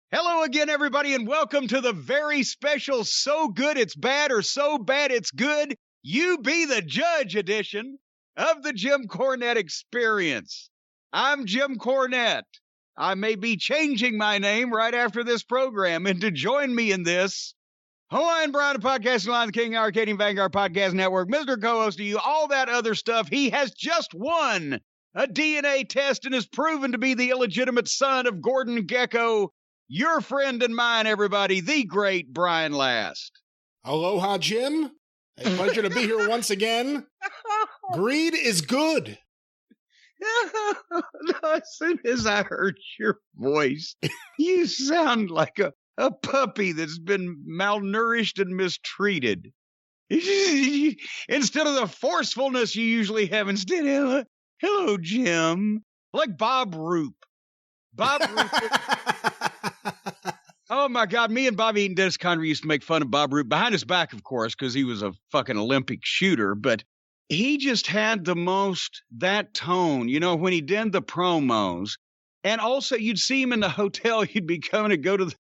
Hello again, everybody, and welcome to the very special So Good It's Bad or So Bad It's Good, You Be the Judge edition of the Jim Cornette Experience. I'm Jim Cornette. I may be changing my name right after this program, and to join me in this Hawaiian Brown Podcasting Line, the King Arcadian Vanguard Podcast Network, Mr. Co-host to you, all that other stuff, he has just won a DNA test and is proven to be the illegitimate son of Gordon Gekko. Your friend and mine, everybody, the great Brian Last. Aloha, Jim. A pleasure to be here once again. Greed is good. As soon as I heard your voice, you sound like a puppy that's been malnourished and mistreated. Instead of the forcefulness you usually have, instead, hello, Jim. Like Bob Roop. Bob Roop. Oh, my God. Me and Bobby Eaton Dennis Conner used to make fun of Bob Roop behind his back, of course, because he was a fucking Olympic shooter. But he just had that tone, you know, when he did the promos. And also, you'd see him in the hotel. You'd be coming to go to the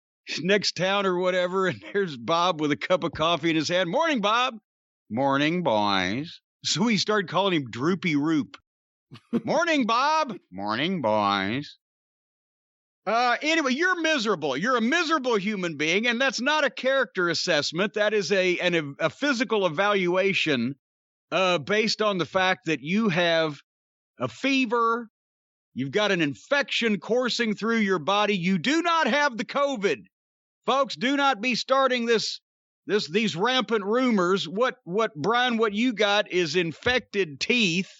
next town or whatever. And there's Bob with a cup of coffee in his hand. Morning, Bob. Morning, boys. So we started calling him Droopy Roop. Morning, Bob. Morning, boys. Anyway, you're miserable. You're a miserable human being, and that's not a character assessment. That is a physical evaluation based on the fact that you have a fever, you've got an infection coursing through your body. You do not have the COVID. Folks, do not be starting these rampant rumors. What Brian, you got is infected teeth,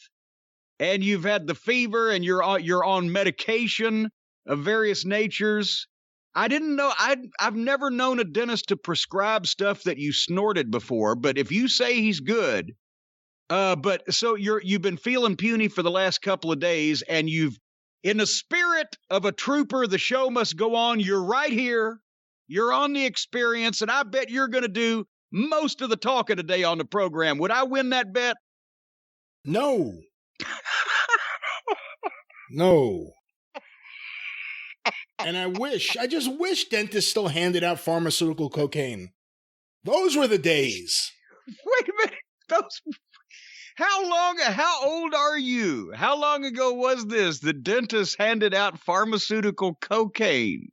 and you've had the fever, and you're on medication of various natures. I didn't know. I've never known a dentist to prescribe stuff that you snorted before. But if you say he's good, but so you've been feeling puny for the last couple of days, and you've, in the spirit of a trooper, the show must go on. You're right here. You're on the experience, and I bet you're going to do most of the talking today on the program. Would I win that bet? No. No. And I just wish dentists still handed out pharmaceutical cocaine. Those were the days. Wait a minute. How old are you? How long ago was this? The dentist handed out pharmaceutical cocaine.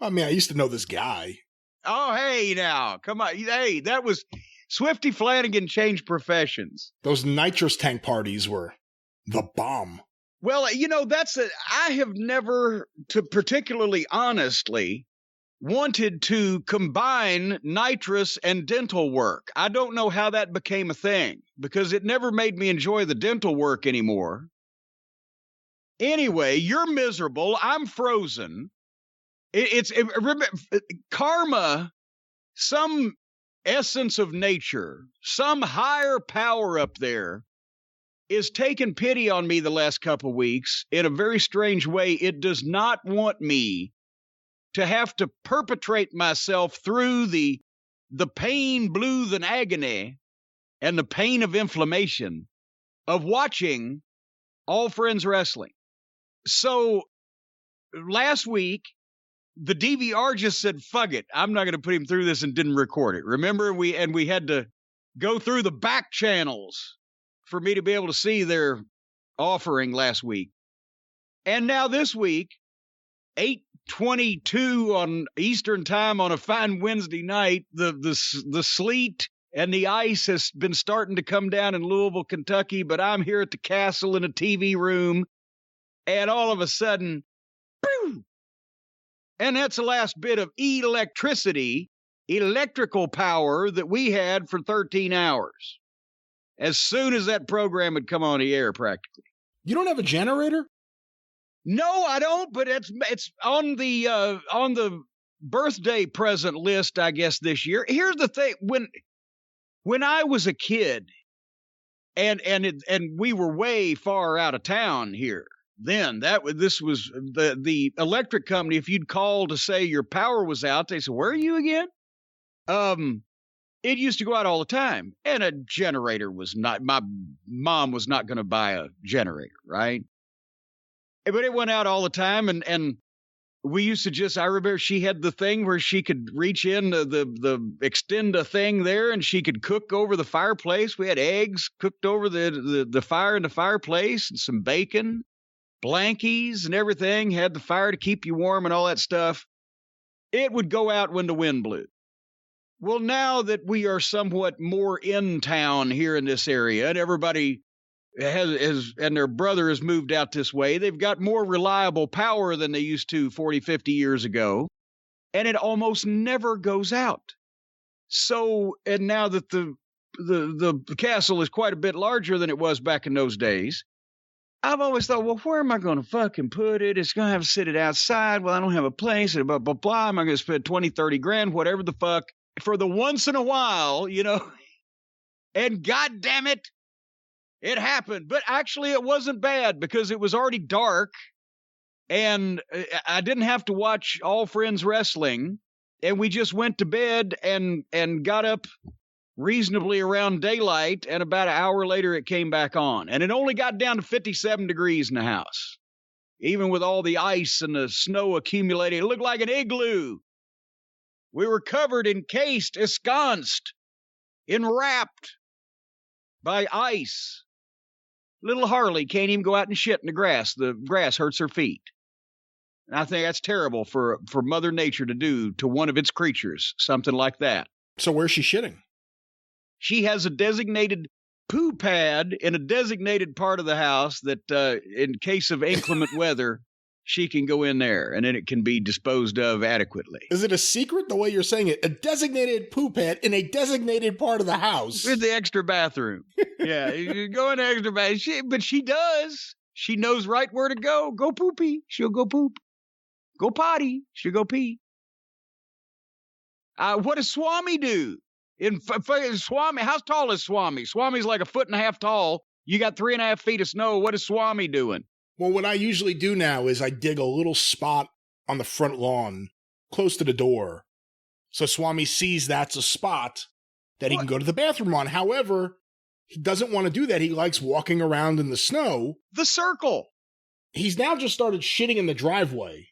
I mean, I used to know this guy. Oh, hey, now. Come on. Hey, that was Swifty Flanagan changed professions. Those nitrous tank parties were the bomb. Well, you know, I have never, to particularly honestly, wanted to combine nitrous and dental work. I don't know how that became a thing, because it never made me enjoy the dental work anymore. Anyway, you're miserable. I'm frozen. Remember, karma, some essence of nature, some higher power up there, is taking pity on me the last couple of weeks in a very strange way. It does not want me to have to perpetrate myself through the pain, blues, and agony, and the pain of inflammation of watching All Friends Wrestling. So last week, the DVR just said, fuck it, I'm not going to put him through this, and didn't record it. Remember, we had to go through the back channels for me to be able to see their offering last week. And now this week, 8:22 on Eastern time on a fine Wednesday night, the sleet and the ice has been starting to come down in Louisville, Kentucky, but I'm here at the castle in a TV room, and all of a sudden, boom! And that's the last bit of electrical power that we had for 13 hours. As soon as that program had come on the air, practically. You don't have a generator? No, I don't, but it's on the birthday present list, I guess, this year. Here's the thing. When I was a kid, and we were way far out of town here, then this was the electric company. If you'd call to say your power was out, they said, "Where are you again?" It used to go out all the time, and a generator was not. My mom was not going to buy a generator, right? But it went out all the time, and we used to just, I remember she had the thing where she could reach in the extend a thing there and she could cook over the fireplace. We had eggs cooked over the fire in the fireplace and some bacon, blankies and everything, had the fire to keep you warm and all that stuff. It would go out when the wind blew. Well, now that we are somewhat more in town here in this area and everybody and their brother has moved out this way, they've got more reliable power than they used to 40, 50 years ago, and it almost never goes out. So, and now that the castle is quite a bit larger than it was back in those days, I've always thought, well, where am I going to fucking put it? It's going to have to sit it outside. Well, I don't have a place, and blah, blah, blah. Am I going to spend 20, 30 grand, whatever the fuck, for the once in a while, you know? And God damn it, it happened. But actually, it wasn't bad because it was already dark, and I didn't have to watch All Friends Wrestling, and we just went to bed and got up reasonably around daylight, and about an hour later it came back on, and it only got down to 57 degrees in the house. Even with all the ice and the snow accumulating, it looked like an igloo. We were covered, encased, ensconced, enwrapped by ice. Little Harley can't even go out and shit in the grass. The grass hurts her feet. And I think that's terrible for Mother Nature to do to one of its creatures, something like that. So where's she shitting? She has a designated poo pad in a designated part of the house that, in case of inclement weather, she can go in there, and then it can be disposed of adequately. Is it a secret, the way you're saying it? A designated poo pad in a designated part of the house? With the extra bathroom. Yeah, you go in the extra bathroom. But she does. She knows right where to go. Go poopy. She'll go poop. Go potty. She'll go pee. What does Swami do? Swami, how tall is Swami? Swami's like 1.5 feet tall. You got 3.5 feet of snow. What is Swami doing? Well, what I usually do now is I dig a little spot on the front lawn close to the door. So Swami sees that's a spot that he can go to the bathroom on. However, he doesn't want to do that. He likes walking around in the snow. The circle. He's now just started shitting in the driveway.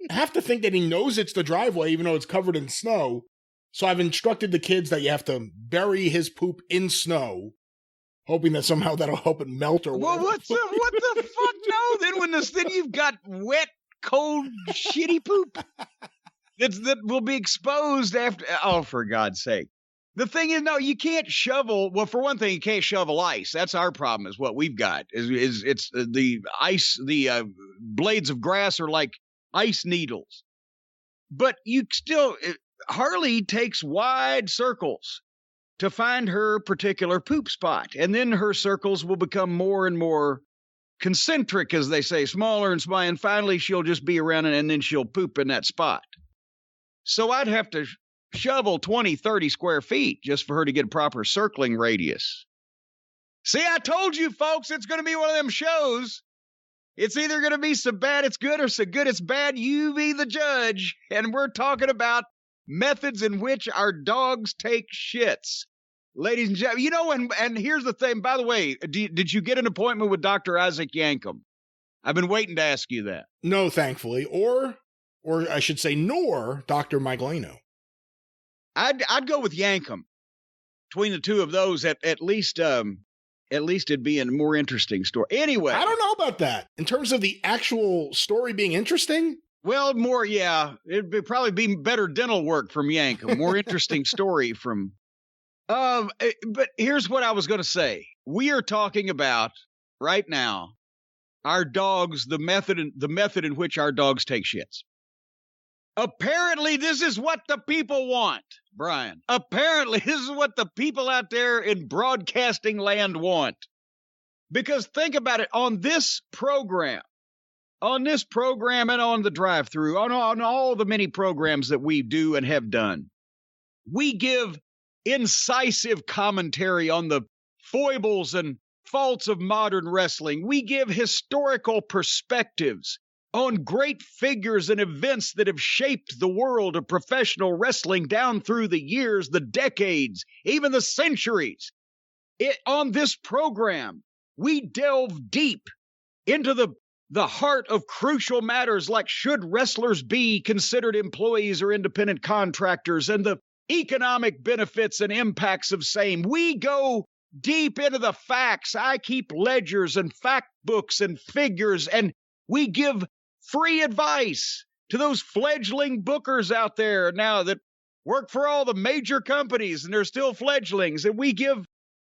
I have to think that he knows it's the driveway, even though it's covered in snow. So I've instructed the kids that you have to bury his poop in snow, hoping that somehow that'll help it melt or whatever. Well, what the fuck? No, then you've got wet, cold, shitty poop that will be exposed after. Oh, for God's sake. The thing is, no, you can't shovel. Well, for one thing, you can't shovel ice. That's our problem is what we've got. Is it's the ice, the blades of grass are like ice needles. But you still, Harley takes wide circles to find her particular poop spot. And then her circles will become more and more concentric, as they say, smaller and smaller. And finally, she'll just be around and then she'll poop in that spot. So I'd have to shovel 20, 30 square feet just for her to get a proper circling radius. See, I told you, folks, it's going to be one of them shows. It's either going to be so bad it's good or so good it's bad. You be the judge. And we're talking about methods in which our dogs take shits. Ladies and gentlemen, you know, and here's the thing. By the way, did you get an appointment with Dr. Isaac Yankum? I've been waiting to ask you that. No, thankfully. Or I should say, nor Dr. Miglano. I'd go with Yankum. Between the two of those, at least it'd be a more interesting story. Anyway. I don't know about that. In terms of the actual story being interesting? Well, more, yeah. It'd probably be better dental work from Yankum. More interesting story from... but here's what I was going to say. We are talking about, right now, our dogs, the method in which our dogs take shits. Apparently, this is what the people want, Brian. Apparently, this is what the people out there in broadcasting land want. Because think about it, on this program and on the drive-thru, on all the many programs that we do and have done, we give incisive commentary on the foibles and faults of modern wrestling. We give historical perspectives on great figures and events that have shaped the world of professional wrestling down through the years, the decades, even the centuries. On this program, we delve deep into the the heart of crucial matters like should wrestlers be considered employees or independent contractors and the economic benefits and impacts of same. We go deep into the facts. I keep ledgers and fact books and figures, and we give free advice to those fledgling bookers out there now that work for all the major companies and they're still fledglings, and we give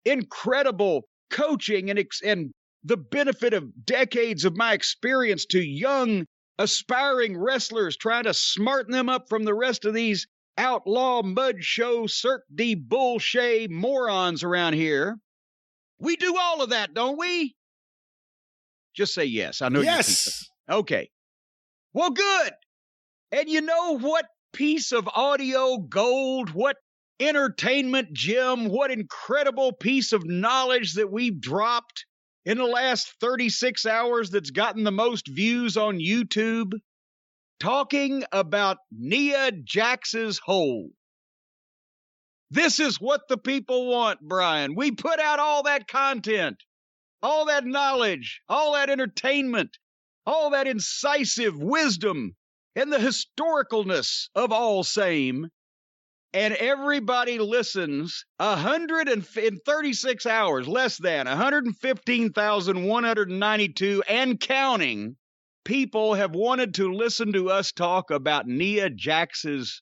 incredible coaching and the benefit of decades of my experience to young, aspiring wrestlers, trying to smarten them up from the rest of these outlaw mud show Cirque du bullshit morons around here. We do all of that, don't we? Just say yes. I know yes. Okay. Well, good. And you know what piece of audio gold, what entertainment gem, what incredible piece of knowledge that we've dropped in the last 36 hours that's gotten the most views on YouTube? Talking about Nia Jax's hole. This is what the people want, Brian. We put out all that content, all that knowledge, all that entertainment, all that incisive wisdom, and the historicalness of all same. And everybody listens 136 hours, less than 115,192 and counting people have wanted to listen to us talk about Nia Jax's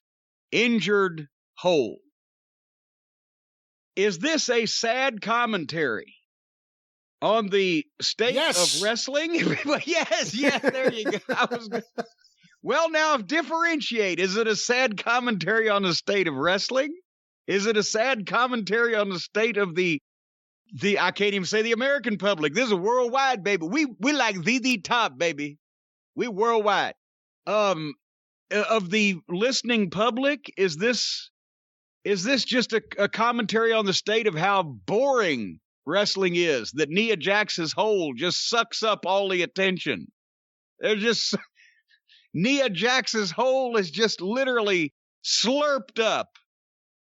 injured hole. Is this a sad commentary on the state of wrestling? Yes, there you go. Well, now, differentiate. Is it a sad commentary on the state of wrestling? Is it a sad commentary on the state of the I can't even say the American public. This is worldwide, baby. We like the top, baby. We worldwide. Of the listening public, is this just a commentary on the state of how boring wrestling is? That Nia Jax's hole just sucks up all the attention. There's just... Nia Jax's hole is just literally slurped up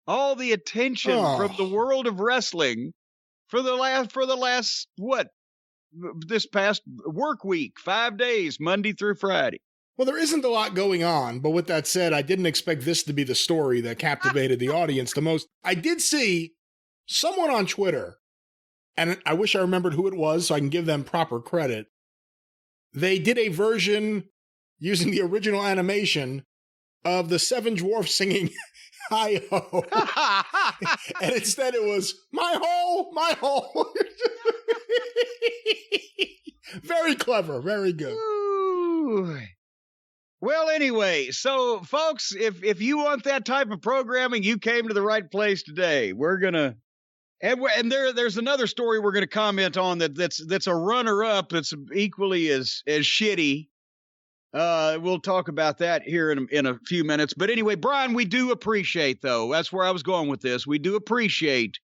all the attention from the world of wrestling for the last what? This past work week, 5 days, Monday through Friday. Well, there isn't a lot going on, but with that said, I didn't expect this to be the story that captivated the audience the most. I did see someone on Twitter, and I wish I remembered who it was so I can give them proper credit. They did a version using the original animation of the Seven Dwarfs singing Hi-Ho. And instead it was, my hole, my hole. Very clever, very good. Ooh. Well, anyway, so folks, if you want that type of programming, you came to the right place today. We're gonna, and there's another story we're gonna comment on that's a runner-up that's equally as shitty. We'll talk about that here in a few minutes. But anyway, Brian, we do appreciate, though, that's where I was going with this. We do appreciate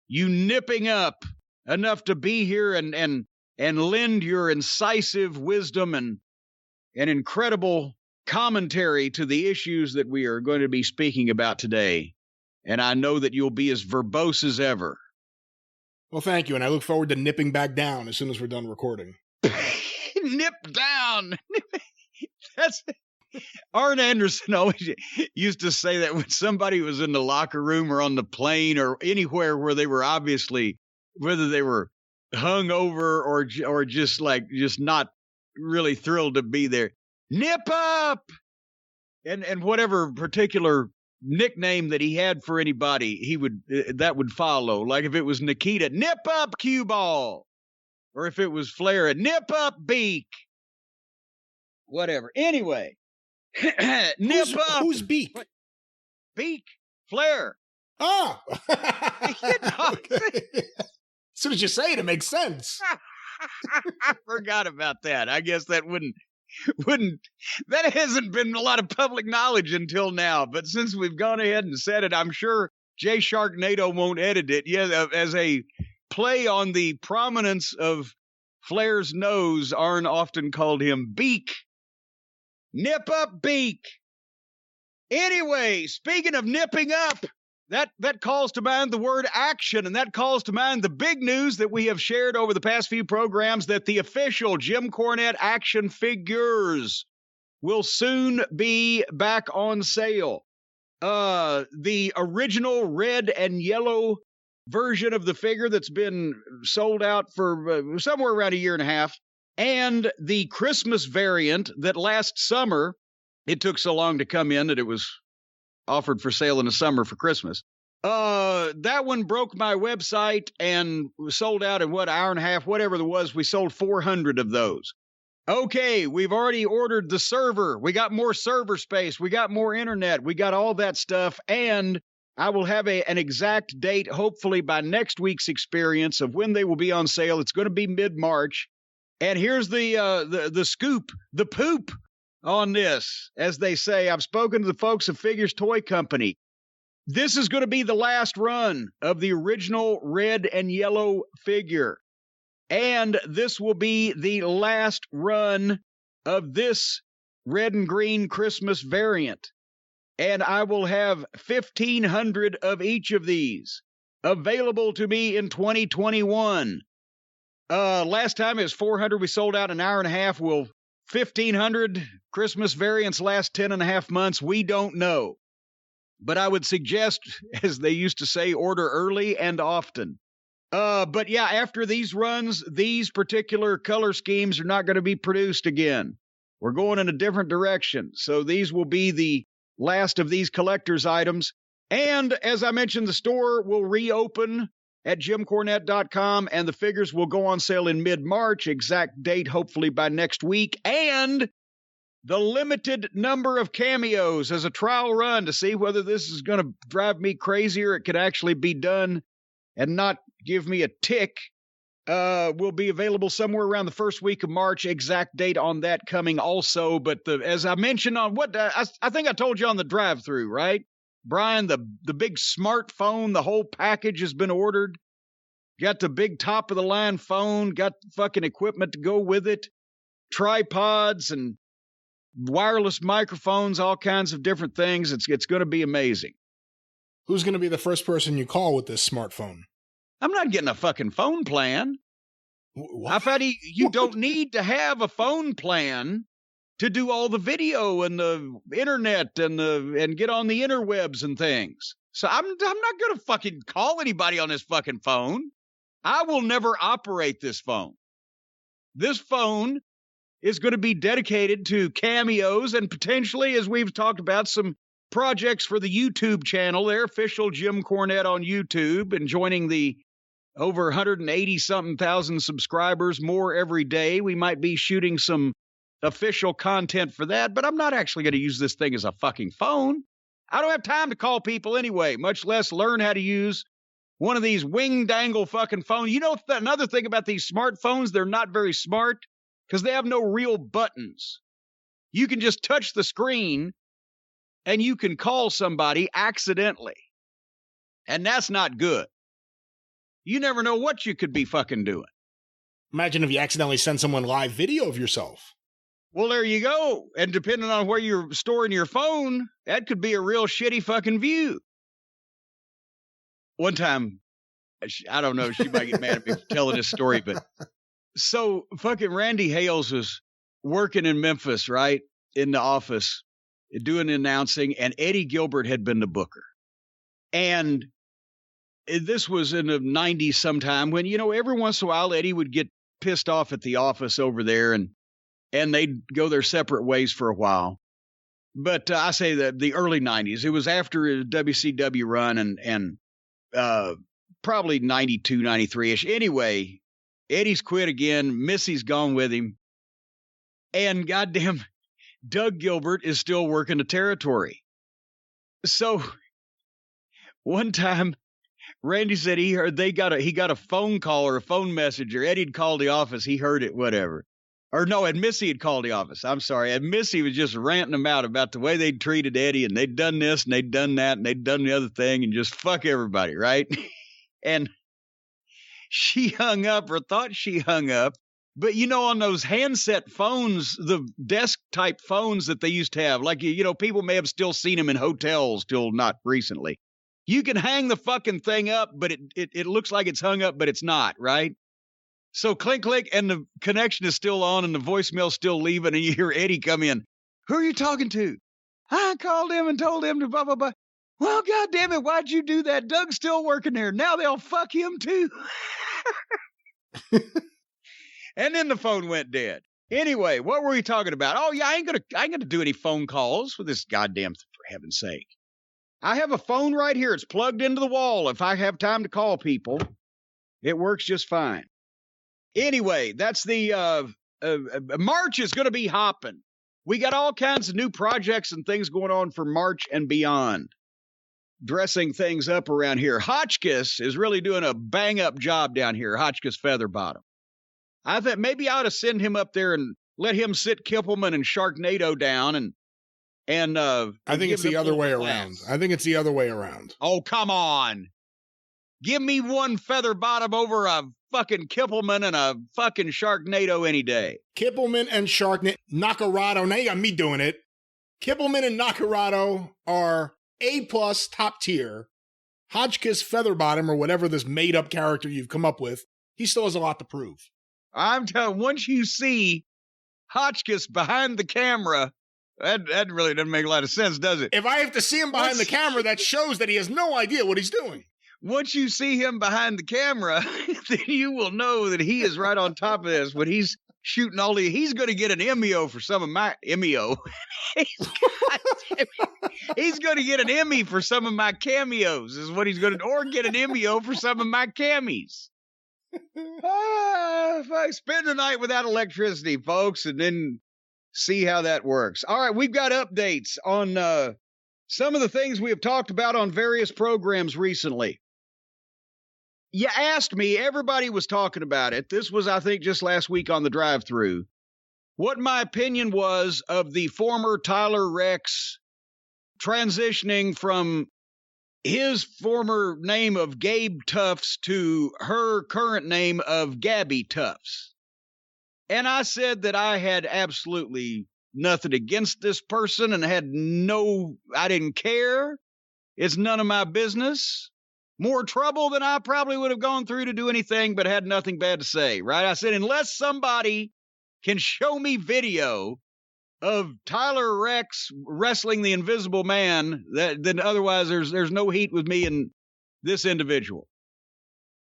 you nipping up enough to be here and lend your incisive wisdom and incredible commentary to the issues that we are going to be speaking about today. And I know that you'll be as verbose as ever. Well, thank you. And I look forward to nipping back down as soon as we're done recording. Nip down. That's Arn Anderson always used to say that when somebody was in the locker room or on the plane or anywhere where they were obviously, whether they were hungover or just not really thrilled to be there, nip up, and whatever particular nickname that he had for anybody, that would follow. Like if it was Nikita, nip up cue ball, or if it was Flair, nip up Beak. Whatever. Anyway, nip up. Who's Beak? What? Beak. Flair. Oh. You know, Okay. As soon as you say it, it makes sense. I forgot about that. I guess that wouldn't. That hasn't been a lot of public knowledge until now. But since we've gone ahead and said it, I'm sure Jay Sharknado won't edit it. Yeah, as a play on the prominence of Flair's nose, Arn often called him Beak. Nip up Beak. Anyway, speaking of nipping up, That calls to mind the word action, and that calls to mind the big news that we have shared over the past few programs, that the official Jim Cornette action figures will soon be back on sale. The original red and yellow version of the figure that's been sold out for somewhere around a year and a half, and the Christmas variant that last summer, it took so long to come in that it was offered for sale in the summer for Christmas. That one broke my website and was sold out in hour and a half, whatever there was. We sold 400 of those. Okay, we've already ordered the server. We got more server space. We got more internet. We got all that stuff. And I will have an exact date, hopefully by next week's experience, of when they will be on sale. It's going to be mid-March. And here's the scoop, the poop on this. As they say, I've spoken to the folks at Figures Toy Company. This is going to be the last run of the original red and yellow figure. And this will be the last run of this red and green Christmas variant. And I will have 1,500 of each of these available to me in 2021. Last time it was 400. We sold out in an hour and a half. Will 1,500 Christmas variants last 10 and a half months? We don't know. But I would suggest, as they used to say, order early and often. But yeah, after these runs, these particular color schemes are not going to be produced again. We're going in a different direction. So these will be the last of these collector's items. And as I mentioned, the store will reopen at jimcornette.com, and the figures will go on sale in mid-March, exact date hopefully by next week. And the limited number of cameos as a trial run to see whether this is going to drive me crazy or it could actually be done and not give me a tick, will be available somewhere around the first week of March. Exact date on that coming also. But as I mentioned on I think I told you on the drive-through, right? Brian, the big smartphone, the whole package has been ordered. Got the big top-of-the-line phone, got fucking equipment to go with it, tripods and wireless microphones, all kinds of different things. It's going to be amazing. Who's going to be the first person you call with this smartphone? I'm not getting a fucking phone plan. What? I've had you don't need to have a phone plan to do all the video and the internet and get on the interwebs and things. So I'm not going to fucking call anybody on this fucking phone. I will never operate this phone. This phone is going to be dedicated to cameos and potentially, as we've talked about, some projects for the YouTube channel, their official Jim Cornette on YouTube, and joining the over 180-something thousand subscribers, more every day. We might be shooting some official content for that, but I'm not actually going to use this thing as a fucking phone. I don't have time to call people anyway, much less learn how to use one of these wing-dangle fucking phones. You know, another thing about these smartphones, they're not very smart because they have no real buttons. You can just touch the screen and you can call somebody accidentally. And that's not good. You never know what you could be fucking doing. Imagine if you accidentally send someone live video of yourself. Well, there you go. And depending on where you're storing your phone, that could be a real shitty fucking view. One time, I don't know, she might get mad at me for telling this story, but so fucking Randy Hales was working in Memphis, right? In the office, doing the announcing, and Eddie Gilbert had been the booker. And this was in the 90s sometime when, you know, every once in a while, Eddie would get pissed off at the office over there and they'd go their separate ways for a while. But I say that the early 90s, it was after a WCW run and probably 92, 93-ish. Anyway, Eddie's quit again. Missy's gone with him. And goddamn, Doug Gilbert is still working the territory. So one time, Randy said he heard he got a phone call or a phone message, or Eddie'd called the office. He heard it, whatever. Or no, and Missy had called the office. I'm sorry. And Missy was just ranting them out about the way they'd treated Eddie, and they'd done this and they'd done that and they'd done the other thing and just fuck everybody, right? And she hung up, or thought she hung up. But, you know, on those handset phones, the desk type phones that they used to have, like, you know, people may have still seen them in hotels till not recently. You can hang the fucking thing up, but it looks like it's hung up, but it's not, right? So clink, clink, and the connection is still on and the voicemail's still leaving, and you hear Eddie come in. Who are you talking to? I called him and told him to blah, blah, blah. Well, God damn it, why'd you do that? Doug's still working there. Now they'll fuck him too. And then the phone went dead. Anyway, what were we talking about? Oh yeah, I ain't gonna do any phone calls with this goddamn, for heaven's sake. I have a phone right here. It's plugged into the wall. If I have time to call people, it works just fine. Anyway, that's the March is going to be hopping. We got all kinds of new projects and things going on for March and beyond. Dressing things up around here. Hotchkiss is really doing a bang-up job down here, Hotchkiss Featherbottom. I thought maybe I ought to send him up there and let him sit Kippelman and Sharknado down and I think it's the other way around. I think it's the other way around. Oh, come on. Give me one Featherbottom over a fucking Kippelman and a fucking Sharknado any day. Kippelman and Nakarado. Now you got me doing it. Kippelman and Nakarado are A+ top tier. Hotchkiss Featherbottom, or whatever this made-up character you've come up with, he still has a lot to prove. I'm telling you, once you see Hotchkiss behind the camera, that really doesn't make a lot of sense, does it? If I have to see him behind the camera, that shows that he has no idea what he's doing. Once you see him behind the camera, then you will know that he is right on top of this. When he's shooting he's going to get an Emmy for some of my Emmy-o. He's going to get an Emmy for some of my cameos, is what he's going to, or get an Emmy-o for some of my camis. If I spend the night without electricity, folks, and then see how that works. All right, we've got updates on some of the things we have talked about on various programs recently. You asked me, everybody was talking about it. This was, I think, just last week on the drive-thru. What my opinion was of the former Tyler Rex transitioning from his former name of Gabe Tufts to her current name of Gabby Tufts. And I said that I had absolutely nothing against this person and I didn't care. It's none of my business. More trouble than I probably would have gone through to do anything, but had nothing bad to say, right? I said, unless somebody can show me video of Tyler Rex wrestling the Invisible Man, then otherwise there's no heat with me and this individual.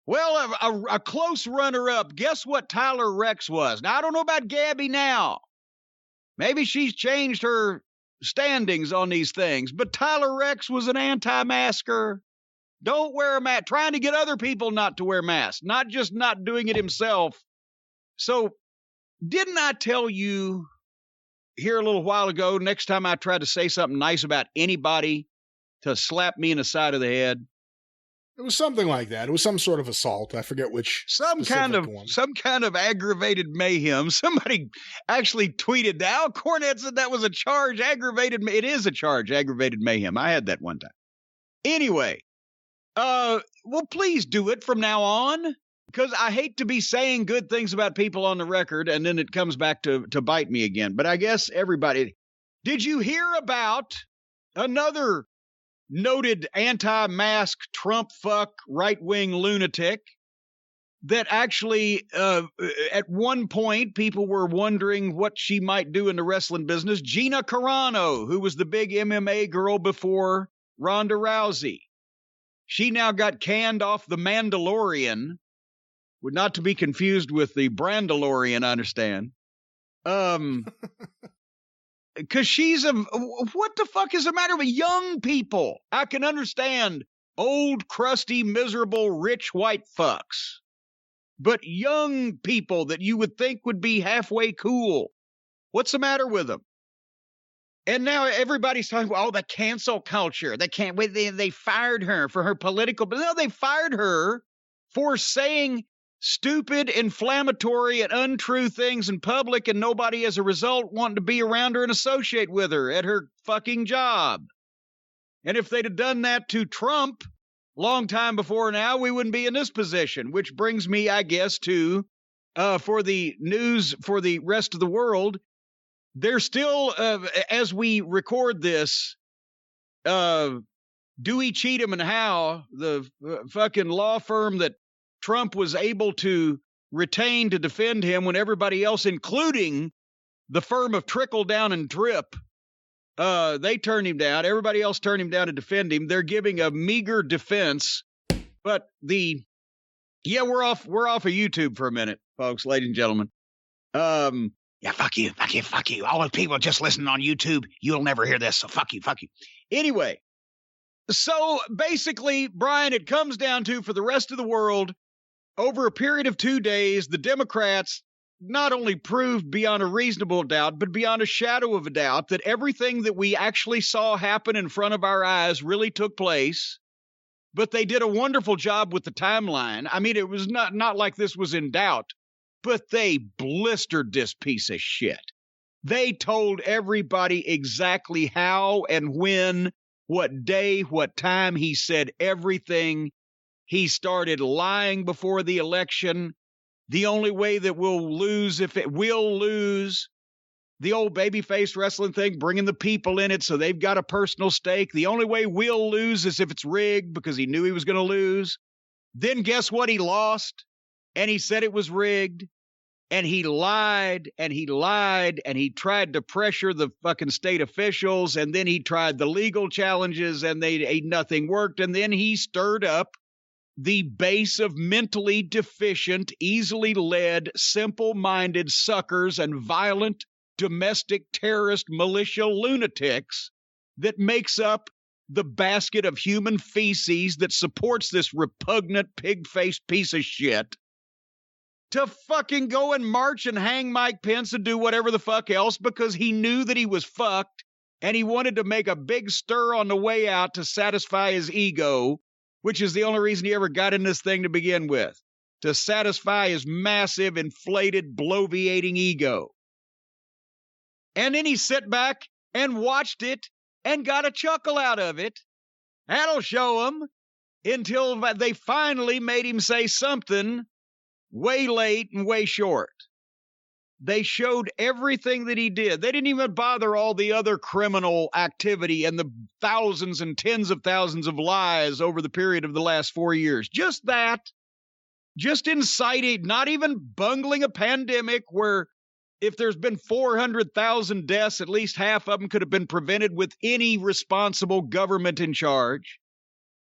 Well, a close runner-up, guess what Tyler Rex was? Now, I don't know about Gabby now. Maybe she's changed her standings on these things, but Tyler Rex was an anti-masker. Don't wear a mask, trying to get other people not to wear masks, not just not doing it himself. So, didn't I tell you here a little while ago, next time I tried to say something nice about anybody, to slap me in the side of the head? It was something like that. It was some sort of assault. I forget which. Some kind of aggravated mayhem. Somebody actually tweeted that. Oh, Cornette said that was a charge. It is a charge. Aggravated mayhem. I had that one time. Anyway. Well, please do it from now on, because I hate to be saying good things about people on the record, and then it comes back to bite me again. But I guess everybody, did you hear about another noted anti-mask Trump fuck right-wing lunatic that actually, at one point, people were wondering what she might do in the wrestling business? Gina Carano, who was the big MMA girl before Ronda Rousey. She now got canned off The Mandalorian, not to be confused with the Brandalorian, I understand. Because what the fuck is the matter with young people? I can understand old, crusty, miserable, rich white fucks. But young people that you would think would be halfway cool, what's the matter with them? And now everybody's talking about, the cancel culture. They fired her for her political, but no, they fired her for saying stupid, inflammatory, and untrue things in public, and nobody as a result wanting to be around her and associate with her at her fucking job. And if they'd have done that to Trump long time before now, we wouldn't be in this position, which brings me, I guess, to, for the news for the rest of the world, there's still, as we record this, Dewey, Cheatham, and Howe, the fucking law firm that Trump was able to retain to defend him when everybody else, including the firm of Trickle Down and Drip, they turned him down. Everybody else turned him down to defend him. They're giving a meager defense. But we're off of YouTube for a minute, folks, ladies and gentlemen. Fuck you. All the people just listening on YouTube, you'll never hear this, so fuck you. Anyway, so basically, Brian, it comes down to, for the rest of the world, over a period of 2 days, the Democrats not only proved beyond a reasonable doubt, but beyond a shadow of a doubt, that everything that we actually saw happen in front of our eyes really took place. But they did a wonderful job with the timeline. I mean, it was not like this was in doubt, but they blistered this piece of shit. They told everybody exactly how and when, what day, what time. He said everything. He started lying before the election. The only way that we'll lose, if it will lose, the old babyface wrestling thing, bringing the people in it so they've got a personal stake. The only way we'll lose is if it's rigged, because he knew he was going to lose. Then guess what? He lost, and he said it was rigged, and he lied, and he tried to pressure the fucking state officials, and then he tried the legal challenges, and nothing worked, and then he stirred up the base of mentally deficient, easily led, simple-minded suckers and violent domestic terrorist militia lunatics that makes up the basket of human feces that supports this repugnant, pig-faced piece of shit, to fucking go and march and hang Mike Pence and do whatever the fuck else because he knew that he was fucked and he wanted to make a big stir on the way out to satisfy his ego, which is the only reason he ever got in this thing to begin with, to satisfy his massive, inflated, bloviating ego. And then he sat back and watched it and got a chuckle out of it. That'll show him, until they finally made him say something way late and way short. They showed everything that he did. They didn't even bother all the other criminal activity and the thousands and tens of thousands of lies over the period of the last 4 years. Just that. Just inciting, not even bungling a pandemic where if there's been 400,000 deaths, at least half of them could have been prevented with any responsible government in charge.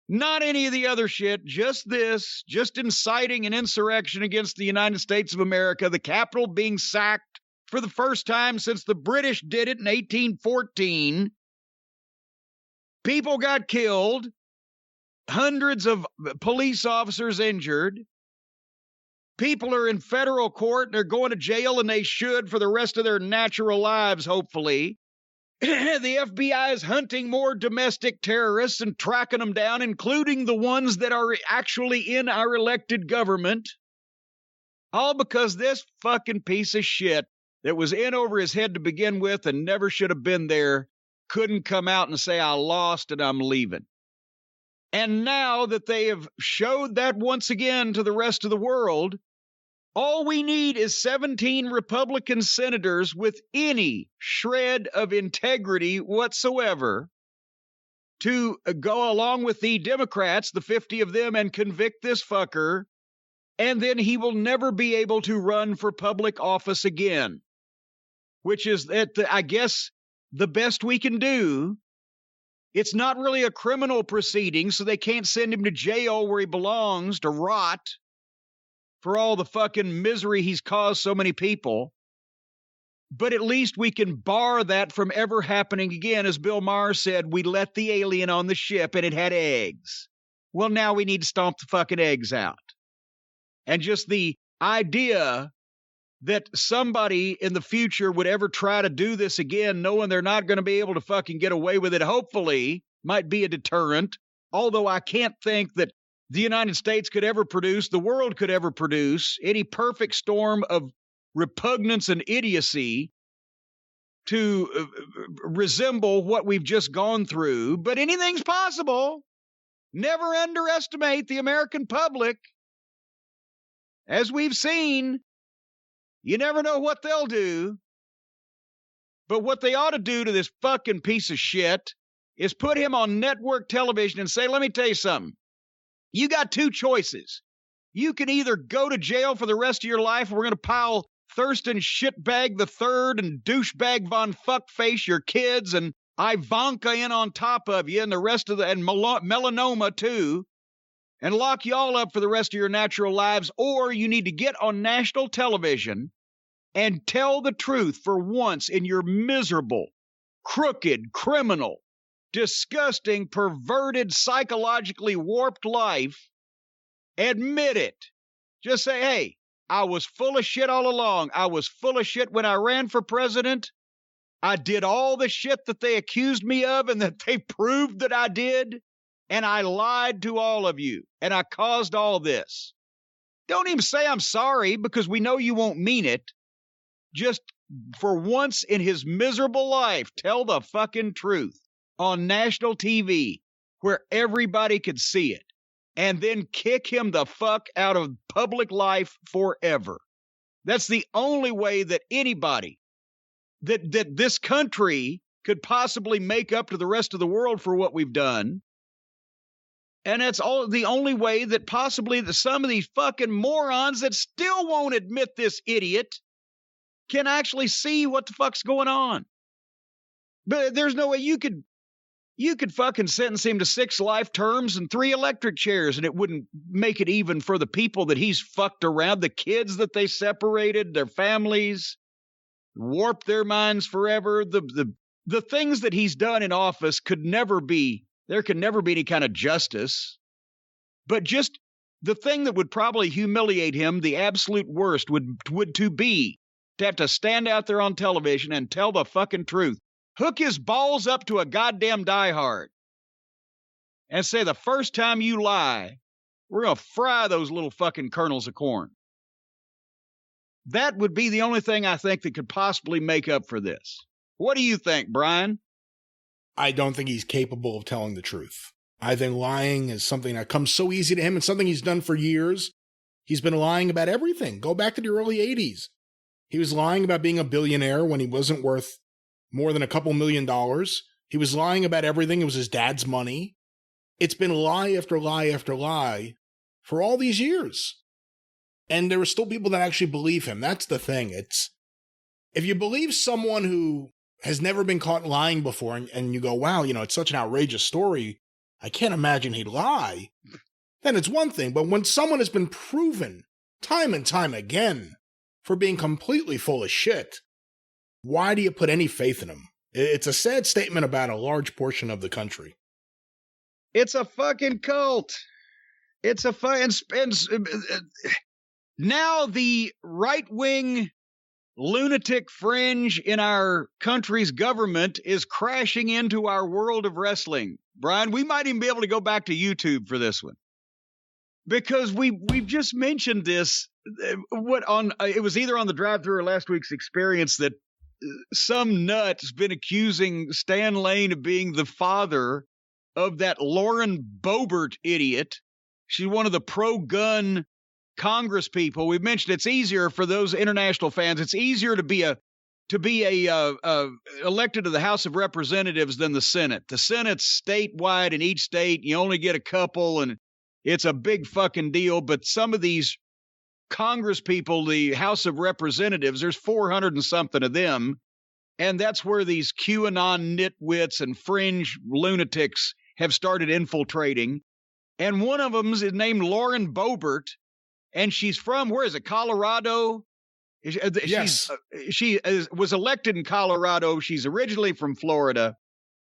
Not any of the other shit, just this, just inciting an insurrection against the United States of America, the Capitol being sacked for the first time since the British did it in 1814. People got killed, hundreds of police officers injured. People are in federal court and they're going to jail, and they should for the rest of their natural lives, hopefully. The FBI is hunting more domestic terrorists and tracking them down, including the ones that are actually in our elected government. All because this fucking piece of shit that was in over his head to begin with and never should have been there couldn't come out and say, I lost and I'm leaving. And now that they have showed that once again to the rest of the world, all we need is 17 Republican senators with any shred of integrity whatsoever to go along with the Democrats, the 50 of them, and convict this fucker, and then he will never be able to run for public office again, which is, I guess, the best we can do. It's not really a criminal proceeding, so they can't send him to jail where he belongs to rot for all the fucking misery he's caused so many people. But at least we can bar that from ever happening again. As Bill Maher said, we let the alien on the ship and it had eggs. Well, now we need to stomp the fucking eggs out. And just the idea that somebody in the future would ever try to do this again, knowing they're not going to be able to fucking get away with it, hopefully, might be a deterrent. Although I can't think that the United States could ever produce, the world could ever produce, any perfect storm of repugnance and idiocy to resemble what we've just gone through. But anything's possible. Never underestimate the American public. As we've seen, you never know what they'll do. But what they ought to do to this fucking piece of shit is put him on network television and say, let me tell you something. You got two choices. You can either go to jail for the rest of your life, or we're going to pile Thurston Shitbag the Third and Douchebag Von Fuckface, your kids, and Ivanka in on top of you, and the rest of and melanoma too, and lock you all up for the rest of your natural lives, or you need to get on national television and tell the truth for once in your miserable, crooked, criminal, disgusting, perverted, psychologically warped life. Admit it. Just say, hey, I was full of shit all along. I was full of shit when I ran for president. I did all the shit that they accused me of and that they proved that I did. And I lied to all of you. And I caused all this. Don't even say I'm sorry, because we know you won't mean it. Just for once in his miserable life, tell the fucking truth on national TV where everybody could see it. And then kick him the fuck out of public life forever. That's the only way that anybody, that this country could possibly make up to the rest of the world for what we've done. And that's all the only way that possibly some of these fucking morons that still won't admit this idiot can actually see what the fuck's going on. But there's no way you could fucking sentence him to 6 life terms and 3 electric chairs, and it wouldn't make it even for the people that he's fucked around, the kids that they separated, their families, warped their minds forever. The things that he's done in office there could never be any kind of justice. But just the thing that would probably humiliate him, the absolute worst, would be to have to stand out there on television and tell the fucking truth. Hook his balls up to a goddamn diehard and say, the first time you lie, we're going to fry those little fucking kernels of corn. That would be the only thing I think that could possibly make up for this. What do you think, Brian? I don't think he's capable of telling the truth. I think lying is something that comes so easy to him and something he's done for years. He's been lying about everything. Go back to the early 80s. He was lying about being a billionaire when he wasn't worth more than a couple $1 million. He was lying about everything. It was his dad's money. It's been lie after lie after lie for all these years. And there are still people that actually believe him. That's the thing. If you believe someone who has never been caught lying before and you go, wow, it's such an outrageous story, I can't imagine he'd lie, then it's one thing. But when someone has been proven time and time again for being completely full of shit, why do you put any faith in him? It's a sad statement about a portion of the country. It's a fucking cult. It's a now the right-wing lunatic fringe in our country's government is crashing into our world of wrestling. Brian, we might even be able to go back to YouTube for this one, because we've just mentioned this. It was either on the drive-thru or last week's experience that some nut's been accusing Stan Lane of being the father of that Lauren Boebert idiot. She's one of the pro-gun Congress people. We've mentioned it's easier for those international fans. It's easier to be elected to the House of Representatives than the Senate. The Senate's statewide in each state. You only get a couple, and it's a big fucking deal. But some of these Congress people, the House of Representatives, there's 400 and something of them. And that's where these QAnon nitwits and fringe lunatics have started infiltrating. And one of them is named Lauren Boebert. And she's from, where is it, Colorado? Yes. She was elected in Colorado. She's originally from Florida.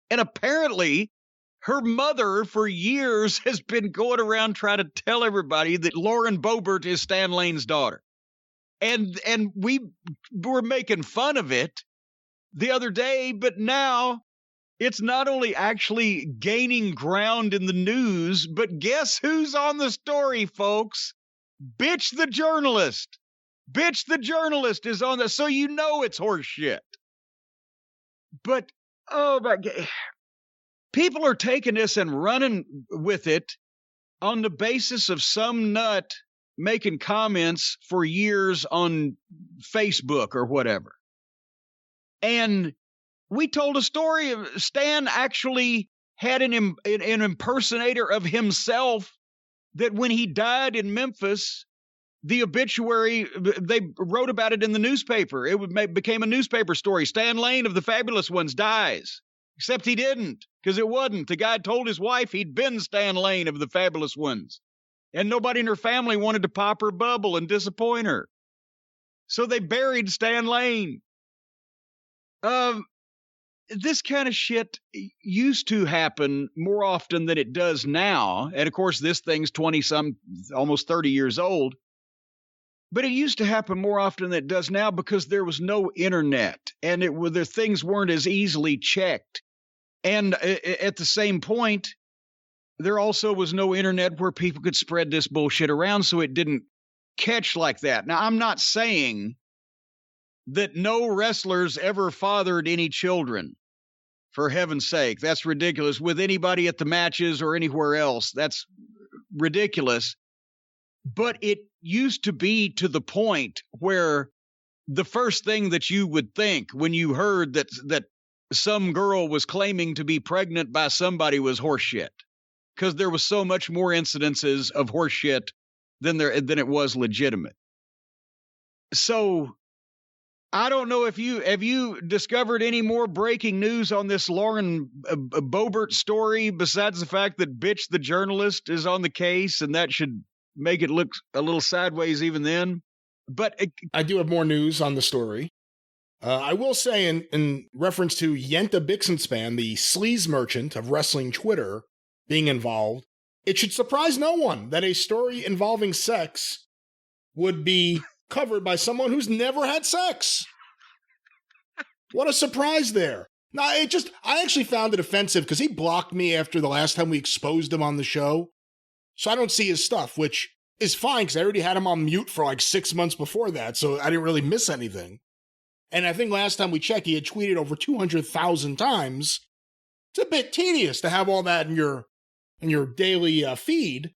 And apparently her mother for years has been going around trying to tell everybody that Lauren Boebert is Stan Lane's daughter. And we were making fun of it the other day, but now it's not only actually gaining ground in the news, but guess who's on the story, folks? Bitch the journalist. Bitch the journalist is on the, so it's horse shit. But, oh my God. People are taking this and running with it on the basis of some nut making comments for years on Facebook or whatever. And we told a story of Stan actually had an impersonator of himself that when he died in Memphis, the obituary, they wrote about it in the newspaper. It became a newspaper story. Stan Lane of the Fabulous Ones dies. Except he didn't, because it wasn't. The guy told his wife he'd been Stan Lane of the Fabulous Ones. And nobody in her family wanted to pop her bubble and disappoint her. So they buried Stan Lane. This kind of shit used to happen more often than it does now. And of course, this thing's 20-some, almost 30 years old. But it used to happen more often than it does now because there was no internet and the things weren't as easily checked. And at the same point, there also was no internet where people could spread this bullshit around, so it didn't catch like that. Now, I'm not saying that no wrestlers ever fathered any children. For heaven's sake, that's ridiculous. With anybody at the matches or anywhere else, that's ridiculous. But it used to be to the point where the first thing that you would think when you heard that some girl was claiming to be pregnant by somebody was horseshit, because there was so much more incidences of horseshit than it was legitimate. So I don't know if you discovered any more breaking news on this Lauren Boebert story besides the fact that Bitch the journalist is on the case, and that should make it look a little sideways even then. But I do have more news on the story. I will say in reference to Yenta Bixenspan, the sleaze merchant of wrestling Twitter, being involved, it should surprise no one that a story involving sex would be covered by someone who's never had sex. What a surprise there. No, I actually found it offensive because he blocked me after the last time we exposed him on the show. So I don't see his stuff, which is fine because I already had him on mute for like 6 months before that, so I didn't really miss anything. And I think last time we checked, he had tweeted over 200,000 times. It's a bit tedious to have all that in your daily feed.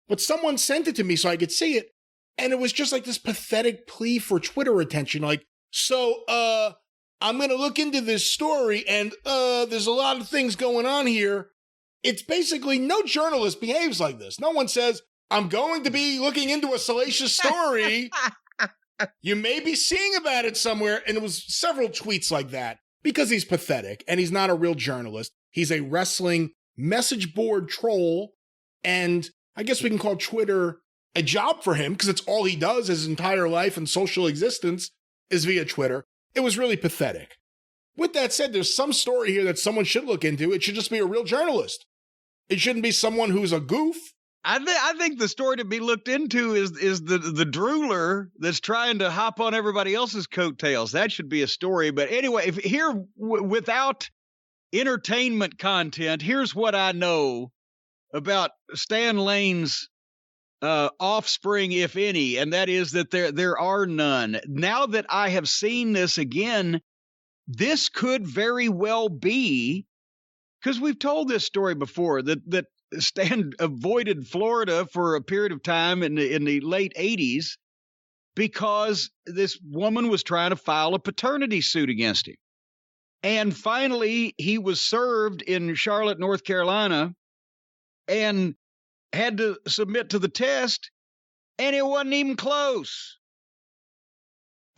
But someone sent it to me so I could see it, and it was just like this pathetic plea for Twitter attention. Like, I'm going to look into this story, and there's a lot of things going on here. It's basically no journalist behaves like this. No one says, I'm going to be looking into a salacious story. You may be seeing about it somewhere. And it was several tweets like that because he's pathetic and he's not a real journalist. He's a wrestling message board troll. And I guess we can call Twitter a job for him because it's all he does. His entire life and social existence is via Twitter. It was really pathetic. With that said, there's some story here that someone should look into. It should just be a real journalist. It shouldn't be someone who's a goof. I think the story to be looked into is the drooler that's trying to hop on everybody else's coattails. That should be a story. But anyway, without entertainment content, here's what I know about Stan Lane's offspring, if any, and that is that there are none. Now that I have seen this again, this could very well be, because we've told this story before, that Stan avoided Florida for a period of time in the late 80s because this woman was trying to file a paternity suit against him. And finally, he was served in Charlotte, North Carolina, and had to submit to the test, and it wasn't even close.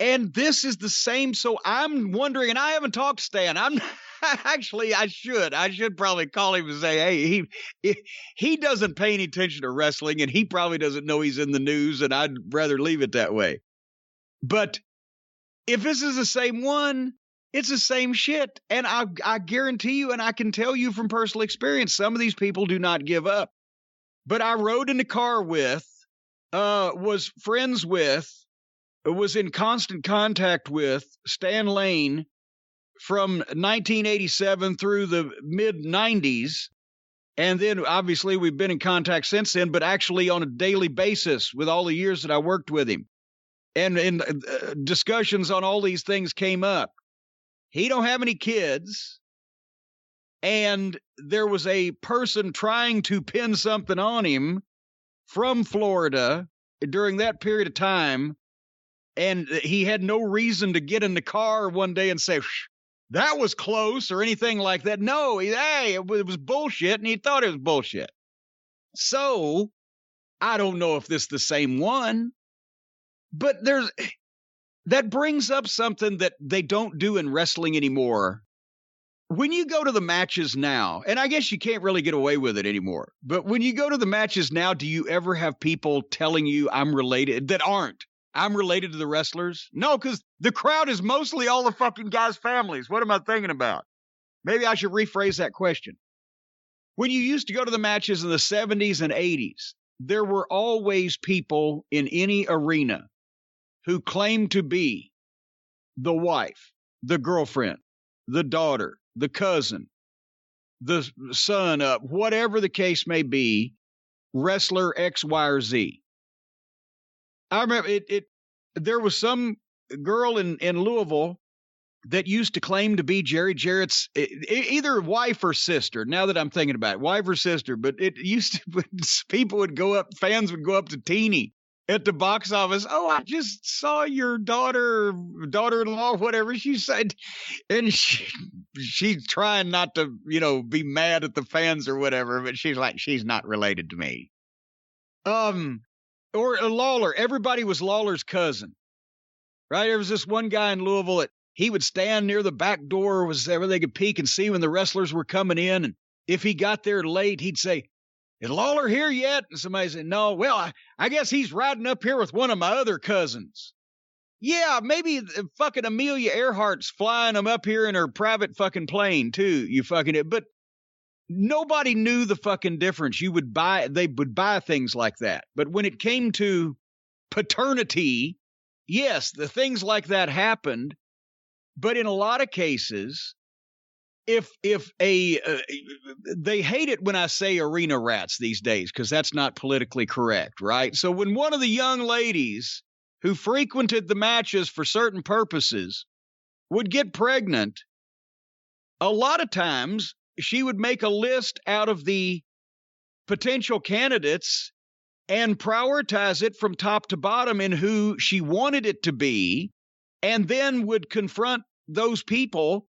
And this is the same. So I'm wondering, and I haven't talked to Stan. Actually, I should probably call him and say, hey, he doesn't pay any attention to wrestling, and he probably doesn't know he's in the news, and I'd rather leave it that way. But if this is the same one, it's the same shit. And I guarantee you, and I can tell you from personal experience, some of these people do not give up. But I rode in the car with, was friends with, was in constant contact with Stan Lane from 1987 through the mid-90s. And then, obviously, we've been in contact since then, but actually on a daily basis with all the years that I worked with him. And discussions on all these things came up. He don't have any kids. And there was a person trying to pin something on him from Florida during that period of time. And he had no reason to get in the car one day and say, that was close or anything like that. No, it was bullshit, and he thought it was bullshit. So I don't know if this is the same one, but that brings up something that they don't do in wrestling anymore. When you go to the matches now, and I guess you can't really get away with it anymore, but when you go to the matches now, do you ever have people telling you I'm related to the wrestlers? No, because the crowd is mostly all the fucking guys' families. What am I thinking about? Maybe I should rephrase that question. When you used to go to the matches in the 70s and 80s, there were always people in any arena who claimed to be the wife, the girlfriend, the daughter, the cousin, the son, whatever the case may be, wrestler X, Y, or Z. I remember there was some girl in Louisville that used to claim to be Jerry Jarrett's either wife or sister. Now that I'm thinking about it, wife or sister, but it used to, fans would go up to Teeny at the box office. Oh, I just saw your daughter-in-law, whatever she said. And she's trying not to, be mad at the fans or whatever, but she's like, she's not related to me. Or Lawler. Everybody was Lawler's cousin, right? There was this one guy in Louisville that he would stand near the back door where they could peek and see when the wrestlers were coming in. And if he got there late, he'd say, "Is Lawler here yet?" And somebody said, "No." "Well, I guess he's riding up here with one of my other cousins." Yeah, maybe fucking Amelia Earhart's flying them up here in her private fucking plane too. But nobody knew the fucking difference. They would buy things like that. But when it came to paternity, yes, the things like that happened. But in a lot of cases, they hate it when I say arena rats these days, because that's not politically correct, right? So when one of the young ladies who frequented the matches for certain purposes would get pregnant, a lot of times she would make a list out of the potential candidates and prioritize it from top to bottom in who she wanted it to be, and then would confront those people.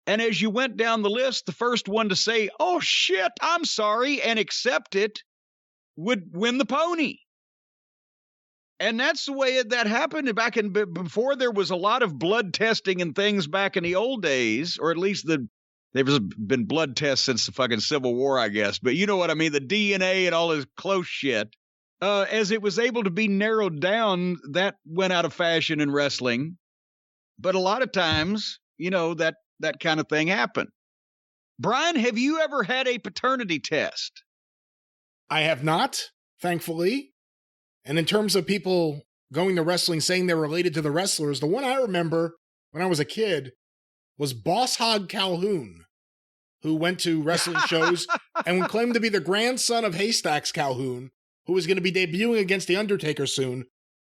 And as you went down the list, the first one to say, "Oh shit, I'm sorry," and accept it would win the pony. And that's the way that happened before there was a lot of blood testing and things back in the old days, or at least there's been blood tests since the fucking Civil War, I guess. But you know what I mean? The DNA and all this close shit. As it was able to be narrowed down, that went out of fashion in wrestling. But a lot of times, that kind of thing happened. Brian, have you ever had a paternity test? I have not, thankfully. And in terms of people going to wrestling saying they're related to the wrestlers, the one I remember when I was a kid was Boss Hog Calhoun, who went to wrestling shows and claimed to be the grandson of Haystacks Calhoun, who was going to be debuting against The Undertaker soon.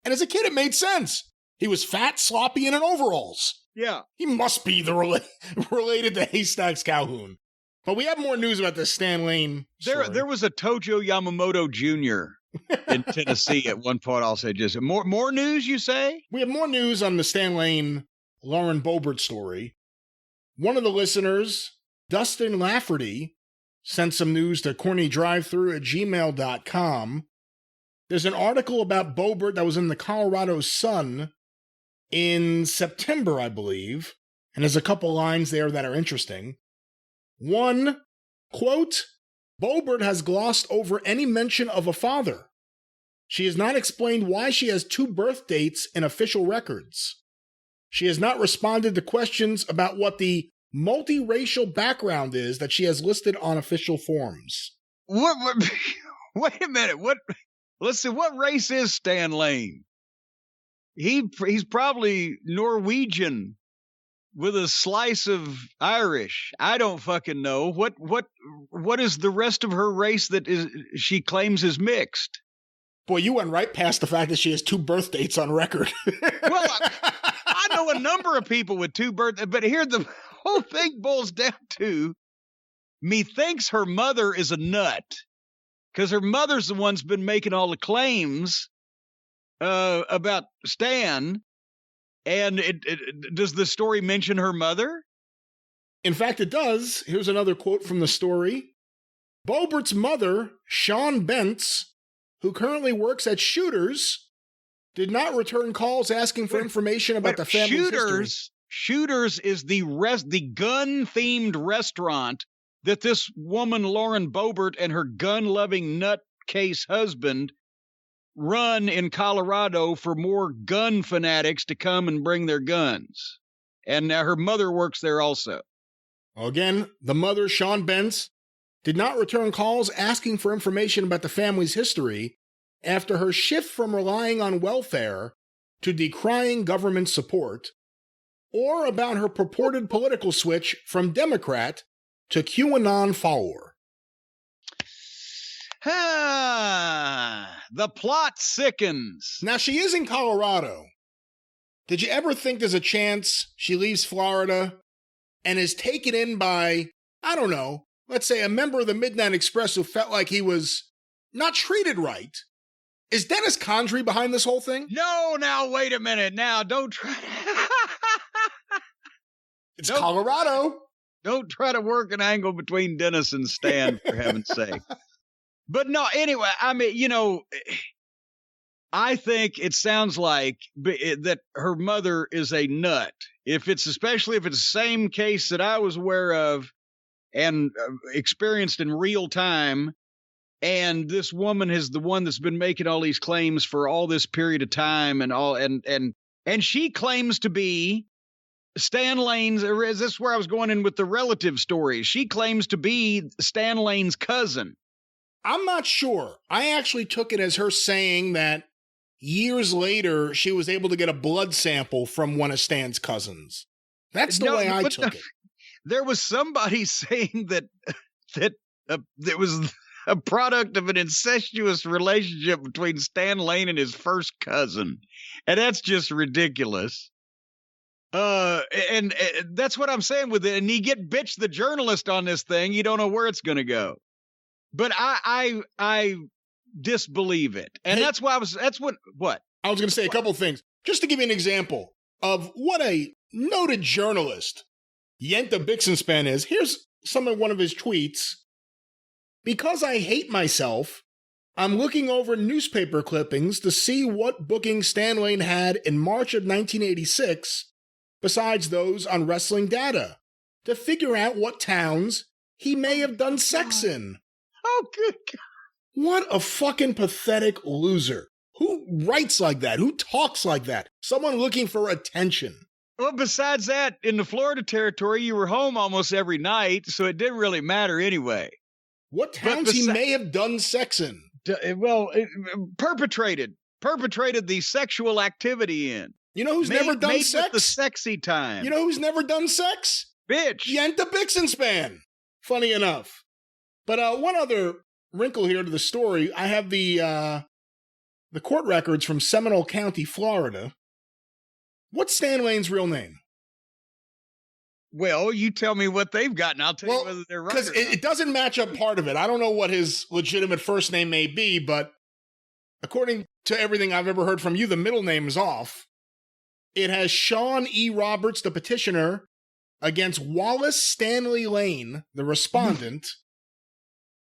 And as a kid, it made sense. He was fat, sloppy, and in overalls. Yeah. He must be related to Haystacks Calhoun. But we have more news about this Stan Lane story. There was a Tojo Yamamoto Jr. in Tennessee at one point. I'll say just more news, you say? We have more news on the Stan Lane, Lauren Boebert story. One of the listeners, Dustin Lafferty, sent some news to cornydrivethrough@gmail.com. There's an article about Boebert that was in the Colorado Sun in September, I believe, and there's a couple lines there that are interesting. One, quote, "Boebert has glossed over any mention of a father. She has not explained why she has 2 birth dates in official records. She has not responded to questions about what the multiracial background is that she has listed on official forms." What wait a minute. Let's see, what race is Stan Lane? He's probably Norwegian with a slice of Irish. I don't fucking know. What is the rest of her race that she claims is mixed? Boy, you went right past the fact that she has 2 birth dates on record. Well, I know a number of people with 2 birthdays, but here the whole thing boils down to, methinks her mother is a nut, because her mother's the one's been making all the claims about Stan. And does the story mention her mother? In fact, it does. Here's another quote from the story. Boebert's mother, Sean Bentz, who currently works at Shooters, did not return calls asking for information about the family's history. Shooters is the gun-themed restaurant that this woman, Lauren Boebert, and her gun-loving nutcase husband run in Colorado for more gun fanatics to come and bring their guns. And her mother works there also. Again, the mother, Sean Bentz, did not return calls asking for information about the family's history after her shift from relying on welfare to decrying government support, or about her purported political switch from Democrat to QAnon follower. The plot sickens. Now, she is in Colorado. Did you ever think there's a chance she leaves Florida and is taken in by, I don't know, let's say a member of the Midnight Express who felt like he was not treated right? Is Dennis Condrey behind this whole thing? No, now, wait a minute. Now, don't try It's Colorado. Don't try to work an angle between Dennis and Stan, for heaven's sake. But no, anyway, I mean, I think it sounds like that her mother is a nut. Especially if it's the same case that I was aware of and experienced in real time, and this woman is the one that's been making all these claims for all this period of time and she claims to be Stan Lane's, or is this where I was going in with the relative stories? She claims to be Stan Lane's cousin. I'm not sure. I actually took it as her saying that years later, she was able to get a blood sample from one of Stan's cousins. That's the way I took it. There was somebody saying that it was a product of an incestuous relationship between Stan Lane and his first cousin. And that's just ridiculous. And that's what I'm saying with it. And you get Bitch the journalist on this thing, you don't know where it's going to go. But I disbelieve it. And what? I was going to say a couple things. Just to give you an example of what a noted journalist Yenta Bixenspan is, here's one of his tweets. Because I hate myself, I'm looking over newspaper clippings to see what bookings Stan Lane had in March of 1986, besides those on Wrestling Data, to figure out what towns he may have done sex in. Oh, good God. What a fucking pathetic loser. Who writes like that? Who talks like that? Someone looking for attention. Well, besides that, in the Florida territory, you were home almost every night, so it didn't really matter anyway. What towns he may have done sex in? Well, perpetrated the sexual activity in. You know who's never done sex? The sexy time. You know who's never done sex? Bitch. Yenta Bixenspan. Funny enough. But one other wrinkle here to the story. I have the court records from Seminole County, Florida. What's Stan Lane's real name? Well, you tell me what they've got, and I'll tell you whether they're right. Because it doesn't match up part of it. I don't know what his legitimate first name may be, but according to everything I've ever heard from you, the middle name is off. It has Sean E. Roberts, the petitioner, against Wallace Stanley Lane, the respondent.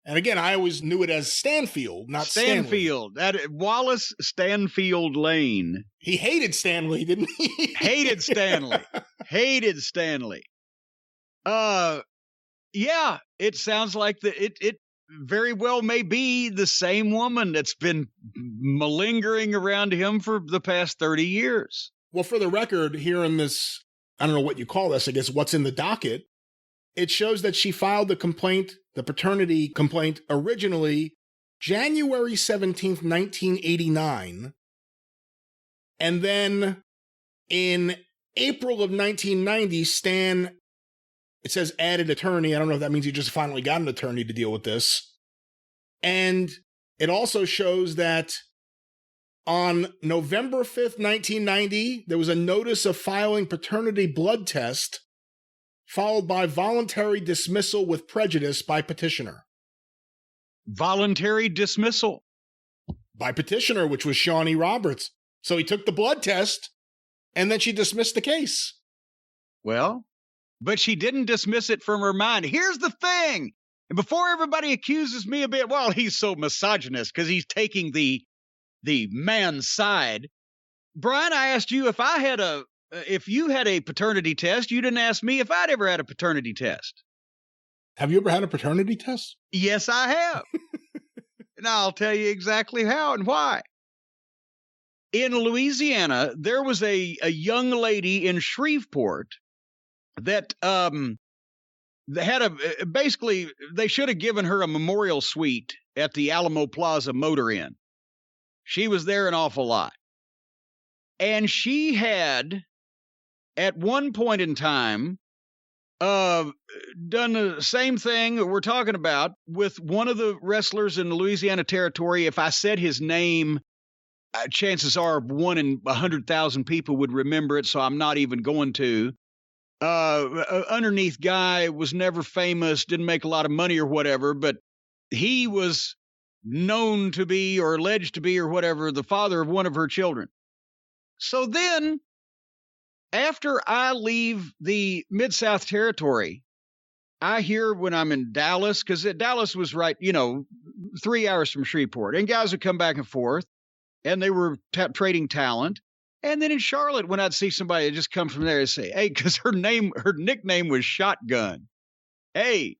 And again, I always knew it as Stanfield, not Stanfield. Wallace Stanfield Lane. He hated Stanley, didn't he? Hated Stanley. Hated Stanley. Yeah, it sounds like it very well may be the same woman that's been malingering around him for the past 30 years. Well, for the record, here in this, I don't know what you call this, I guess what's in the docket, it shows that she filed the complaint, the paternity complaint, originally January 17th, 1989. And then in April of 1990, Stan, it says added attorney. I don't know if that means he just finally got an attorney to deal with this. And it also shows that on November 5th, 1990, there was a notice of filing paternity blood test, followed by voluntary dismissal with prejudice by petitioner. Voluntary dismissal? By petitioner, which was Sean E. Roberts. So he took the blood test, and then she dismissed the case. Well, But she didn't dismiss it from her mind. Here's the thing. And before everybody accuses me a bit, well, he's so misogynist because he's taking the man's side. Brian, I asked you if you had a paternity test. You didn't ask me if I'd ever had a paternity test. Have you ever had a paternity test? Yes, I have. And I'll tell you exactly how and why. In Louisiana, there was a young lady in Shreveport that basically they should have given her a memorial suite at the Alamo Plaza Motor Inn. She was there an awful lot. And she had, at one point in time, done the same thing we're talking about with one of the wrestlers in the Louisiana Territory. If I said his name, chances are 1 in 100,000 people would remember it, so I'm not even going to. Underneath guy, was never famous, didn't make a lot of money or whatever, but he was known to be, or alleged to be, or whatever, the father of one of her children. So then, after I leave the Mid-South Territory, I hear when I'm in Dallas, because Dallas was right, 3 hours from Shreveport, and guys would come back and forth, and they were trading talent. And then in Charlotte, when I'd see somebody just come from there and say, hey, because her nickname was Shotgun. Hey,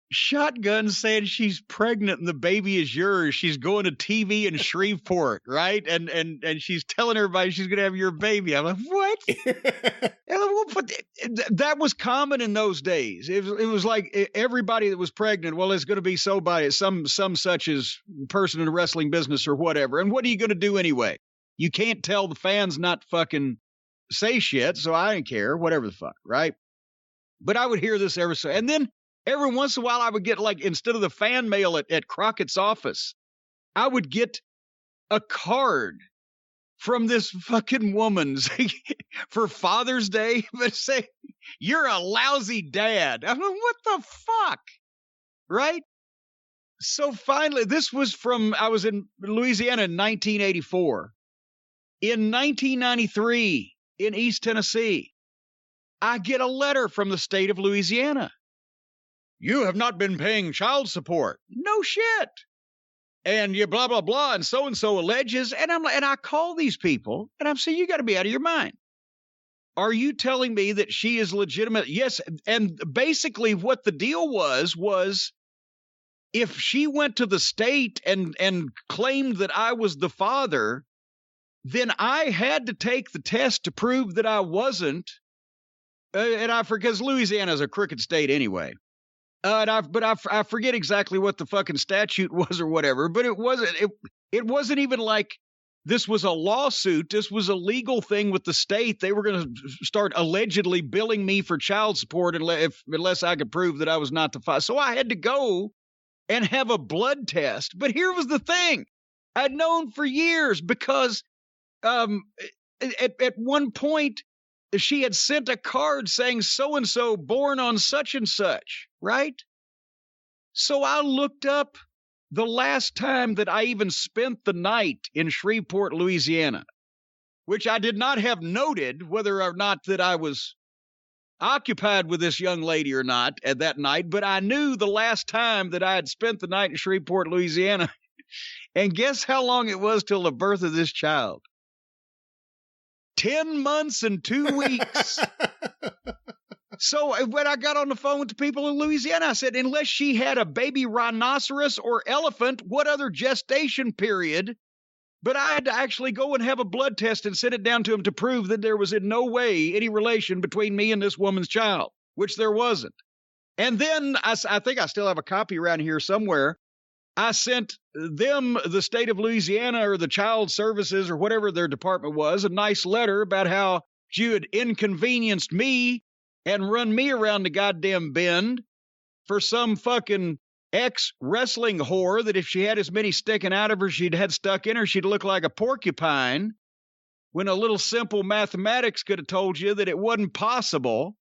Shotgun saying she's pregnant and the baby is yours. She's going to TV in Shreveport, right? And she's telling everybody she's going to have your baby. I'm like, what? That was common in those days. It was like everybody that was pregnant, well, it's going to be so by some such as person in the wrestling business or whatever. And what are you going to do anyway? You can't tell the fans not to fucking say shit, so I didn't care, whatever the fuck, right? But I would hear this and then every once in a while I would get, like, instead of the fan mail at Crockett's office, I would get a card from this fucking woman for Father's Day, but say, you're a lousy dad. I mean, what the fuck? Right? So finally, I was in Louisiana in 1984. In 1993, in East Tennessee, I get a letter from the state of Louisiana. You have not been paying child support. No shit. And you blah, blah, blah, and so alleges. And I call these people, and I'm saying, you got to be out of your mind. Are you telling me that she is legitimate? Yes. And basically what the deal was if she went to the state and claimed that I was the father, then I had to take the test to prove that I wasn't. Because Louisiana is a crooked state anyway. I forget exactly what the fucking statute was or whatever, but it wasn't even like this was a lawsuit. This was a legal thing with the state. They were going to start allegedly billing me for child support unless I could prove that I was not the father. So I had to go and have a blood test. But here was the thing. I'd known for years because at one point, she had sent a card saying so-and-so born on such and such, right? So I looked up the last time that I even spent the night in Shreveport, Louisiana, which I did not have noted whether or not that I was occupied with this young lady or not at that night, but I knew the last time that I had spent the night in Shreveport, Louisiana. And guess how long it was till the birth of this child? 10 months and 2 weeks. So when I got on the phone with the people in Louisiana, I said, unless she had a baby rhinoceros or elephant, what other gestation period? But I had to actually go and have a blood test and send it down to him to prove that there was in no way any relation between me and this woman's child, which there wasn't. And then I think I still have a copy around here somewhere. I sent them, the state of Louisiana or the child services or whatever their department was, a nice letter about how she had inconvenienced me and run me around the goddamn bend for some fucking ex-wrestling whore that if she had as many sticking out of her she'd had stuck in her, she'd look like a porcupine, when a little simple mathematics could have told you that it wasn't possible.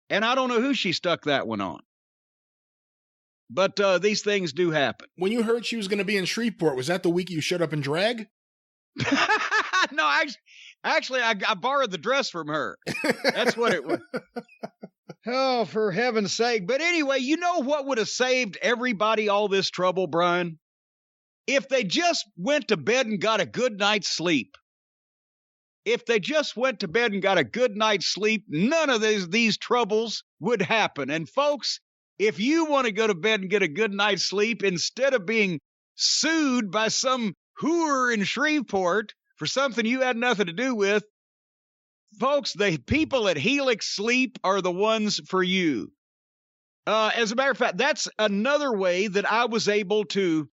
And I don't know who she stuck that one on. But these things do happen. When you heard she was going to be in Shreveport, was that the week you showed up in drag? No, Actually, I borrowed the dress from her. That's what it was. Oh, for heaven's sake. But anyway, you know what would have saved everybody all this trouble, Brian? If they just went to bed and got a good night's sleep. If they just went to bed and got a good night's sleep, none of these troubles would happen. And folks, if you want to go to bed and get a good night's sleep, instead of being sued by some hooer in Shreveport for something you had nothing to do with, folks, the people at Helix Sleep are the ones for you. As a matter of fact, that's another way that I was able to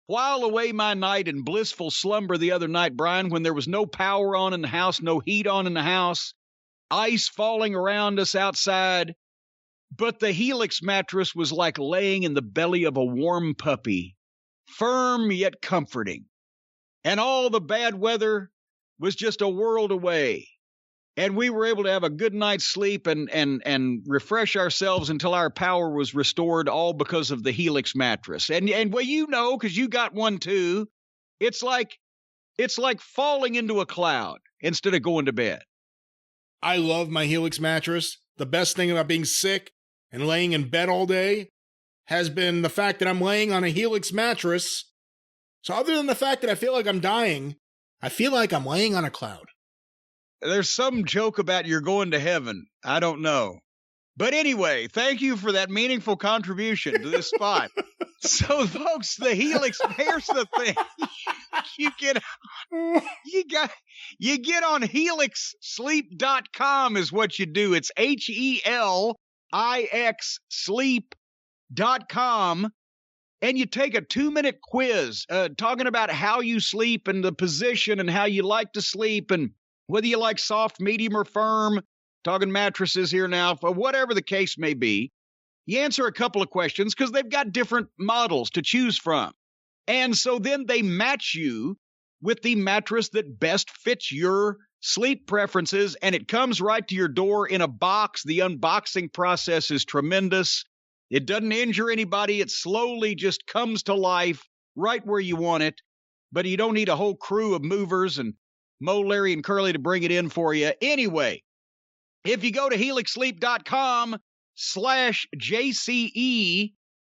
while away my night in blissful slumber the other night, Brian, when there was no power on in the house, no heat on in the house, ice falling around us outside. But the Helix mattress was like laying in the belly of a warm puppy, firm yet comforting. And all the bad weather was just a world away. And we were able to have a good night's sleep and refresh ourselves until our power was restored, all because of the Helix mattress. And well, you know, because you got one too, it's like falling into a cloud instead of going to bed. I love my Helix mattress. The best thing about being sick and laying in bed all day has been the fact that I'm laying on a Helix mattress. So other than the fact that I feel like I'm dying, I feel like I'm laying on a cloud. There's some joke about you're going to heaven. I don't know. But anyway, thank you for that meaningful contribution to this spot. So, folks, the Helix, here's the thing. You get on helixsleep.com is what you do. It's HELIX sleep.com. And you take a 2-minute quiz talking about how you sleep and the position and how you like to sleep and whether you like soft, medium, or firm, talking mattresses here now, whatever the case may be. You answer a couple of questions because they've got different models to choose from. And so then they match you with the mattress that best fits your sleep preferences, and it comes right to your door in a box. The unboxing process is tremendous. It doesn't injure anybody. It slowly just comes to life right where you want it, but you don't need a whole crew of movers and Mo, Larry, and Curly to bring it in for you. Anyway, if you go to helixsleep.com/JCE,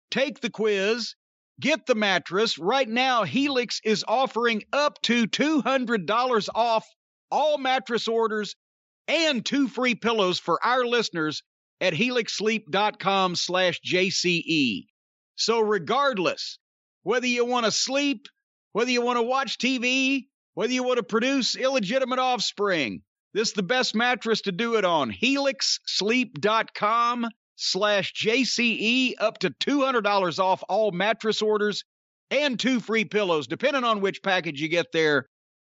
take the quiz, get the mattress. Right now, Helix is offering up to $200 off all mattress orders and 2 free pillows for our listeners at helixsleep.com/JCE. So regardless, whether you want to sleep, whether you want to watch TV, whether you want to produce illegitimate offspring, this is the best mattress to do it on. helixsleep.com/JCE, up to $200 off all mattress orders and 2 free pillows, depending on which package you get there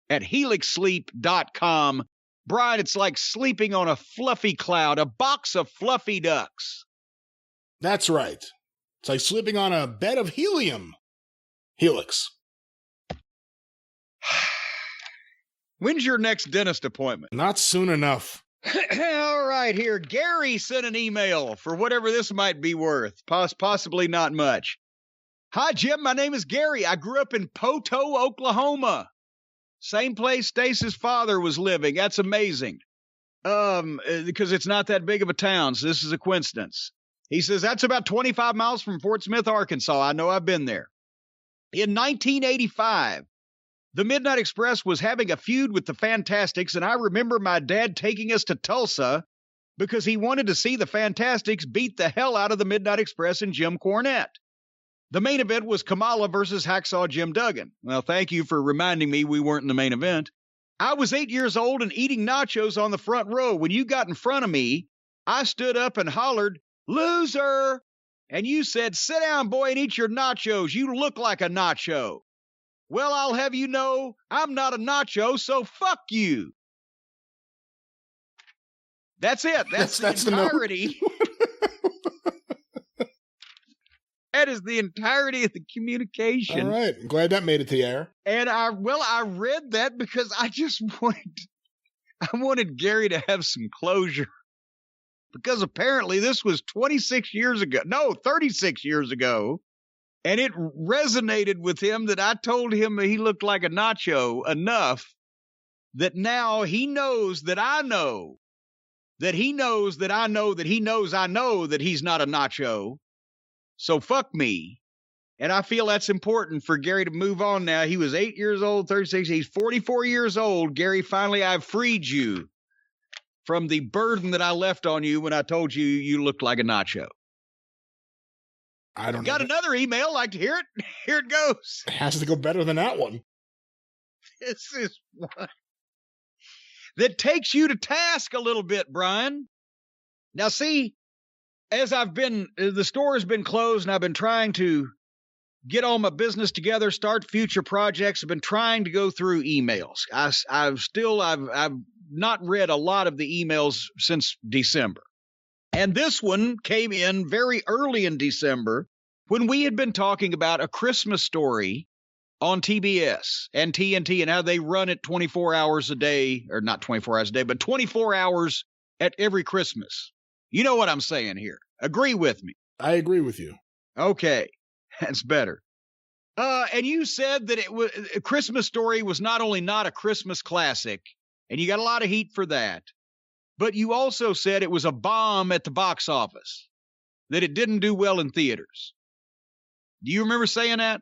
at helixsleep.com. Brian, it's like sleeping on a fluffy cloud, a box of fluffy ducks. That's right. It's like sleeping on a bed of helium. Helix. When's your next dentist appointment? Not soon enough. All right, here. Gary sent an email for whatever this might be worth. Possibly not much. Hi, Jim. My name is Gary. I grew up in Poto, Oklahoma. Same place Stace's father was living. That's amazing. Because it's not that big of a town, so this is a coincidence. He says, that's about 25 miles from Fort Smith, Arkansas. I know, I've been there. In 1985, the Midnight Express was having a feud with the Fantastics, and I remember my dad taking us to Tulsa because he wanted to see the Fantastics beat the hell out of the Midnight Express and Jim Cornette. The main event was Kamala versus Hacksaw Jim Duggan. Well, thank you for reminding me we weren't in the main event. I was 8 years old and eating nachos on the front row. When you got in front of me, I stood up and hollered, "Loser!" And you said, "Sit down, boy, and eat your nachos. You look like a nacho." Well, I'll have you know, I'm not a nacho, so fuck you. That's it. That's the entirety. That is the entirety of the communication. All right. I'm glad that made it to the air. And I read that because I just wanted Gary to have some closure. Because apparently this was 36 years ago. No, 36 years ago. And it resonated with him that I told him he looked like a nacho enough that now he knows that I know that he knows that I know that he knows I know that he's not a nacho. So fuck me. And I feel that's important for Gary to move on now. He was 8 years old, 36. He's 44 years old. Gary, finally, I've freed you from the burden that I left on you when I told you you looked like a nacho. I don't know. Got another email. Like to hear it? Here it goes. It has to go better than that one. This is one that takes you to task a little bit, Brian. Now, see, as the store has been closed and I've been trying to get all my business together, start future projects. I've been trying to go through emails. I've not read a lot of the emails since December. And this one came in very early in December when we had been talking about A Christmas Story on TBS and TNT and how they run it 24 hours a day, or not 24 hours a day, but 24 hours at every Christmas. You know what I'm saying here. Agree with me. I agree with you. Okay. That's better. And you said that it was A Christmas Story was not only not a Christmas classic, and you got a lot of heat for that, but you also said it was a bomb at the box office, that it didn't do well in theaters. Do you remember saying that?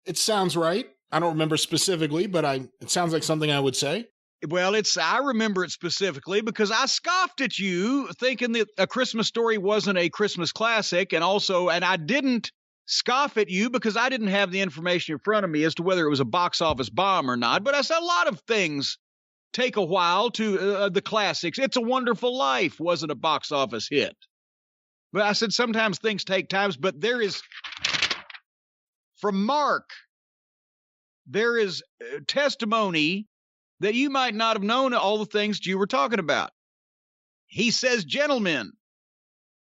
It sounds right. I don't remember specifically, but it sounds like something I would say. Well, I remember it specifically because I scoffed at you thinking that A Christmas Story wasn't a Christmas classic, and I didn't scoff at you because I didn't have the information in front of me as to whether it was a box office bomb or not. But I said a lot of things take a while to the classics. It's a Wonderful Life wasn't a box office hit. But I said sometimes things take time, but there is, from Mark, there is testimony that you might not have known all the things you were talking about. He says, gentlemen,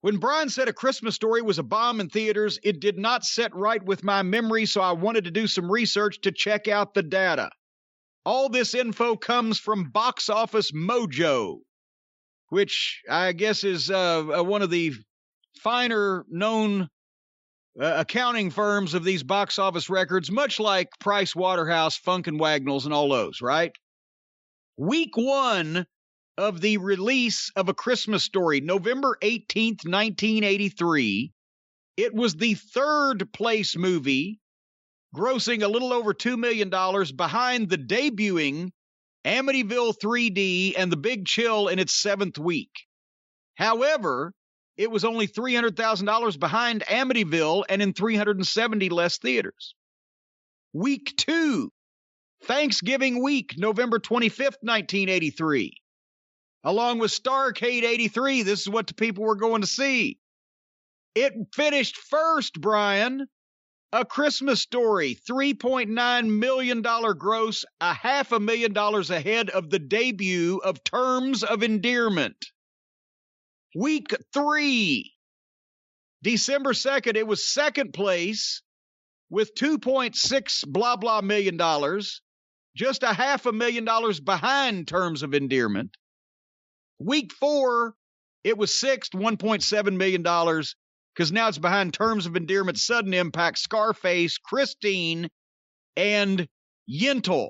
when Brian said A Christmas Story was a bomb in theaters, it did not set right with my memory, so I wanted to do some research to check out the data. All this info comes from Box Office Mojo, which I guess is one of the finer known accounting firms of these box office records, much like Price Waterhouse, Funk and Wagnalls, and all those, right? Week 1 of the release of A Christmas Story, November 18th, 1983. It was the third place movie, grossing a little over $2 million behind the debuting Amityville 3D and The Big Chill in its seventh week. However, it was only $300,000 behind Amityville and in 370 less theaters. Week 2, Thanksgiving week, November 25th, 1983. Along with Starrcade 83, this is what the people were going to see. It finished first, Brian. A Christmas Story, $3.9 million gross, $500,000 ahead of the debut of Terms of Endearment. Week 3, December 2nd, it was second place with $2.6 blah blah million, just $500,000 behind Terms of Endearment. Week 4, it was sixth, $1.7 million, because now it's behind Terms of Endearment, Sudden Impact, Scarface, Christine, and Yentl.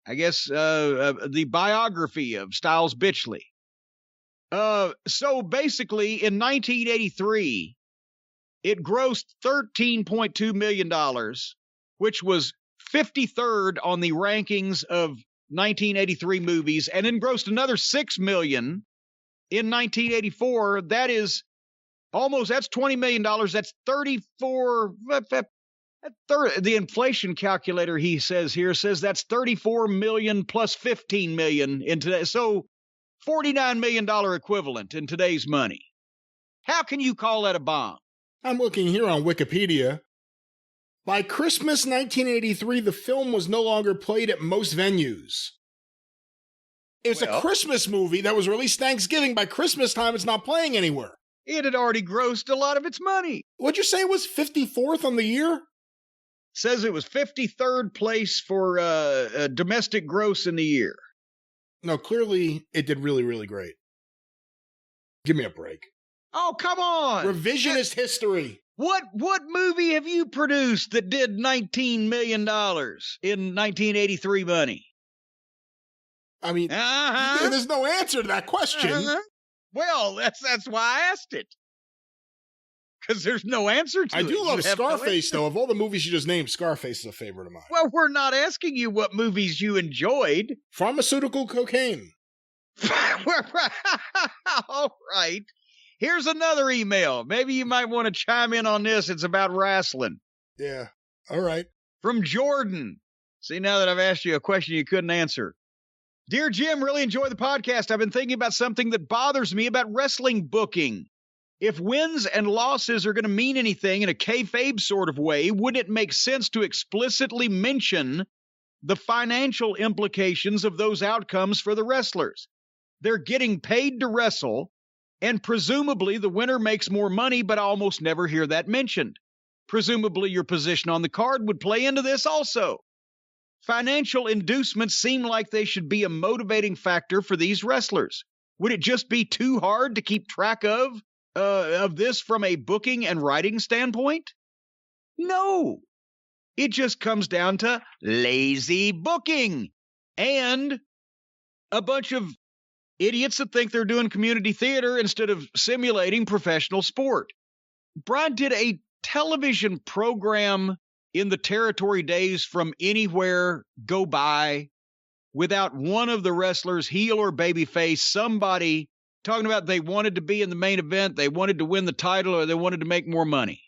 I guess the biography of Styles Bitchley. So basically, in 1983, it grossed $13.2 million, which was 53rd on the rankings of 1983 movies, and then grossed another $6 million in 1984. That is that's $20 million. That's 34. The inflation calculator, he says here, says that's 34 million plus 15 million in today. So $49 million equivalent in today's money. How can you call that a bomb? I'm looking here on Wikipedia. By Christmas 1983, the film was no longer played at most venues. It's a Christmas movie that was released Thanksgiving. By Christmas time, it's not playing anywhere. It had already grossed a lot of its money. What'd you say it was 54th on the year? Says it was 53rd place for domestic gross in the year. No, clearly it did really, really great. Give me a break. Oh, come on. Revisionist history. What movie have you produced that did $19 million in 1983 money? I mean, there's no answer to that question. Well, that's why I asked it. Because there's no answer to it. I do love Scarface, though. Of all the movies you just named, Scarface is a favorite of mine. Well, we're not asking you what movies you enjoyed. Pharmaceutical cocaine. All right. Here's another email. Maybe you might want to chime in on this. It's about wrestling. Yeah. All right. From Jordan. See, now that I've asked you a question you couldn't answer. Dear Jim, really enjoy the podcast. I've been thinking about something that bothers me about wrestling booking. If wins and losses are going to mean anything in a kayfabe sort of way, wouldn't it make sense to explicitly mention the financial implications of those outcomes for the wrestlers? They're getting paid to wrestle, and presumably the winner makes more money, but I almost never hear that mentioned. Presumably your position on the card would play into this also. Financial inducements seem like they should be a motivating factor for these wrestlers. Would it just be too hard to keep track of this from a booking and writing standpoint? No. It just comes down to lazy booking and a bunch of idiots that think they're doing community theater instead of simulating professional sport. Brian did a television program in the territory days from anywhere go by without one of the wrestlers, heel or babyface, somebody talking about they wanted to be in the main event, they wanted to win the title, or they wanted to make more money.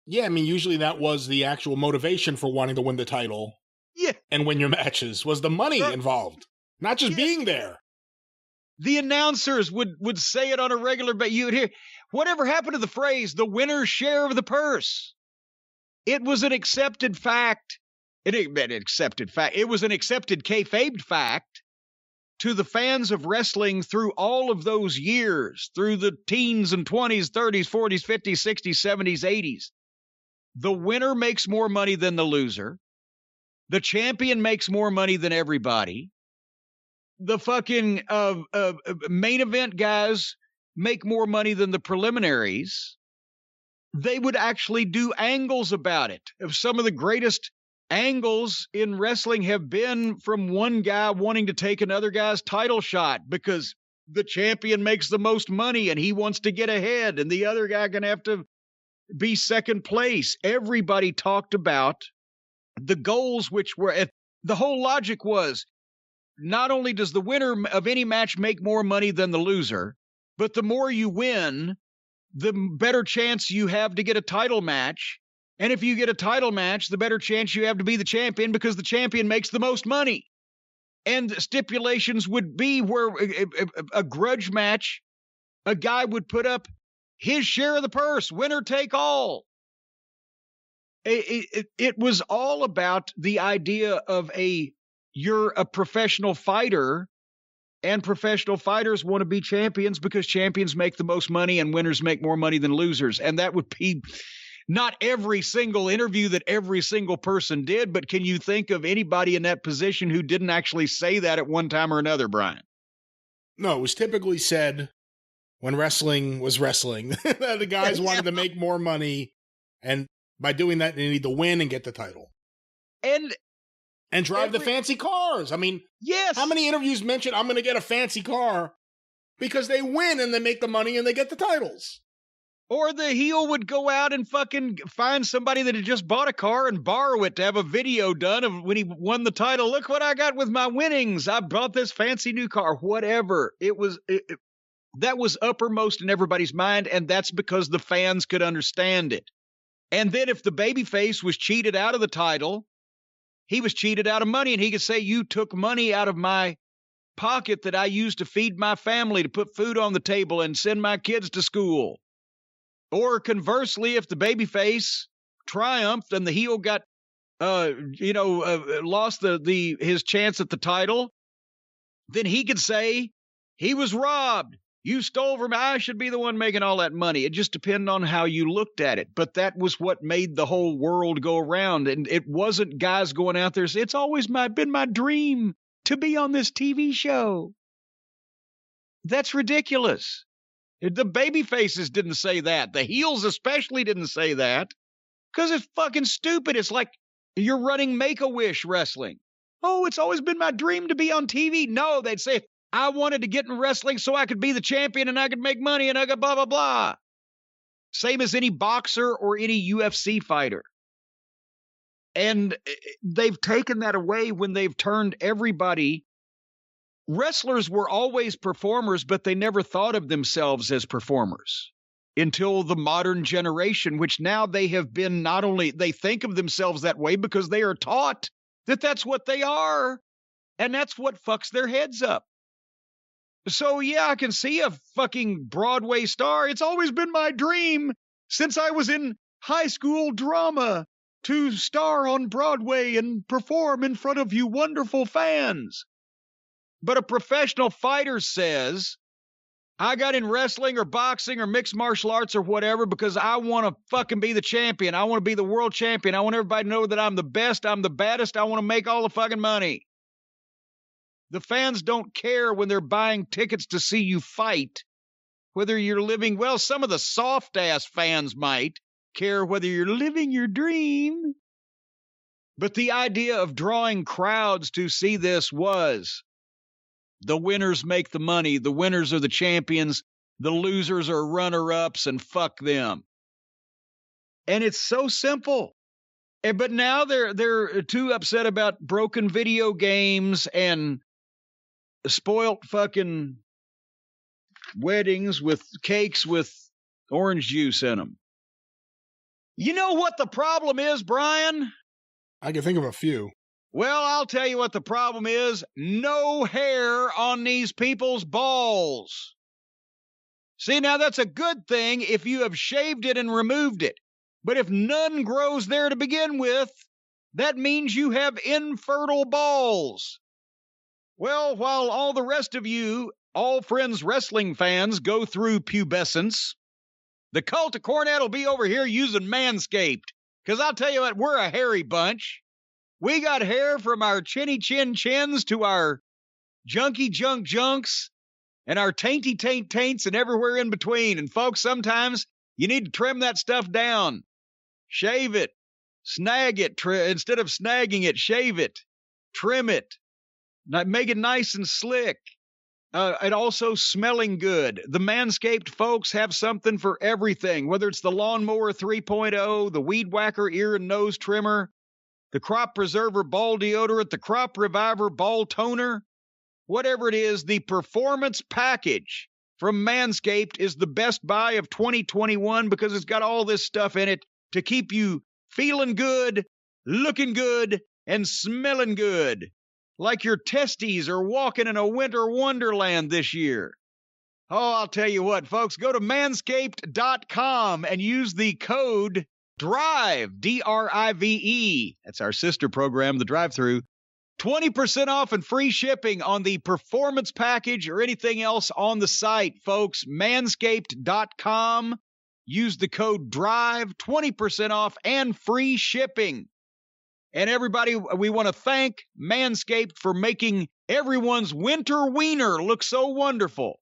Yeah, I mean, usually that was the actual motivation for wanting to win the title. Yeah. And win your matches, was the money involved, not just being there. The announcers would say it on a regular basis. You would hear, whatever happened to the phrase, the winner's share of the purse? It was an accepted fact. It was an accepted kayfabe fact to the fans of wrestling through all of those years, through the teens and 20s, 30s, 40s, 50s, 60s, 70s, 80s. The winner makes more money than the loser. The champion makes more money than everybody. The fucking main event guys make more money than the preliminaries. They would actually do angles about it. If some of the greatest angles in wrestling have been from one guy wanting to take another guy's title shot because the champion makes the most money and he wants to get ahead and the other guy gonna have to be second place. Everybody talked about the goals, which were the whole logic was not only does the winner of any match make more money than the loser, but the more you win, the better chance you have to get a title match. And if you get a title match, the better chance you have to be the champion because the champion makes the most money. And stipulations would be where a grudge match, a guy would put up his share of the purse, winner take all. It was all about the idea of you're a professional fighter, and professional fighters want to be champions because champions make the most money and winners make more money than losers. And that would be not every single interview that every single person did, but can you think of anybody in that position who didn't actually say that at one time or another, Brian? No, it was typically said when wrestling was wrestling. The guys wanted to make more money, and by doing that, they need to win and get the title. And drive the fancy cars. I mean, yes. How many interviews mention I'm going to get a fancy car because they win and they make the money and they get the titles? Or the heel would go out and fucking find somebody that had just bought a car and borrow it to have a video done of when he won the title. Look what I got with my winnings. I bought this fancy new car, whatever. That was uppermost in everybody's mind, and that's because the fans could understand it. And then if the babyface was cheated out of the title, he was cheated out of money, and he could say, you took money out of my pocket that I used to feed my family, to put food on the table and send my kids to school. Or conversely, if the babyface triumphed and the heel got, lost his chance at the title, then he could say he was robbed. You stole from me. I should be the one making all that money. It just depended on how you looked at it. But that was what made the whole world go around. And it wasn't guys going out there saying, it's always been my dream to be on this TV show. That's ridiculous. The baby faces didn't say that. The heels especially didn't say that because it's fucking stupid. It's like you're running Make-A-Wish wrestling. Oh, it's always been my dream to be on TV. No, they'd say, I wanted to get in wrestling so I could be the champion and I could make money and I could blah, blah, blah. Same as any boxer or any UFC fighter. And they've taken that away when they've turned everybody. Wrestlers were always performers, but they never thought of themselves as performers until the modern generation, which now they have been not only, they think of themselves that way because they are taught that that's what they are. And that's what fucks their heads up. So, yeah, I can see a fucking Broadway star. It's always been my dream since I was in high school drama to star on Broadway and perform in front of you wonderful fans. But a professional fighter says, I got in wrestling or boxing or mixed martial arts or whatever because I want to fucking be the champion. I want to be the world champion. I want everybody to know that I'm the best. I'm the baddest. I want to make all the fucking money. The fans don't care when they're buying tickets to see you fight, whether you're living, well, some of the soft-ass fans might care whether you're living your dream. But the idea of drawing crowds to see this was the winners make the money, the winners are the champions, the losers are runner-ups, and fuck them. And it's so simple. But now they're too upset about broken video games and spoilt fucking weddings with cakes with orange juice in them. You know what the problem is, Brian? I can think of a few. Well, I'll tell you what the problem is. No hair on these people's balls. See, now that's a good thing if you have shaved it and removed it. But if none grows there to begin with, that means you have infertile balls. Well, while all the rest of you, All Friends wrestling fans, go through pubescence, the cult of Cornette will be over here using Manscaped. Because I'll tell you what, we're a hairy bunch. We got hair from our chinny chin chins to our junky junks and our tainty taints and everywhere in between. And folks, sometimes you need to trim that stuff down. Shave it. Snag it. Instead of snagging it, shave it. Trim it. Make it nice and slick. And also smelling good. The Manscaped folks have something for everything, whether it's the Lawnmower 3.0, the Weed Whacker ear and nose trimmer, the Crop Preserver ball deodorant, the Crop Reviver ball toner, whatever it is, the Performance Package from Manscaped is the best buy of 2021 because it's got all this stuff in it to keep you feeling good, looking good, and smelling good. Like your testes are walking in a winter wonderland this year. Oh, I'll tell you what, folks, go to manscaped.com and use the code DRIVE, D-R-I-V-E. That's our sister program, the drive-thru. 20% off and free shipping on the Performance Package or anything else on the site, folks. Manscaped.com. Use the code DRIVE, 20% off and free shipping. And everybody, we want to thank Manscaped for making everyone's winter wiener look so wonderful.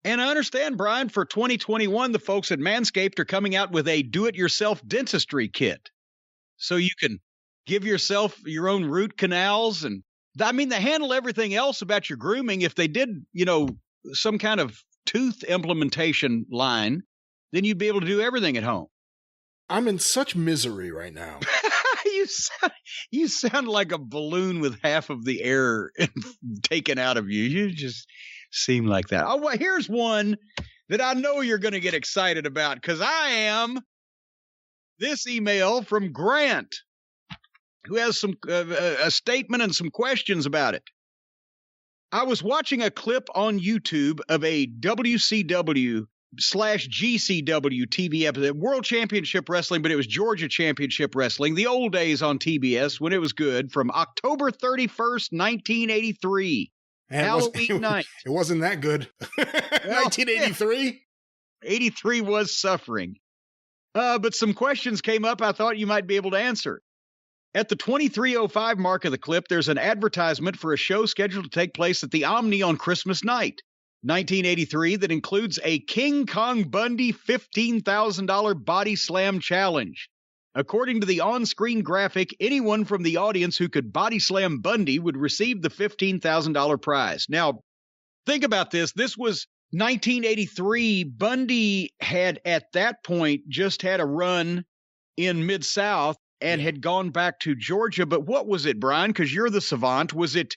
And I understand, Brian, for 2021, the folks at Manscaped are coming out with a do-it-yourself dentistry kit. So you can give yourself your own root canals. And I mean, they handle everything else about your grooming. If they did, some kind of tooth implementation line, then you'd be able to do everything at home. I'm in such misery right now. You sound like a balloon with half of the air taken out of you. You just seem like that. Oh, well, here's one that I know you're going to get excited about because I am. This email from Grant, who has some a statement and some questions about it. I was watching a clip on YouTube of a WCW/GCW TV episode, World Championship Wrestling, but it was Georgia Championship Wrestling, the old days on TBS when it was good, from October 31st, 1983. Halloween night. It wasn't that good. 1983? 83 was suffering. But some questions came up I thought you might be able to answer. At the 23:05 mark of the clip, there's an advertisement for a show scheduled to take place at the Omni on Christmas night, 1983, that includes a King Kong Bundy $15,000 body slam challenge. According to the on-screen graphic, anyone from the audience who could body slam Bundy would receive the $15,000 prize. Now, think about this. This was 1983. Bundy had, at that point, just had a run in Mid-South and had gone back to Georgia. But what was it, Brian? Because you're the savant. Was it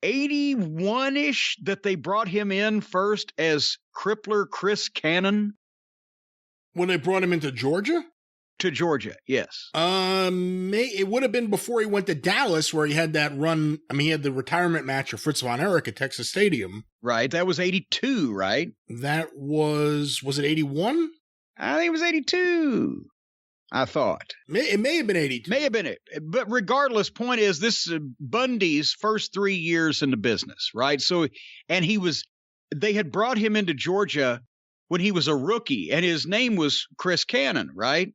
81-ish that they brought him in first as Crippler Chris Cannon? When they brought him into Georgia? To Georgia, yes. It would have been before he went to Dallas, where he had that run. I mean, he had the retirement match of Fritz Von Erich at Texas Stadium. Right, that was 82, right? That was it 81? I think it was 82, I thought. It may have been 82. May have been it. But regardless, point is, this is Bundy's first 3 years in the business, right? So, and they had brought him into Georgia when he was a rookie, and his name was Chris Cannon, right?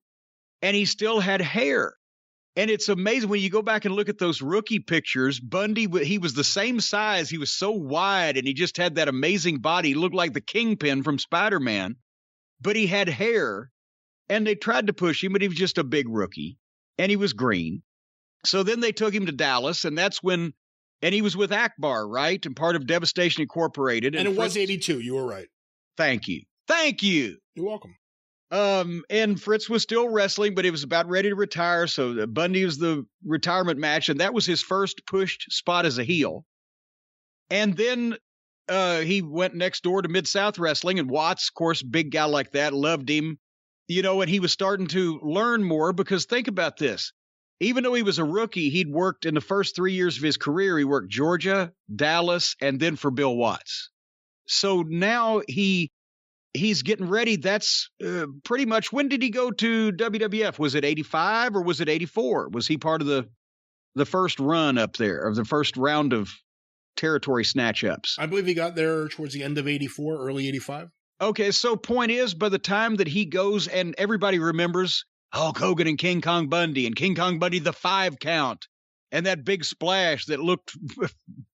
And he still had hair. And it's amazing when you go back and look at those rookie pictures. Bundy, he was the same size. He was so wide, and he just had that amazing body. He looked like the Kingpin from Spider-Man. But he had hair, and they tried to push him, but he was just a big rookie. And he was green. So then they took him to Dallas, and that's when, and he was with Akbar, right? And part of Devastation Incorporated. And it was 82. You were right. Thank you. Thank you. You're welcome. And Fritz was still wrestling, but he was about ready to retire. So Bundy was the retirement match, and that was his first pushed spot as a heel. And then he went next door to Mid-South Wrestling, and Watts, of course, big guy like that, loved him, and he was starting to learn more, because think about this. Even though he was a rookie, he'd worked in the first 3 years of his career. He worked Georgia, Dallas, and then for Bill Watts. So now he's getting ready. That's pretty much, when did he go to WWF? Was it 85 or was it 84? Was he part of the first run up there, of the first round of territory snatch-ups? I believe he got there towards the end of 84, early 85. Okay, so point is, by the time that he goes, and everybody remembers Hulk Hogan and King Kong Bundy, and King Kong Bundy, the 5 count, and that big splash that looked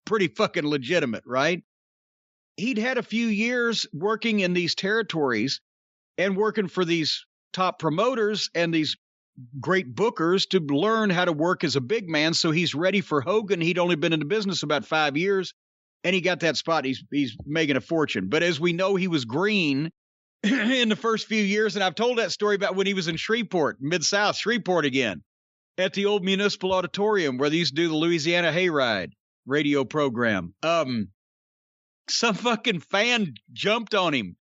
pretty fucking legitimate, right? He'd had a few years working in these territories and working for these top promoters and these great bookers to learn how to work as a big man. So he's ready for Hogan. He'd only been in the business about 5 years, and he got that spot. He's making a fortune. But as we know, he was green in the first few years. And I've told that story about when he was in Shreveport, Mid-South, Shreveport again, at the old Municipal Auditorium where they used to do the Louisiana Hayride radio program. Some fucking fan jumped on him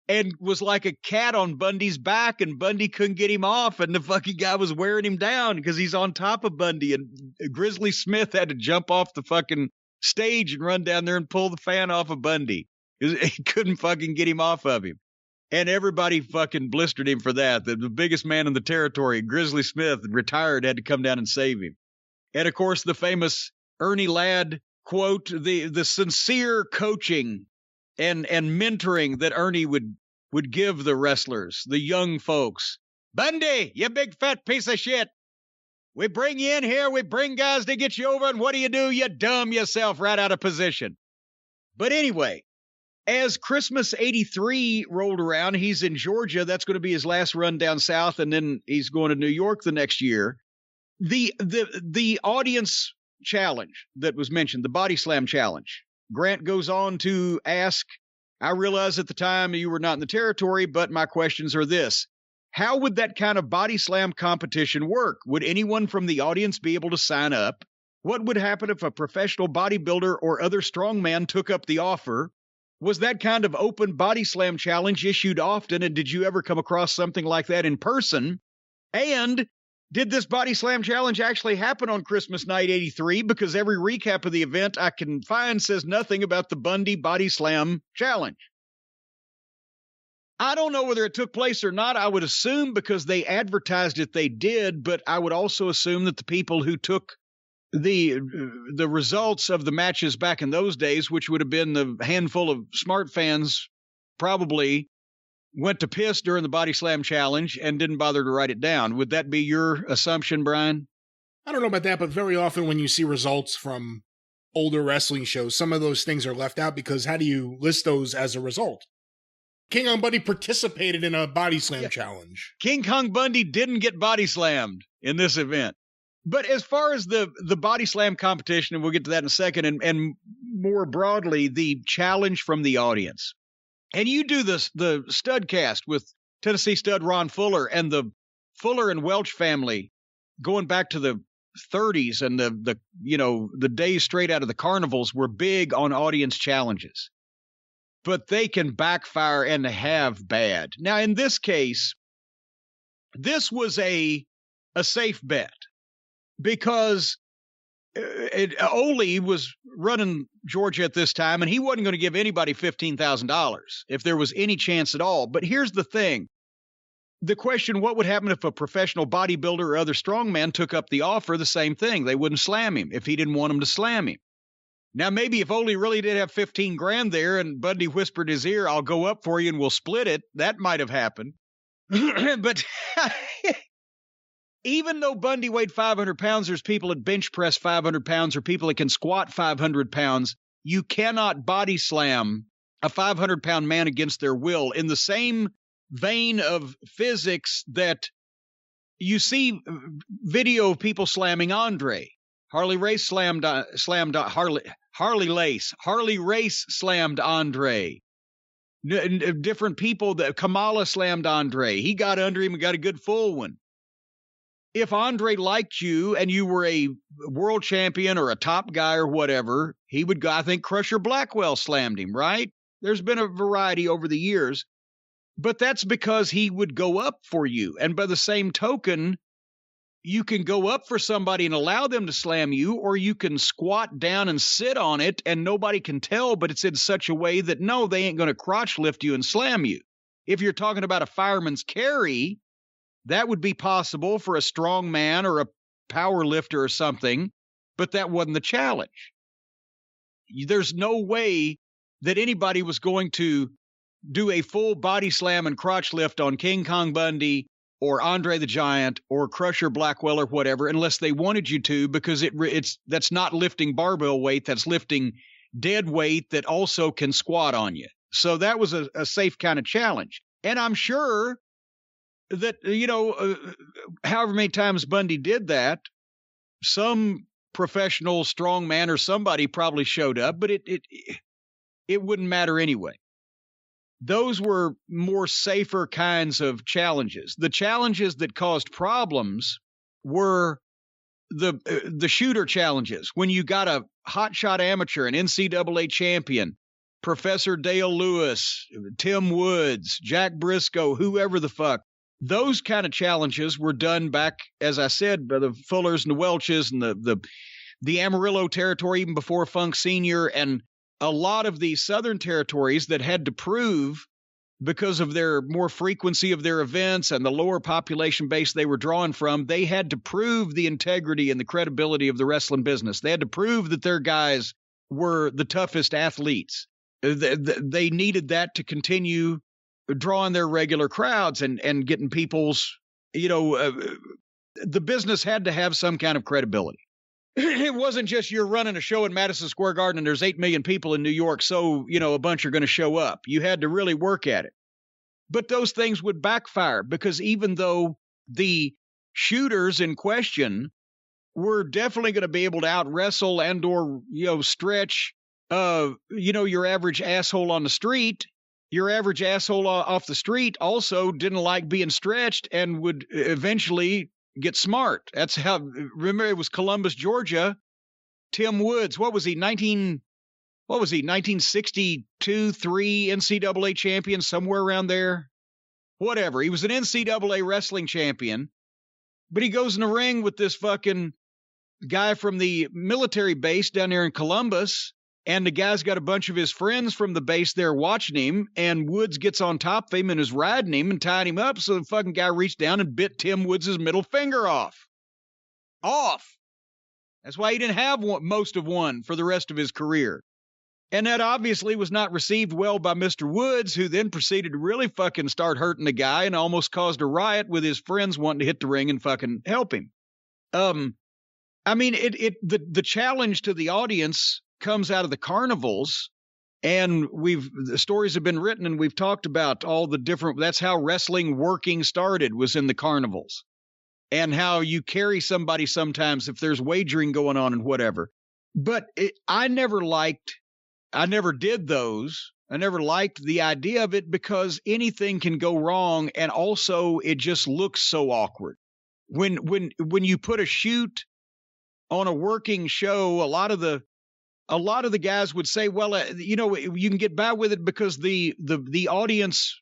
and was like a cat on Bundy's back, and Bundy couldn't get him off, and the fucking guy was wearing him down because he's on top of Bundy, and Grizzly Smith had to jump off the fucking stage and run down there and pull the fan off of Bundy. He couldn't fucking get him off of him. And everybody fucking blistered him for that. The biggest man in the territory, Grizzly Smith, retired, had to come down and save him. And of course, the famous Ernie Ladd quote, the sincere coaching and mentoring that Ernie would give the wrestlers, the young folks. Bundy, you big fat piece of shit. We bring you in here, we bring guys to get you over, and what do? You dumb yourself right out of position. But anyway, as Christmas 83 rolled around, he's in Georgia. That's going to be his last run down south, and then he's going to New York the next year. The audience challenge that was mentioned, the body slam challenge. Grant goes on to ask, I realize at the time you were not in the territory, but my questions are this. How would that kind of body slam competition work? Would anyone from the audience be able to sign up? What would happen if a professional bodybuilder or other strongman took up the offer? Was that kind of open body slam challenge issued often, and did you ever come across something like that in person? And did this body slam challenge actually happen on Christmas night 83? Because every recap of the event I can find says nothing about the Bundy body slam challenge. I don't know whether it took place or not. I would assume because they advertised it, they did, but I would also assume that the people who took the results of the matches back in those days, which would have been the handful of smart fans, probably went to piss during the body slam challenge and didn't bother to write it down. Would that be your assumption, Brian? I don't know about that, but very often when you see results from older wrestling shows, some of those things are left out because how do you list those as a result? King Kong Bundy participated in a body slam challenge. King Kong Bundy didn't get body slammed in this event. But as far as the body slam competition, and we'll get to that in a second, and more broadly, the challenge from the audience. And you do the Studcast with Tennessee Stud Ron Fuller and the Fuller and Welch family going back to the 30s, and the days straight out of the carnivals were big on audience challenges. But they can backfire and have bad. Now, in this case, this was a safe bet because Ole was running Georgia at this time, and he wasn't going to give anybody $15,000 if there was any chance at all. But here's the thing. The question, what would happen if a professional bodybuilder or other strongman took up the offer? The same thing. They wouldn't slam him if he didn't want them to slam him. Now, maybe if Ole really did have 15 grand there and Bundy whispered in his ear, I'll go up for you and we'll split it, that might have happened. But even though Bundy weighed 500 pounds, there's people that bench press 500 pounds or people that can squat 500 pounds. You cannot body slam a 500-pound man against their will in the same vein of physics that you see video of people slamming Andre. Harley Race slammed Harley Race slammed Andre. Different people that Kamala slammed Andre. He got under him and got a good full one. If Andre liked you and you were a world champion or a top guy or whatever, he would go. I think Crusher Blackwell slammed him, right? There's been a variety over the years, but that's because he would go up for you. And by the same token, you can go up for somebody and allow them to slam you, or you can squat down and sit on it and nobody can tell, but it's in such a way that, no, they ain't going to crotch lift you and slam you. If you're talking about a fireman's carry, that would be possible for a strong man or a power lifter or something, but that wasn't the challenge. There's no way that anybody was going to do a full body slam and crotch lift on King Kong Bundy or Andre the Giant or Crusher Blackwell or whatever, unless they wanted you to, because that's not lifting barbell weight, that's lifting dead weight that also can squat on you. So that was a safe kind of challenge. And I'm sure that, however many times Bundy did that, some professional strongman or somebody probably showed up, but it wouldn't matter anyway. Those were more safer kinds of challenges. The challenges that caused problems were the shooter challenges. When you got a hotshot amateur, an NCAA champion, Professor Dale Lewis, Tim Woods, Jack Briscoe, whoever the fuck, those kind of challenges were done back, as I said, by the Fullers and the Welches and the Amarillo territory, even before Funk Sr., and a lot of the southern territories that had to prove, because of their more frequency of their events and the lower population base they were drawing from, they had to prove the integrity and the credibility of the wrestling business. They had to prove that their guys were the toughest athletes. They needed that to continue drawing their regular crowds and getting people's, the business had to have some kind of credibility. It wasn't just you're running a show in Madison Square Garden and there's 8 million people in New York, so, a bunch are going to show up. You had to really work at it. But those things would backfire because even though the shooters in question were definitely going to be able to out-wrestle and or, stretch, your average asshole on the street, your average asshole off the street also didn't like being stretched and would eventually get smart. That's how, remember, it was Columbus, Georgia. Tim Woods, what was he, 1962, 3 NCAA champion, somewhere around there? Whatever. He was an NCAA wrestling champion, but he goes in the ring with this fucking guy from the military base down there in Columbus, and the guy's got a bunch of his friends from the base there watching him, and Woods gets on top of him and is riding him and tying him up, so the fucking guy reached down and bit Tim Woods' middle finger off. That's why he didn't have most of one for the rest of his career. And that obviously was not received well by Mr. Woods, who then proceeded to really fucking start hurting the guy and almost caused a riot with his friends wanting to hit the ring and fucking help him. The challenge to the audience comes out of the carnivals, And the stories have been written, and we've talked about all the different, that's how wrestling working started, was in the carnivals. And how you carry somebody sometimes if there's wagering going on and whatever. But I never did those. I never liked the idea of it because anything can go wrong. And also it just looks so awkward. When you put a shoot on a working show, a lot of the guys would say, well, you can get by with it because the audience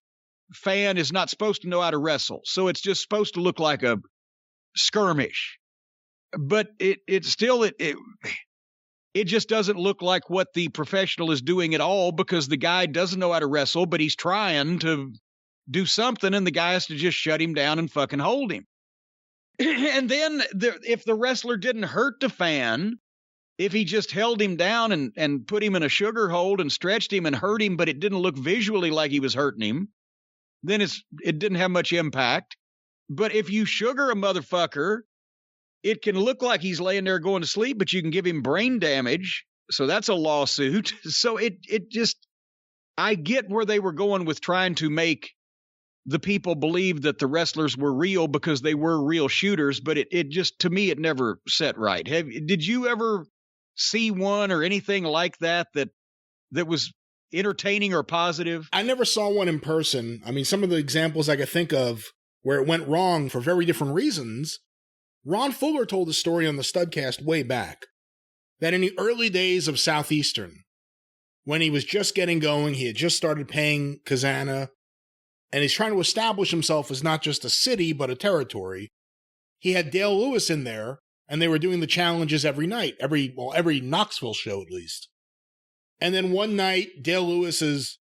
fan is not supposed to know how to wrestle. So it's just supposed to look like a skirmish. But it just doesn't look like what the professional is doing at all, because the guy doesn't know how to wrestle, but he's trying to do something, and the guy has to just shut him down and fucking hold him. And then if the wrestler didn't hurt the fan, if he just held him down and put him in a sugar hold and stretched him and hurt him, but it didn't look visually like he was hurting him, then it didn't have much impact. But if you sugar a motherfucker, it can look like he's laying there going to sleep, but you can give him brain damage. So that's a lawsuit. So it just, I get where they were going with trying to make the people believe that the wrestlers were real because they were real shooters, but it just, to me, it never set right. Did you ever see one or anything like that was entertaining or positive? I never saw one in person. I mean, some of the examples I could think of where it went wrong for very different reasons. Ron Fuller told a story on the Studcast way back that in the early days of Southeastern, when he was just getting going, he had just started paying Kazana, and he's trying to establish himself as not just a city, but a territory. He had Dale Lewis in there, and they were doing the challenges every night, every Knoxville show at least. And then one night, Dale Lewis is,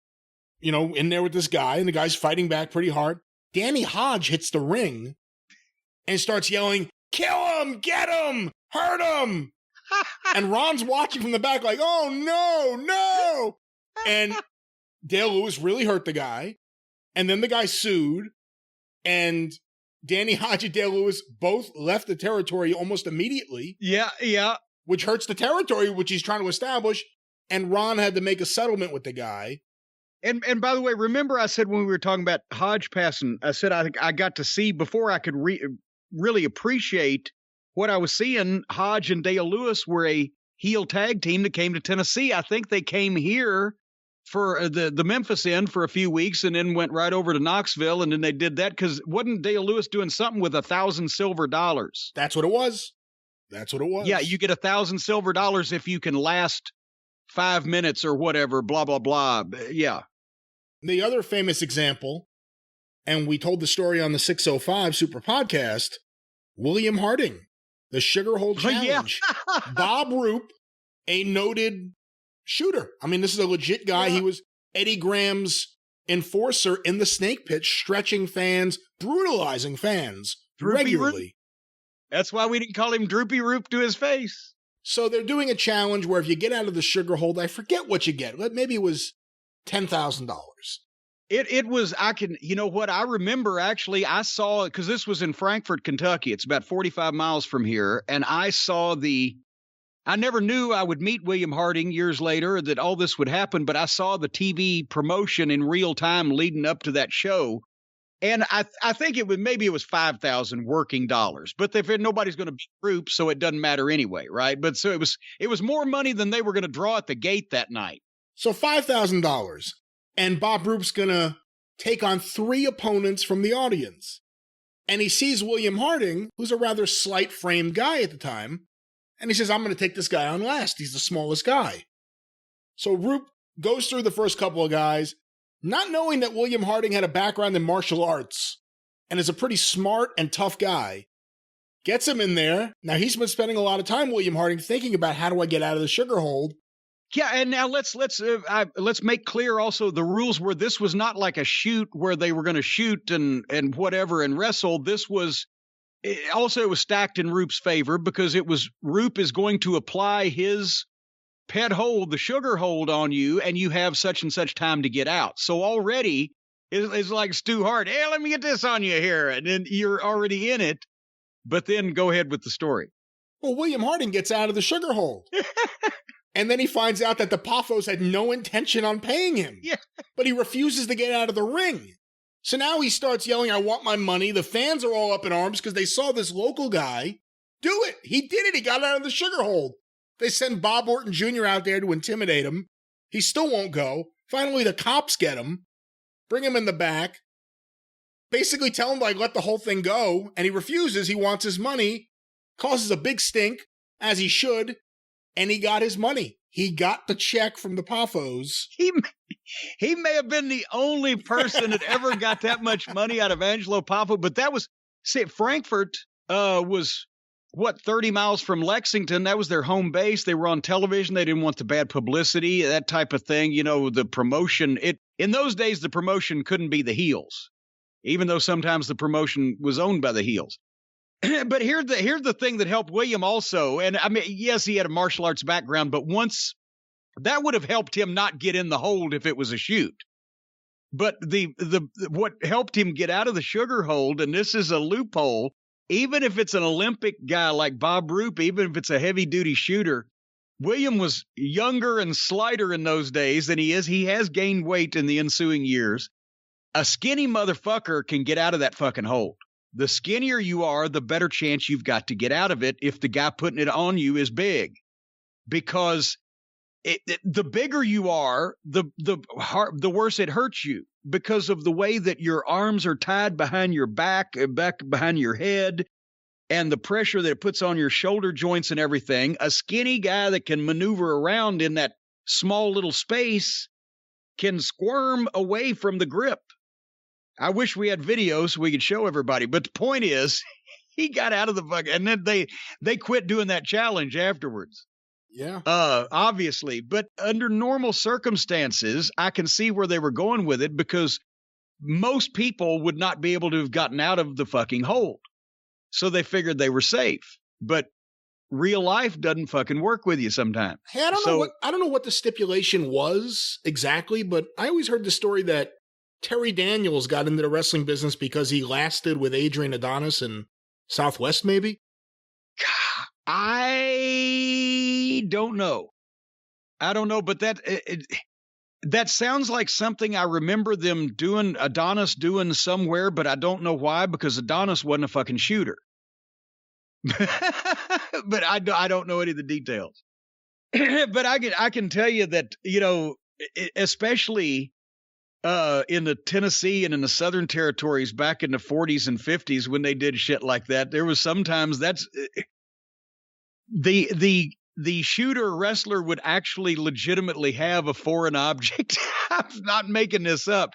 in there with this guy, and the guy's fighting back pretty hard. Danny Hodge hits the ring and starts yelling, "Kill him! Get him! Hurt him!" And Ron's watching from the back like, "Oh, no!" And Dale Lewis really hurt the guy. And then the guy sued. And Danny Hodge and Dale Lewis both left the territory almost immediately. Yeah. Which hurts the territory which he's trying to establish. And Ron had to make a settlement with the guy. And by the way, remember I said when we were talking about Hodge passing, I said I got to see, before I could really appreciate what I was seeing, Hodge and Dale Lewis were a heel tag team that came to Tennessee. I think they came here for the Memphis end for a few weeks and then went right over to Knoxville, and then they did that because wasn't Dale Lewis doing something with $1,000 silver? That's what it was. Yeah, you get $1,000 silver if you can last 5 minutes or whatever, blah, blah, blah. Yeah. The other famous example, and we told the story on the 605 Super Podcast, William Harding, the Sugar Hole Challenge. Yeah. Bob Roop, a noted shooter. I mean, this is a legit guy. Yeah. He was Eddie Graham's enforcer in the snake pit, stretching fans, brutalizing fans regularly. That's why we didn't call him Droopy Roop to his face. So they're doing a challenge where if you get out of the sugar hold, I forget what you get. Maybe it was $10,000. It was, I remember actually, I saw it because this was in Frankfort, Kentucky. It's about 45 miles from here. And I never knew I would meet William Harding years later, that all this would happen, but I saw the TV promotion in real time leading up to that show. And I think it was 5,000 working dollars, but nobody's going to beat Roop, so it doesn't matter anyway, right? But so it was more money than they were going to draw at the gate that night. So $5,000, and Bob Roop's going to take on 3 opponents from the audience. And he sees William Harding, who's a rather slight-framed guy at the time, and he says, "I'm going to take this guy on last. He's the smallest guy." So Roop goes through the first couple of guys, not knowing that William Harding had a background in martial arts and is a pretty smart and tough guy. Gets him in there. Now, he's been spending a lot of time, William Harding, thinking about how do I get out of the sugar hold. Yeah, and now let's make clear also the rules were this was not like a shoot where they were going to shoot and whatever and wrestle. This was also, it was stacked in Roop's favor because Roop is going to apply his pet hold, the sugar hold on you, and you have such and such time to get out. So already it's like Stu Hart. Hey, let me get this on you here. And then you're already in it. But then go ahead with the story. Well, William Harding gets out of the sugar hold. And then he finds out that the Poffos had no intention on paying him. Yeah. But he refuses to get out of the ring. So now he starts yelling, I want my money. The fans are all up in arms because they saw this local guy do it. He did it. He got out of the sugar hole. They send Bob Orton Jr. out there to intimidate him. He still won't go. Finally, the cops get him, bring him in the back, basically tell him, like, let the whole thing go. And he refuses. He wants his money, causes a big stink, as he should. And he got his money. He got the check from the Poffos. He may have been the only person that ever got that much money out of Angelo Poffo, but that was, Frankfurt was, 30 miles from Lexington. That was their home base. They were on television. They didn't want the bad publicity, that type of thing. You know, the promotion. In those days, the promotion couldn't be the heels, even though sometimes the promotion was owned by the heels. But here's the thing that helped William also. And I mean, yes, he had a martial arts background, but once that would have helped him not get in the hold if it was a shoot. But what helped him get out of the sugar hold, and this is a loophole, even if it's an Olympic guy like Bob Roop, even if it's a heavy duty shooter, William was younger and slighter in those days than he is. He has gained weight in the ensuing years. A skinny motherfucker can get out of that fucking hold. The skinnier you are, the better chance you've got to get out of it if the guy putting it on you is big. Because the bigger you are, the worse it hurts you because of the way that your arms are tied behind your back behind your head, and the pressure that it puts on your shoulder joints and everything. A skinny guy that can maneuver around in that small little space can squirm away from the grip. I wish we had videos so we could show everybody. But the point is, he got out of the fuck, and then they quit doing that challenge afterwards. Yeah. Obviously. But under normal circumstances, I can see where they were going with it, because most people would not be able to have gotten out of the fucking hold. So they figured they were safe. But real life doesn't fucking work with you sometimes. Hey, I don't know what the stipulation was exactly, but I always heard the story that Terry Daniels got into the wrestling business because he lasted with Adrian Adonis in Southwest, maybe? I don't know. But that sounds like something I remember them doing, Adonis doing somewhere, but I don't know why, because Adonis wasn't a fucking shooter. But I don't know any of the details. But I can tell you that, you know, especially in the Tennessee and in the Southern Territories back in the 40s and 50s, when they did shit like that, there was sometimes that's the shooter wrestler would actually legitimately have a foreign object. I'm not making this up.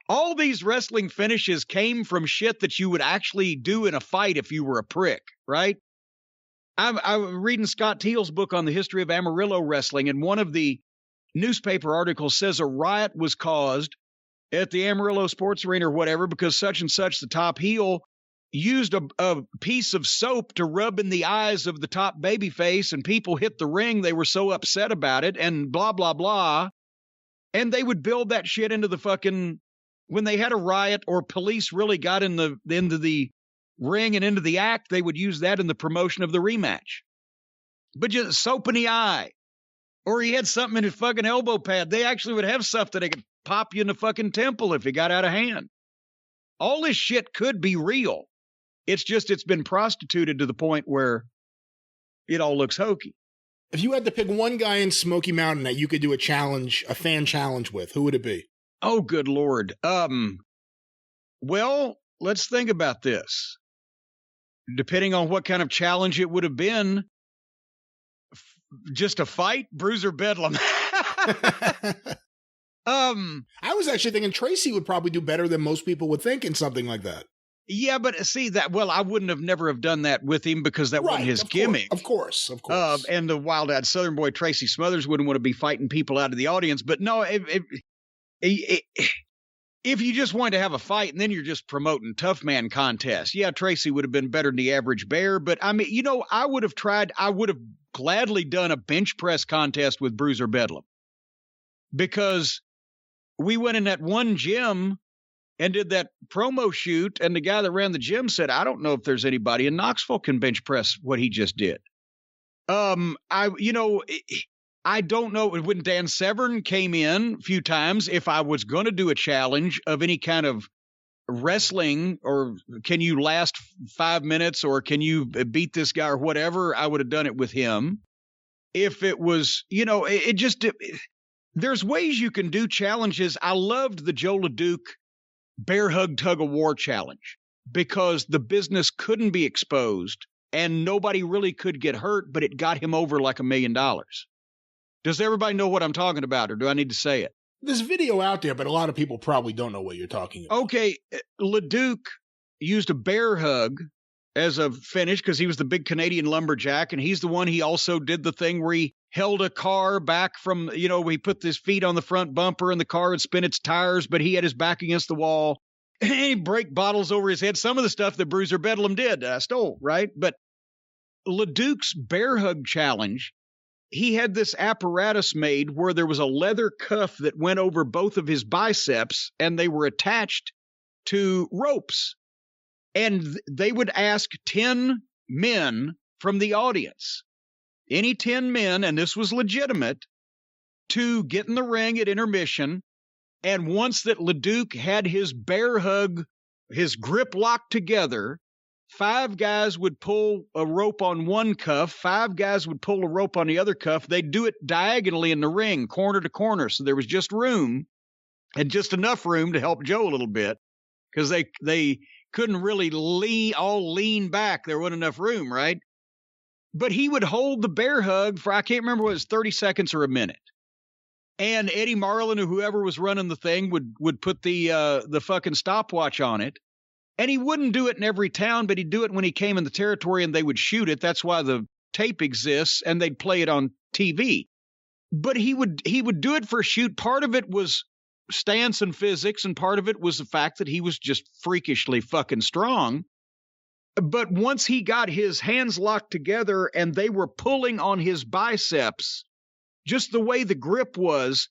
All these wrestling finishes came from shit that you would actually do in a fight if you were a prick, right? I'm reading Scott Teal's book on the history of Amarillo wrestling, and one of the newspaper articles says a riot was caused at the Amarillo Sports Arena or whatever because such and such, the top heel, used a piece of soap to rub in the eyes of the top babyface, and people hit the ring. They were so upset about it, and blah, blah, blah. And they would build that shit into the fucking, when they had a riot or police really got into the ring and into the act, they would use that in the promotion of the rematch. But just soap in the eye. Or he had something in his fucking elbow pad. They actually would have stuff that they could pop you in the fucking temple if it got out of hand. All this shit could be real. It's been prostituted to the point where it all looks hokey. If you had to pick one guy in Smoky Mountain that you could do a fan challenge with, who would it be? Oh, good Lord. Well, let's think about this. Depending on what kind of challenge it would have been, just a fight, Bruiser Bedlam. I was actually thinking Tracy would probably do better than most people would think in something like that. Yeah, but see that. Well, I wouldn't have never have done that with him because that wasn't his gimmick. Of course. And the wild-eyed Southern boy Tracy Smothers wouldn't want to be fighting people out of the audience. But no, if you just wanted to have a fight and then you're just promoting tough man contests, yeah, Tracy would have been better than the average bear. But I mean, you know, I would have gladly done a bench press contest with Bruiser Bedlam, because we went in that one gym and did that promo shoot, and the guy that ran the gym said, I don't know if there's anybody in Knoxville can bench press what he just did. I don't know when Dan Severn came in a few times, if I was going to do a challenge of any kind of wrestling, or can you last 5 minutes, or can you beat this guy or whatever, I would have done it with him. If it was, there's ways you can do challenges. I loved the Joe LeDuc bear hug tug of war challenge because the business couldn't be exposed and nobody really could get hurt, but it got him over like $1 million. Does everybody know what I'm talking about, or do I need to say it? There's video out there, but a lot of people probably don't know what you're talking about. Okay, LeDuc used a bear hug as a finish because he was the big Canadian lumberjack, and he's the one, he also did the thing where he held a car back from, he put his feet on the front bumper and the car would spin its tires, but he had his back against the wall, and he'd break bottles over his head. Some of the stuff that Bruiser Bedlam did, I stole, right? But LeDuc's bear hug challenge, he had this apparatus made where there was a leather cuff that went over both of his biceps, and they were attached to ropes. And they would ask 10 men from the audience, any 10 men, and this was legitimate, to get in the ring at intermission. And once that LeDuc had his bear hug, his grip locked together, 5 guys would pull a rope on one cuff, 5 guys would pull a rope on the other cuff. They'd do it diagonally in the ring, corner to corner. So there was just room, and just enough room to help Joe a little bit, because they couldn't really lean back. There wasn't enough room, right? But he would hold the bear hug for, I can't remember what it was, 30 seconds or a minute. And Eddie Marlin or whoever was running the thing would put the fucking stopwatch on it. And he wouldn't do it in every town, but he'd do it when he came in the territory and they would shoot it. That's why the tape exists, and they'd play it on TV. But he would do it for a shoot. Part of it was stance and physics, and part of it was the fact that he was just freakishly fucking strong. But once he got his hands locked together and they were pulling on his biceps, just the way the grip was,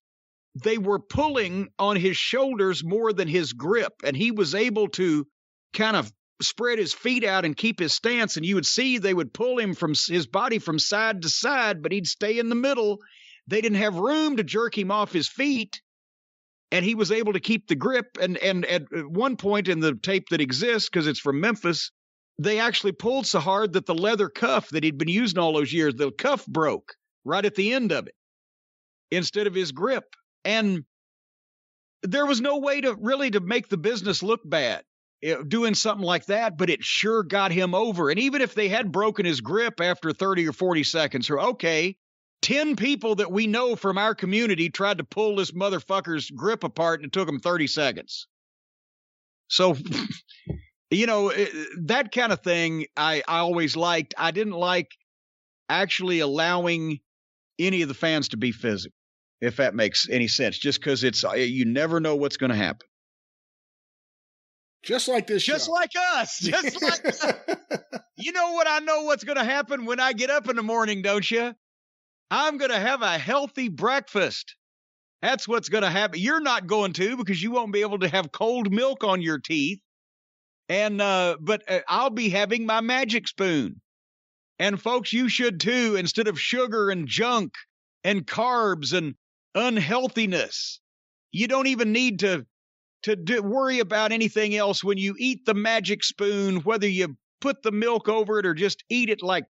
they were pulling on his shoulders more than his grip, and he was able to kind of spread his feet out and keep his stance, and you would see they would pull him from his body from side to side, but he'd stay in the middle. They didn't have room to jerk him off his feet, and he was able to keep the grip. And at one point in the tape that exists, because it's from Memphis, they actually pulled so hard that the leather cuff that he'd been using all those years, the cuff broke right at the end of it instead of his grip. And there was no way to make the business look bad doing something like that, but it sure got him over. And even if they had broken his grip after 30 or 40 seconds, or okay, 10 people that we know from our community tried to pull this motherfucker's grip apart, and it took them 30 seconds. So, that kind of thing I always liked. I didn't like actually allowing any of the fans to be physical, if that makes any sense, just because you never know what's going to happen. Just like this Just show. like us. Just like us. You know what? I know what's going to happen when I get up in the morning, don't you? I'm going to have a healthy breakfast. That's what's going to happen. You're not going to, because you won't be able to have cold milk on your teeth. And but I'll be having my magic spoon. And folks, you should too, instead of sugar and junk and carbs and unhealthiness. You don't even need to worry about anything else when you eat the magic spoon, whether you put the milk over it or just eat it like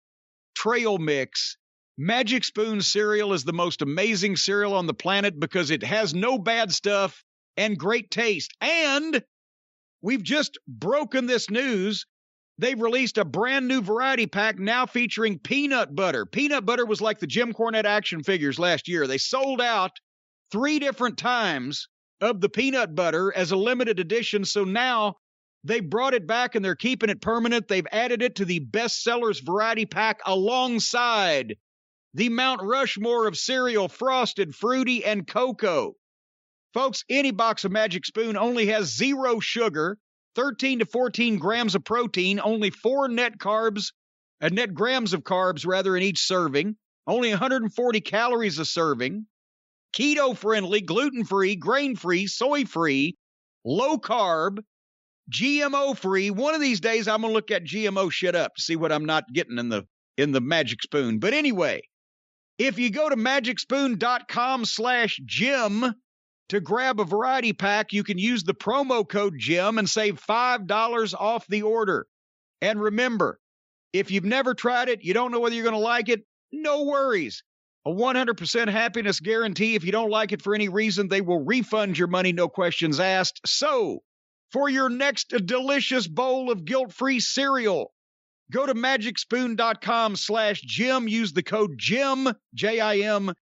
trail mix. Magic Spoon cereal is the most amazing cereal on the planet because it has no bad stuff and great taste. And we've just broken this news. They've released a brand new variety pack now featuring peanut butter. Peanut butter was like the Jim Cornette action figures last year. They sold out 3 different times of the peanut butter as a limited edition. So now they brought it back and they're keeping it permanent. They've added it to the bestsellers variety pack alongside the Mount Rushmore of cereal, frosted, fruity, and cocoa. Folks, any box of Magic Spoon only has 0 sugar, 13 to 14 grams of protein, only 4 net grams of carbs in each serving, only 140 calories a serving, keto-friendly, gluten-free, grain-free, soy-free, low-carb, GMO-free. One of these days, I'm going to look at GMO shit up to see what I'm not getting in the Magic Spoon. But anyway, If you go to magicspoon.com/Jim to grab a variety pack, you can use the promo code Jim and save $5 off the order. And remember, if you've never tried it, you don't know whether you're going to like it, no worries. A 100% happiness guarantee. If you don't like it for any reason, they will refund your money, no questions asked. So, for your next delicious bowl of guilt-free cereal, go to magicspoon.com/Jim. Use the code Jim, J-I-M,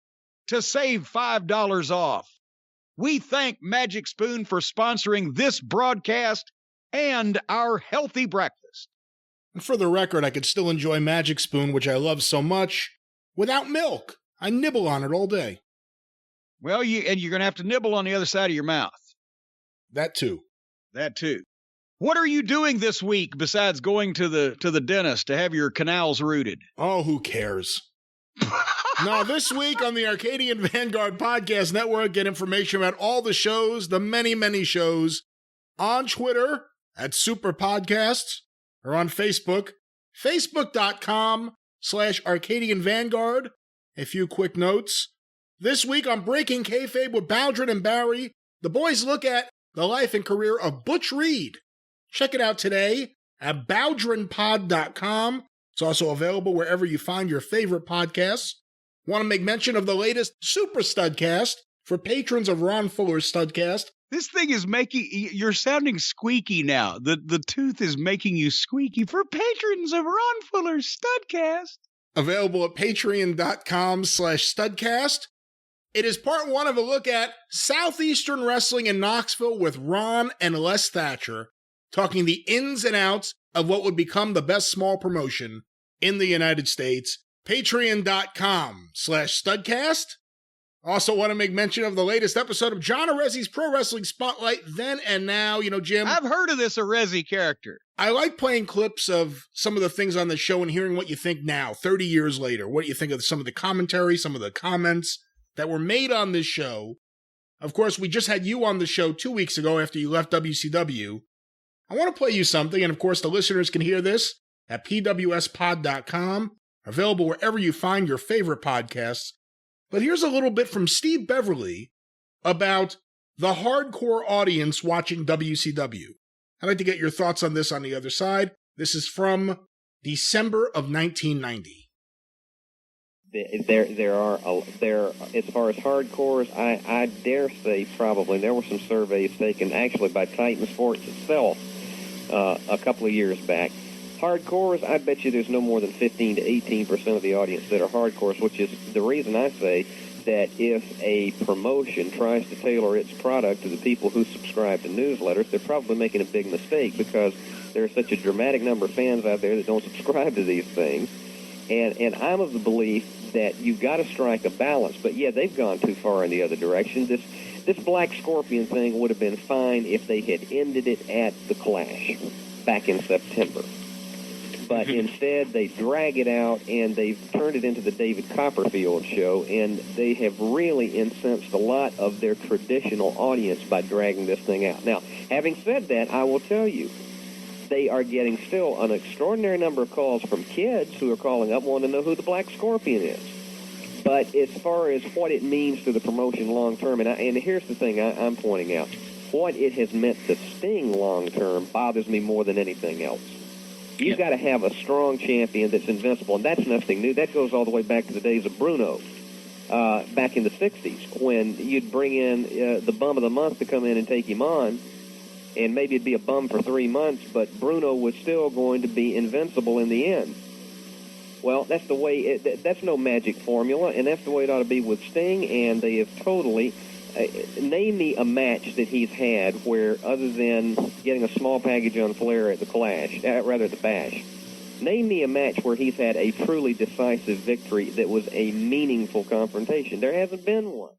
to save $5 off. We thank Magic Spoon for sponsoring this broadcast and our healthy breakfast. And for the record, I could still enjoy Magic Spoon, which I love so much, without milk. I nibble on it all day. Well, you're going to have to nibble on the other side of your mouth. That too. What are you doing this week besides going to the dentist to have your canals rooted? Oh, who cares? Now, this week on the Arcadian Vanguard Podcast Network, get information about all the shows, the many, many shows, on Twitter at Superpodcast, or on Facebook, facebook.com/Arcadian Vanguard. A few quick notes. This week on Breaking Kayfabe with Baldrin and Barry, the boys look at the life and career of Butch Reed. Check it out today at baldrinpod.com. It's also available wherever you find your favorite podcasts. Want to make mention of the latest Super Studcast for patrons of Ron Fuller's Studcast. This thing is you're sounding squeaky now. The tooth is making you squeaky for patrons of Ron Fuller's Studcast. Available at patreon.com/Studcast. It is part one of a look at Southeastern Wrestling in Knoxville with Ron and Les Thatcher, talking the ins and outs of what would become the best small promotion in the United States. Patreon.com/Studcast. Also want to make mention of the latest episode of John Arezzi's Pro Wrestling Spotlight, Then and Now. You know, Jim, I've heard of this Arezzi character. I like playing clips of some of the things on the show and hearing what you think now, 30 years later. What you think of some of the commentary, some of the comments that were made on this show. Of course, we just had you on the show 2 weeks ago after you left WCW. I want to play you something, and of course, the listeners can hear this at pwspod.com, available wherever you find your favorite podcasts. But here's a little bit from Steve Beverly about the hardcore audience watching WCW. I'd like to get your thoughts on this on the other side. This is from December of 1990. There are as far as hardcores, I dare say probably there were some surveys taken actually by Titan Sports itself a couple of years back. Hardcores, I bet you there's no more than 15 to 18% of the audience that are hardcores, which is the reason I say that if a promotion tries to tailor its product to the people who subscribe to newsletters, they're probably making a big mistake because there's such a dramatic number of fans out there that don't subscribe to these things. And I'm of the belief that you've got to strike a balance. But, yeah, they've gone too far in the other direction. This Black Scorpion thing would have been fine if they had ended it at the Clash back in September. But instead, they drag it out, and they've turned it into the David Copperfield show, and they have really incensed a lot of their traditional audience by dragging this thing out. Now, having said that, I will tell you, they are getting still an extraordinary number of calls from kids who are calling up wanting to know who the Black Scorpion is. But as far as what it means to the promotion long term, and here's the thing I'm pointing out, what it has meant to Sting long term bothers me more than anything else. You've got to have a strong champion that's invincible, and that's nothing new. That goes all the way back to the days of Bruno, back in the 60s, when you'd bring in the bum of the month to come in and take him on, and maybe it'd be a bum for 3 months, but Bruno was still going to be invincible in the end. Well, that's the way, that's no magic formula, and that's the way it ought to be with Sting, and they have totally... name me a match that he's had where, other than getting a small package on Flair at the Clash, rather the Bash, name me a match where he's had a truly decisive victory that was a meaningful confrontation. There hasn't been one.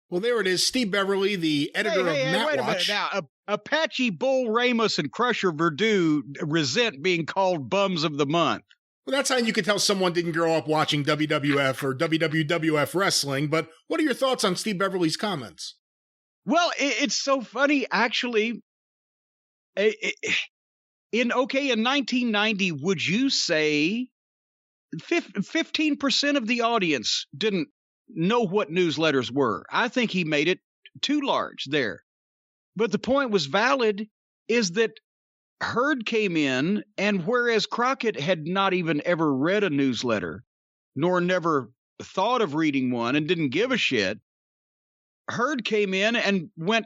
Well, there it is. Steve Beverly, the editor of Matwatch. Wait a minute now. Apache, Bull Ramos, and Crusher Verdue resent being called bums of the month. Well, that's how you could tell someone didn't grow up watching WWF or WWF wrestling, but what are your thoughts on Steve Beverly's comments? Well, it's so funny, actually. In 1990, would you say 15% of the audience didn't know what newsletters were. I think he made it too large there. But the point was valid, is that Herd came in, and whereas Crockett had not even ever read a newsletter, nor never thought of reading one and didn't give a shit, Herd came in and went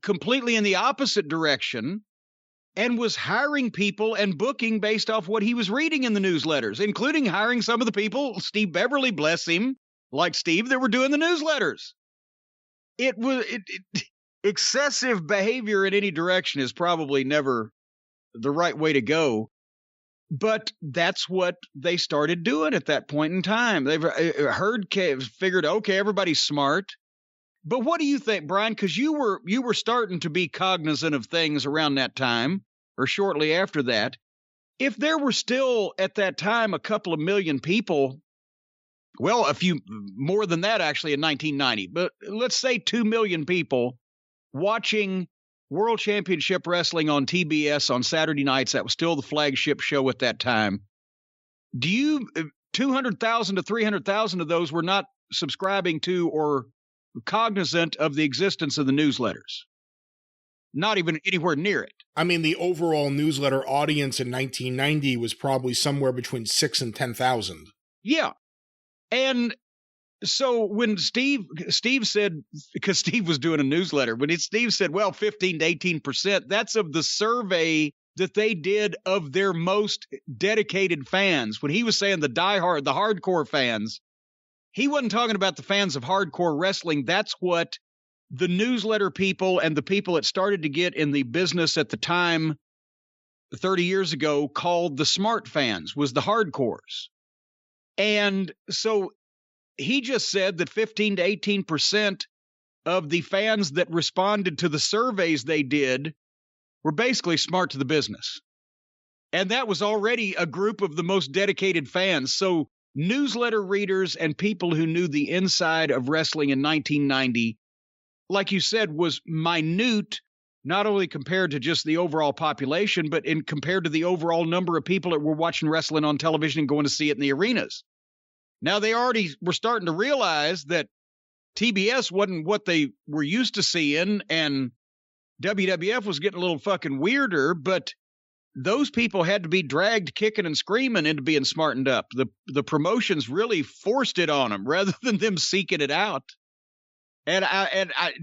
completely in the opposite direction and was hiring people and booking based off what he was reading in the newsletters, including hiring some of the people, Steve Beverly, bless him, like Steve, that were doing the newsletters. Excessive behavior in any direction is probably never the right way to go. But that's what they started doing at that point in time. They've figured, okay, everybody's smart. But what do you think, Brian? Because you were starting to be cognizant of things around that time, or shortly after that. If there were still at that time a couple of million people, well, a few more than that actually in 1990, but let's say 2 million people watching World Championship Wrestling on TBS on Saturday nights. That was still the flagship show at that time. 200,000 to 300,000 of those were not subscribing to or cognizant of the existence of the newsletters. Not even anywhere near it. I mean, the overall newsletter audience in 1990 was probably somewhere between 6 and 10,000. Yeah. And so when Steve said, because Steve was doing a newsletter, Steve said, well, 15 to 18%, that's of the survey that they did of their most dedicated fans. When he was saying the hardcore fans, he wasn't talking about the fans of hardcore wrestling. That's what the newsletter people and the people that started to get in the business at the time, 30 years ago, called the smart fans, was the hardcores. And so he just said that 15 to 18% of the fans that responded to the surveys they did were basically smart to the business. And that was already a group of the most dedicated fans. So newsletter readers and people who knew the inside of wrestling in 1990, like you said, was minute, not only compared to just the overall population, but compared to the overall number of people that were watching wrestling on television and going to see it in the arenas. Now, they already were starting to realize that TBS wasn't what they were used to seeing, and WWF was getting a little fucking weirder, but those people had to be dragged kicking and screaming into being smartened up. The promotions really forced it on them rather than them seeking it out. And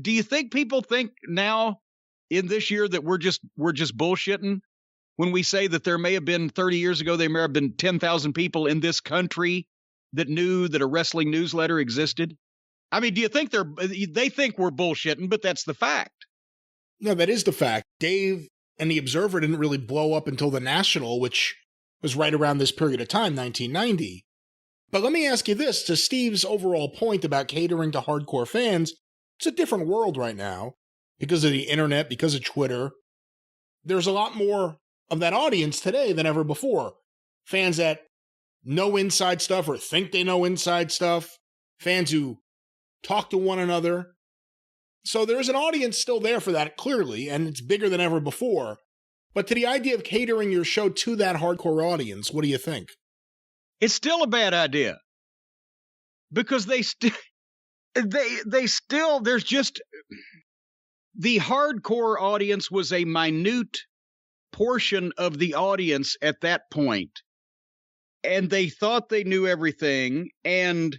do you think people think now in this year that we're just bullshitting when we say that there may have been 30 years ago, there may have been 10,000 people in this country that knew that a wrestling newsletter existed? I mean, do you think they think we're bullshitting, but that's the fact? No, that is the fact. Dave and the Observer didn't really blow up until the National, which was right around this period of time, 1990. But let me ask you this, to Steve's overall point about catering to hardcore fans, it's a different world right now because of the internet, because of Twitter. There's a lot more of that audience today than ever before. Fans that know inside stuff or think they know inside stuff. Fans who talk to one another. So there's an audience still there for that, clearly, and it's bigger than ever before. But to the idea of catering your show to that hardcore audience, what do you think? It's still a bad idea. Because there's just, the hardcore audience was a minute portion of the audience at that point. And they thought they knew everything, and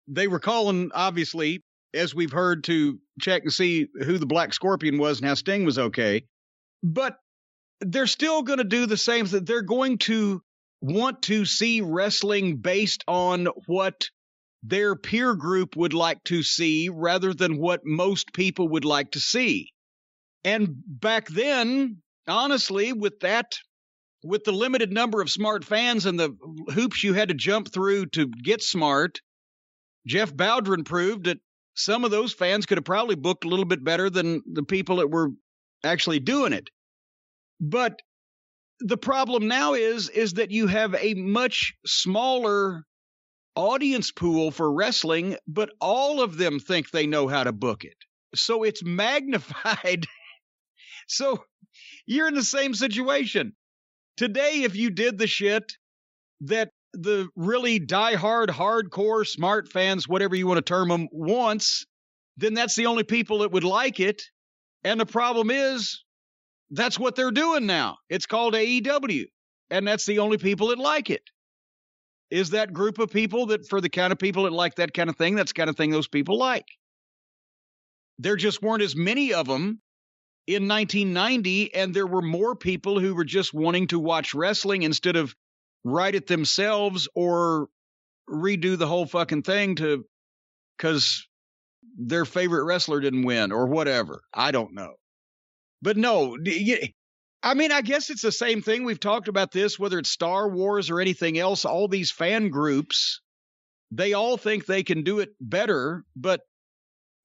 they were calling, obviously, as we've heard, to check and see who the Black Scorpion was and how Sting was okay. But they're still going to do the same thing. They're going to want to see wrestling based on what their peer group would like to see rather than what most people would like to see. And back then, honestly, with the limited number of smart fans and the hoops you had to jump through to get smart, Jeff Bowdren proved that some of those fans could have probably booked a little bit better than the people that were actually doing it. But the problem now is that you have a much smaller audience pool for wrestling, but all of them think they know how to book it. So it's magnified. So you're in the same situation. Today, if you did the shit that the really diehard, hardcore, smart fans, whatever you want to term them, wants, then that's the only people that would like it. And the problem is, that's what they're doing now. It's called AEW. And that's the only people that like it. Is that group of people that, for the kind of people that like that kind of thing, that's the kind of thing those people like. There just weren't as many of them in 1990, and there were more people who were just wanting to watch wrestling instead of write it themselves or redo the whole fucking thing because their favorite wrestler didn't win or whatever. I don't know. But no, I mean, I guess it's the same thing. We've talked about this, whether it's Star Wars or anything else, all these fan groups, they all think they can do it better, but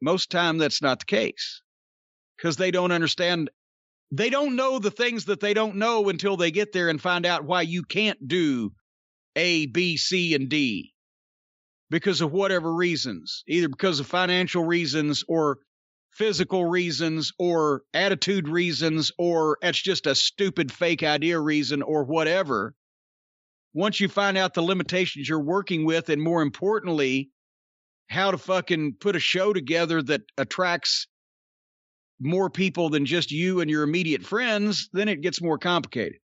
most time that's not the case because they don't understand. They don't know the things that they don't know until they get there and find out why you can't do A, B, C, and D because of whatever reasons, either because of financial reasons or physical reasons or attitude reasons, or it's just a stupid fake idea reason or whatever. Once you find out the limitations you're working with, and more importantly, how to fucking put a show together that attracts more people than just you and your immediate friends, then it gets more complicated.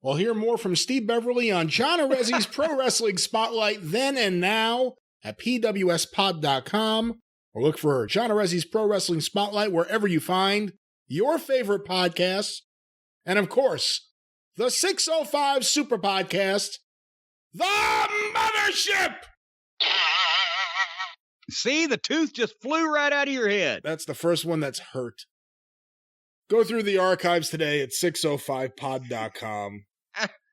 We'll hear more from Steve Beverly on John Arezzi's Pro Wrestling Spotlight then and now at pwspod.com, or look for John Arezzi's Pro Wrestling Spotlight wherever you find your favorite podcasts. And of course, the 605 Superpodcast, The Mothership! See, the tooth just flew right out of your head. That's the first one that's hurt. Go through the archives today at 605pod.com.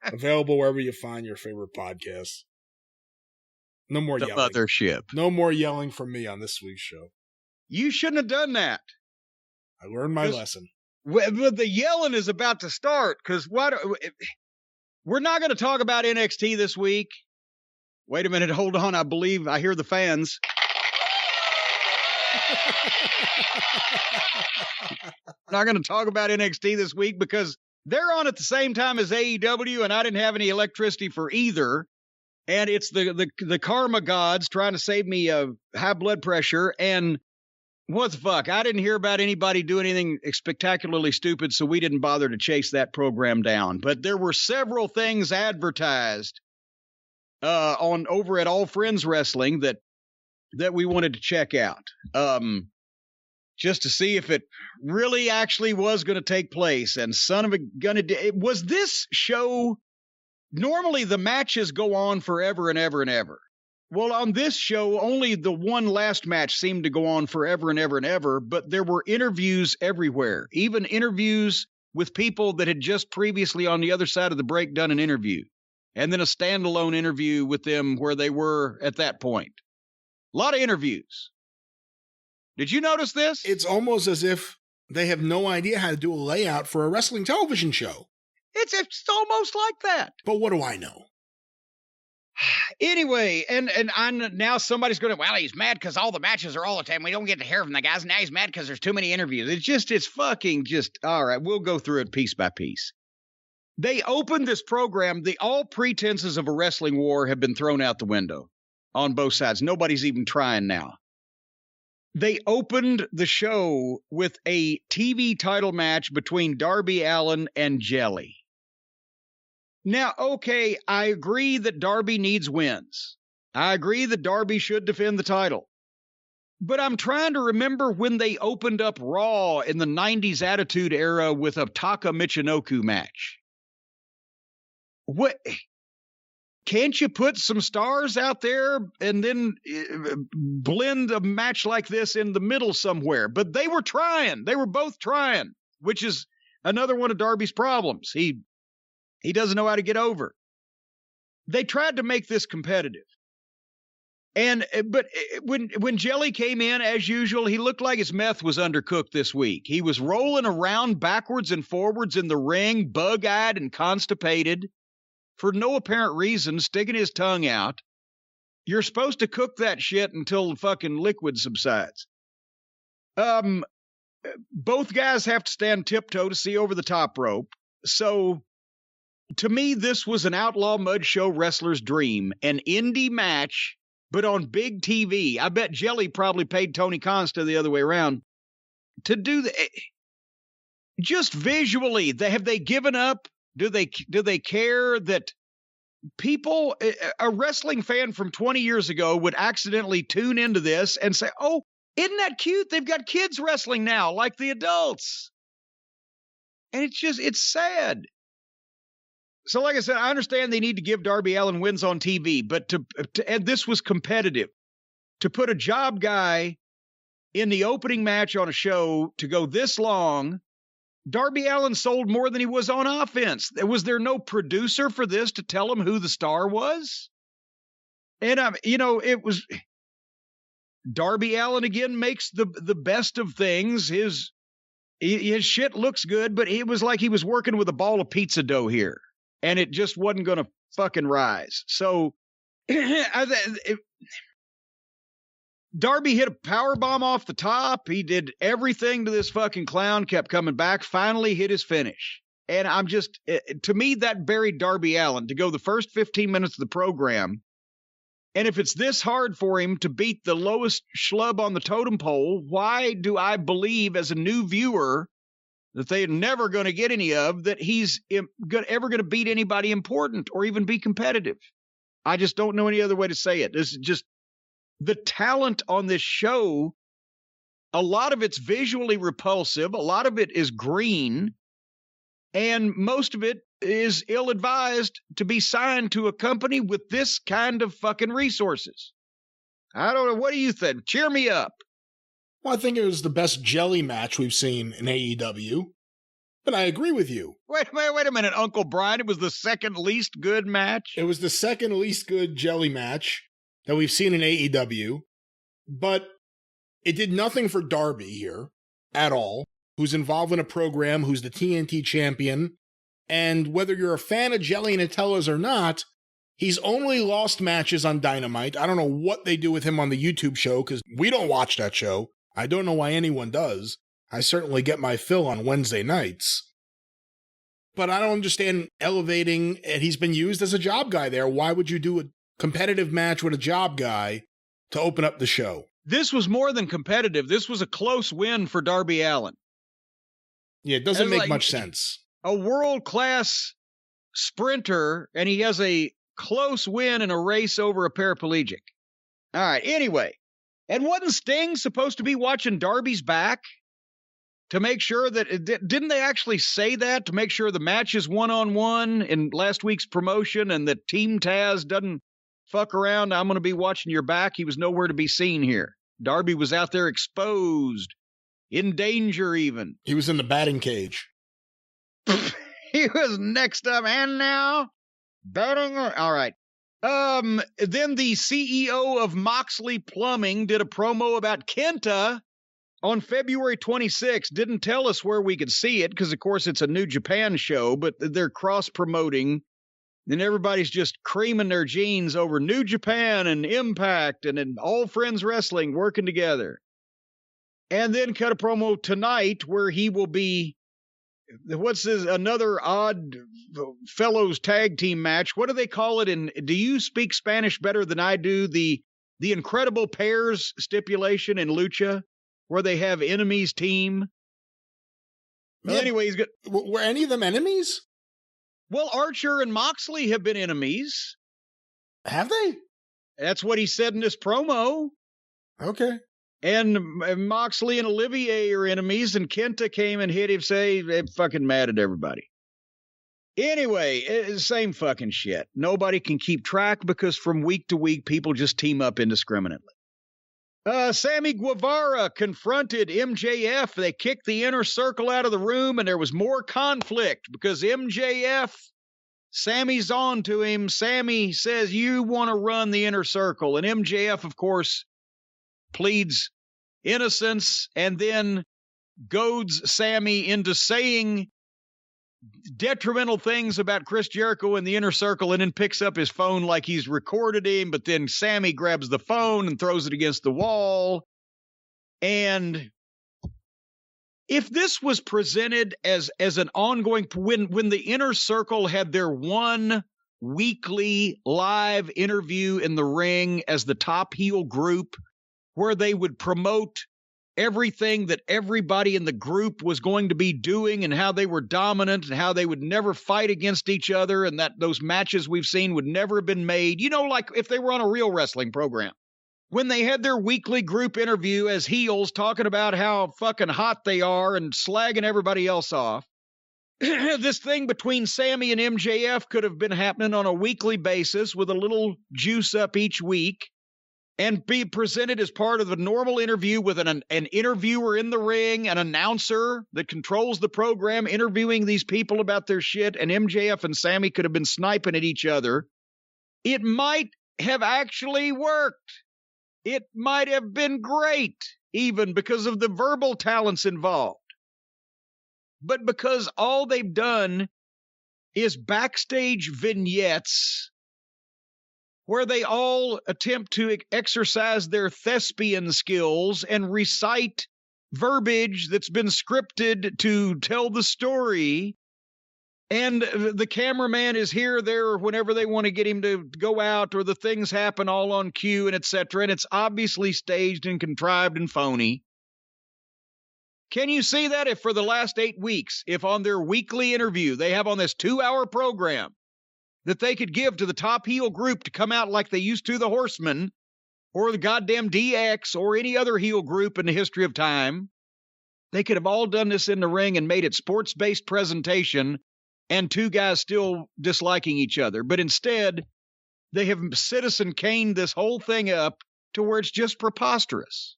Available wherever you find your favorite podcasts. No more the yelling. Mothership. No more yelling from me on this week's show. You shouldn't have done that. I learned my lesson. But the yelling is about to start, because we're not going to talk about NXT this week. Wait a minute, hold on. I hear the fans. Not going to talk about NXT this week because they're on at the same time as AEW, and I didn't have any electricity for either. And it's the karma gods trying to save me high blood pressure. And what the fuck? I didn't hear about anybody doing anything spectacularly stupid, so we didn't bother to chase that program down. But there were several things advertised over at All Friends Wrestling that we wanted to check out. Just to see if it really actually was going to take place. And son of a gun, was this show, normally the matches go on forever and ever and ever. Well, on this show, only the one last match seemed to go on forever and ever and ever, but there were interviews everywhere, even interviews with people that had just previously on the other side of the break done an interview, and then a standalone interview with them where they were at that point. A lot of interviews. Did you notice this? It's almost as if they have no idea how to do a layout for a wrestling television show. It's almost like that. But what do I know? Anyway, and now somebody's going to, well, he's mad because all the matches are all the time. We don't get to hear from the guys. Now he's mad because there's too many interviews. It's fucking just, all right, we'll go through it piece by piece. They opened this program. All pretenses of a wrestling war have been thrown out the window on both sides. Nobody's even trying now. They opened the show with a TV title match between Darby Allin and Jelly. Now, okay, I agree that Darby needs wins. I agree that Darby should defend the title. But I'm trying to remember when they opened up Raw in the 90s Attitude Era with a Taka Michinoku match. What? Can't you put some stars out there and then blend a match like this in the middle somewhere? But they were trying. They were both trying, which is another one of Darby's problems. He doesn't know how to get over. They tried to make this competitive. But when Jelly came in, as usual, he looked like his meth was undercooked this week. He was rolling around backwards and forwards in the ring, bug-eyed and constipated, for no apparent reason, sticking his tongue out. You're supposed to cook that shit until the fucking liquid subsides. Both guys have to stand tiptoe to see over the top rope. So to me, this was an outlaw mud show wrestler's dream, an indie match, but on big TV. I bet Jelly probably paid Tony Consta the other way around to do the. Just visually, have they given up? Do they care that people, a wrestling fan from 20 years ago would accidentally tune into this and say, "Oh, isn't that cute? They've got kids wrestling now, like the adults." And it's sad. So like I said, I understand they need to give Darby Allin wins on TV, but and this was competitive. To put a job guy in the opening match on a show to go this long, Darby Allin sold more than he was on offense. Was there no producer for this to tell him who the star was? And, it was Darby Allin again makes the best of things. His shit looks good, but it was like he was working with a ball of pizza dough here. And it just wasn't going to fucking rise. So Darby hit a power bomb off the top. He did everything to this fucking clown, kept coming back, finally hit his finish. And I'm just, to me, that buried Darby Allin to go the first 15 minutes of the program. And if it's this hard for him to beat the lowest schlub on the totem pole, why do I believe as a new viewer that they're never going to get any of, that he's ever going to beat anybody important or even be competitive? I just don't know any other way to say it. This is just the talent on this show. A lot of it's visually repulsive. A lot of it is green. And most of it is ill-advised to be signed to a company with this kind of fucking resources. I don't know. What do you think? Cheer me up. Well, I think it was the best jelly match we've seen in AEW, but I agree with you. Wait a minute, Uncle Brian. It was the second least good match? It was the second least good jelly match that we've seen in AEW, but it did nothing for Darby here at all, who's involved in a program, who's the TNT champion, and whether you're a fan of Jelly and Atellas or not, he's only lost matches on Dynamite. I don't know what they do with him on the YouTube show, because we don't watch that show. I don't know why anyone does. I certainly get my fill on Wednesday nights. But I don't understand elevating, and he's been used as a job guy there. Why would you do a competitive match with a job guy to open up the show? This was more than competitive. This was a close win for Darby Allin. Yeah, it doesn't make much sense. A world-class sprinter, and he has a close win in a race over a paraplegic. All right, anyway. And wasn't Sting supposed to be watching Darby's back to make sure that, didn't they actually say that, to make sure the match is one-on-one in last week's promotion and that Team Taz doesn't fuck around? I'm going to be watching your back. He was nowhere to be seen here. Darby was out there exposed, in danger even. He was in the batting cage. He was next up, and now, batting. All right. Then the CEO of Moxley Plumbing did a promo about Kenta on February 26th. Didn't tell us where we could see it because, of course, it's a New Japan show, but they're cross-promoting. And everybody's just creaming their jeans over New Japan and Impact and All Friends Wrestling working together. And then cut a promo tonight where he will be, what's this, another odd fellows tag team match. What do they call it? And do you speak Spanish better than I do? The Incredible Pairs stipulation in Lucha, where they have enemies team. Well, anyway, he's got. Were any of them enemies? Well, Archer and Moxley have been enemies. Have they? That's what he said in this promo. Okay. And Moxley and Olivier are enemies, and Kenta came and hit him, say they're fucking mad at everybody. Anyway, same fucking shit. Nobody can keep track because from week to week, people just team up indiscriminately. Sammy Guevara confronted MJF. They kicked the inner circle out of the room, and there was more conflict because MJF, Sammy's on to him. Sammy says, you want to run the inner circle. And MJF, of course, pleads innocence and then goads Sammy into saying detrimental things about Chris Jericho in the inner circle and then picks up his phone like he's recorded him, but then Sammy grabs the phone and throws it against the wall. And If this was presented as an ongoing, when the Inner Circle had their one weekly live interview in the ring as the top heel group, where they would promote everything that everybody in the group was going to be doing and how they were dominant and how they would never fight against each other and that those matches we've seen would never have been made, like if they were on a real wrestling program. When they had their weekly group interview as heels talking about how fucking hot they are and slagging everybody else off, this thing between Sammy and MJF could have been happening on a weekly basis with a little juice up each week and be presented as part of the normal interview with an interviewer in the ring, an announcer that controls the program, interviewing these people about their shit, and MJF and Sammy could have been sniping at each other. It might have actually worked. It might have been great, even because of the verbal talents involved. But because all they've done is backstage vignettes where they all attempt to exercise their thespian skills and recite verbiage that's been scripted to tell the story, and the cameraman is here or there whenever they want to get him to go out, or the things happen all on cue and etc., and it's obviously staged and contrived and phony. Can you see that if for the last 8 weeks, if on their weekly interview they have on this 2-hour program that they could give to the top heel group to come out like they used to the Horsemen or the goddamn DX or any other heel group in the history of time, they could have all done this in the ring and made it sports-based presentation and two guys still disliking each other. But instead, they have Citizen Kaned this whole thing up to where it's just preposterous.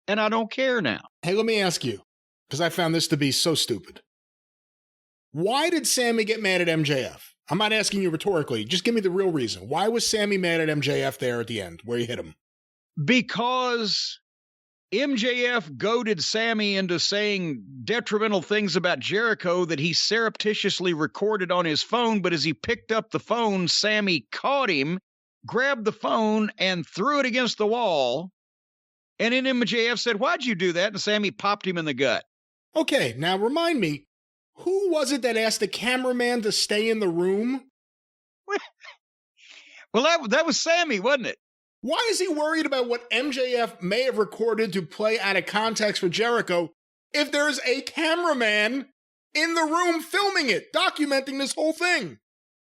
And I don't care now. Hey, let me ask you, because I found this to be so stupid. Why did Sammy get mad at MJF? I'm not asking you rhetorically. Just give me the real reason. Why was Sammy mad at MJF there at the end, where he hit him? Because MJF goaded Sammy into saying detrimental things about Jericho that he surreptitiously recorded on his phone, but as he picked up the phone, Sammy caught him, grabbed the phone, and threw it against the wall. And then MJF said, "Why'd you do that?" And Sammy popped him in the gut. Okay, now remind me, who was it that asked the cameraman to stay in the room? Well, that was Sammy, wasn't it? Why is he worried about what MJF may have recorded to play out of context for Jericho if there's a cameraman in the room filming it, documenting this whole thing?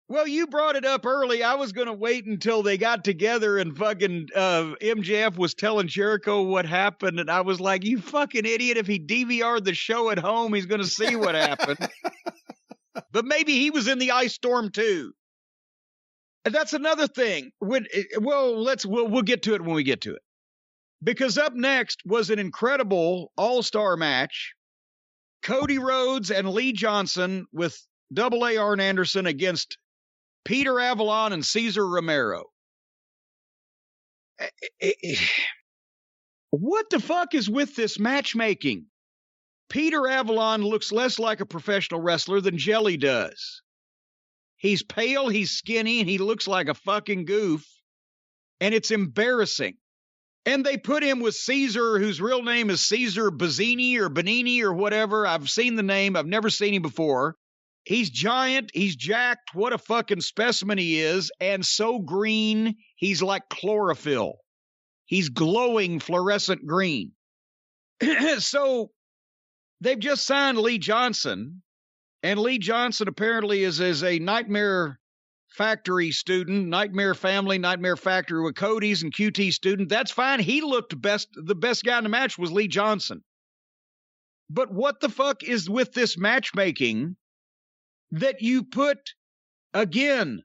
Well, you brought it up early. I was going to wait until they got together and fucking MJF was telling Jericho what happened. And I was like, you fucking idiot. If he DVR'd the show at home, he's going to see what happened. But maybe he was in the ice storm too. And that's another thing. We'll get to it when we get to it. Because up next was an incredible all-star match. Cody Rhodes and Lee Johnson with AA Arn Anderson against Peter Avalon and Cesar Romero. What the fuck is with this matchmaking? Peter Avalon looks less like a professional wrestler than Jelly does. He's pale, he's skinny, and he looks like a fucking goof. And it's embarrassing. And they put him with Caesar, whose real name is Caesar Bazzini or Benini or whatever. I've seen the name. I've never seen him before. He's giant. He's jacked. What a fucking specimen he is. And so green, he's like chlorophyll. He's glowing fluorescent green. So they've just signed Lee Johnson. And Lee Johnson apparently is a Nightmare Factory student, Nightmare Family, Nightmare Factory with Cody's and QT student. That's fine. He looked best. The best guy in the match was Lee Johnson. But what the fuck is with this matchmaking that you put, again,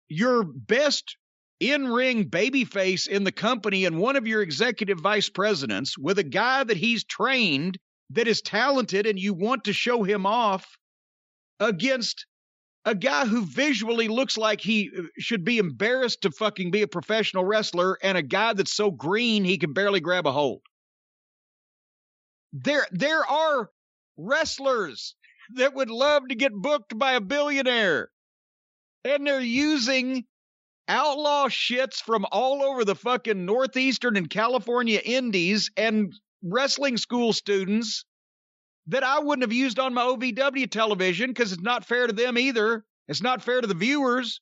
your best in-ring babyface in the company and one of your executive vice presidents with a guy that he's trained, that is talented, and you want to show him off against a guy who visually looks like he should be embarrassed to fucking be a professional wrestler, and a guy that's so green he can barely grab a hold. There are wrestlers that would love to get booked by a billionaire, and they're using outlaw shits from all over the fucking Northeastern and California indies and wrestling school students that I wouldn't have used on my OVW television because it's not fair to them either. It's not fair to the viewers.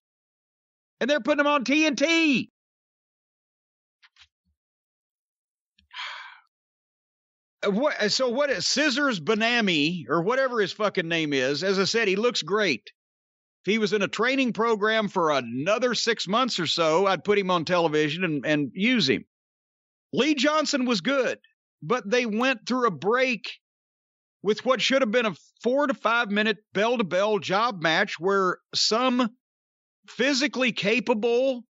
And they're putting them on TNT. So what is Scissors Banami, or whatever his fucking name is, as I said, he looks great. If he was in a training program for another 6 months or so, I'd put him on television and use him. Lee Johnson was good, but they went through a break with what should have been a 4 to 5 minute bell-to-bell job match where some physically capable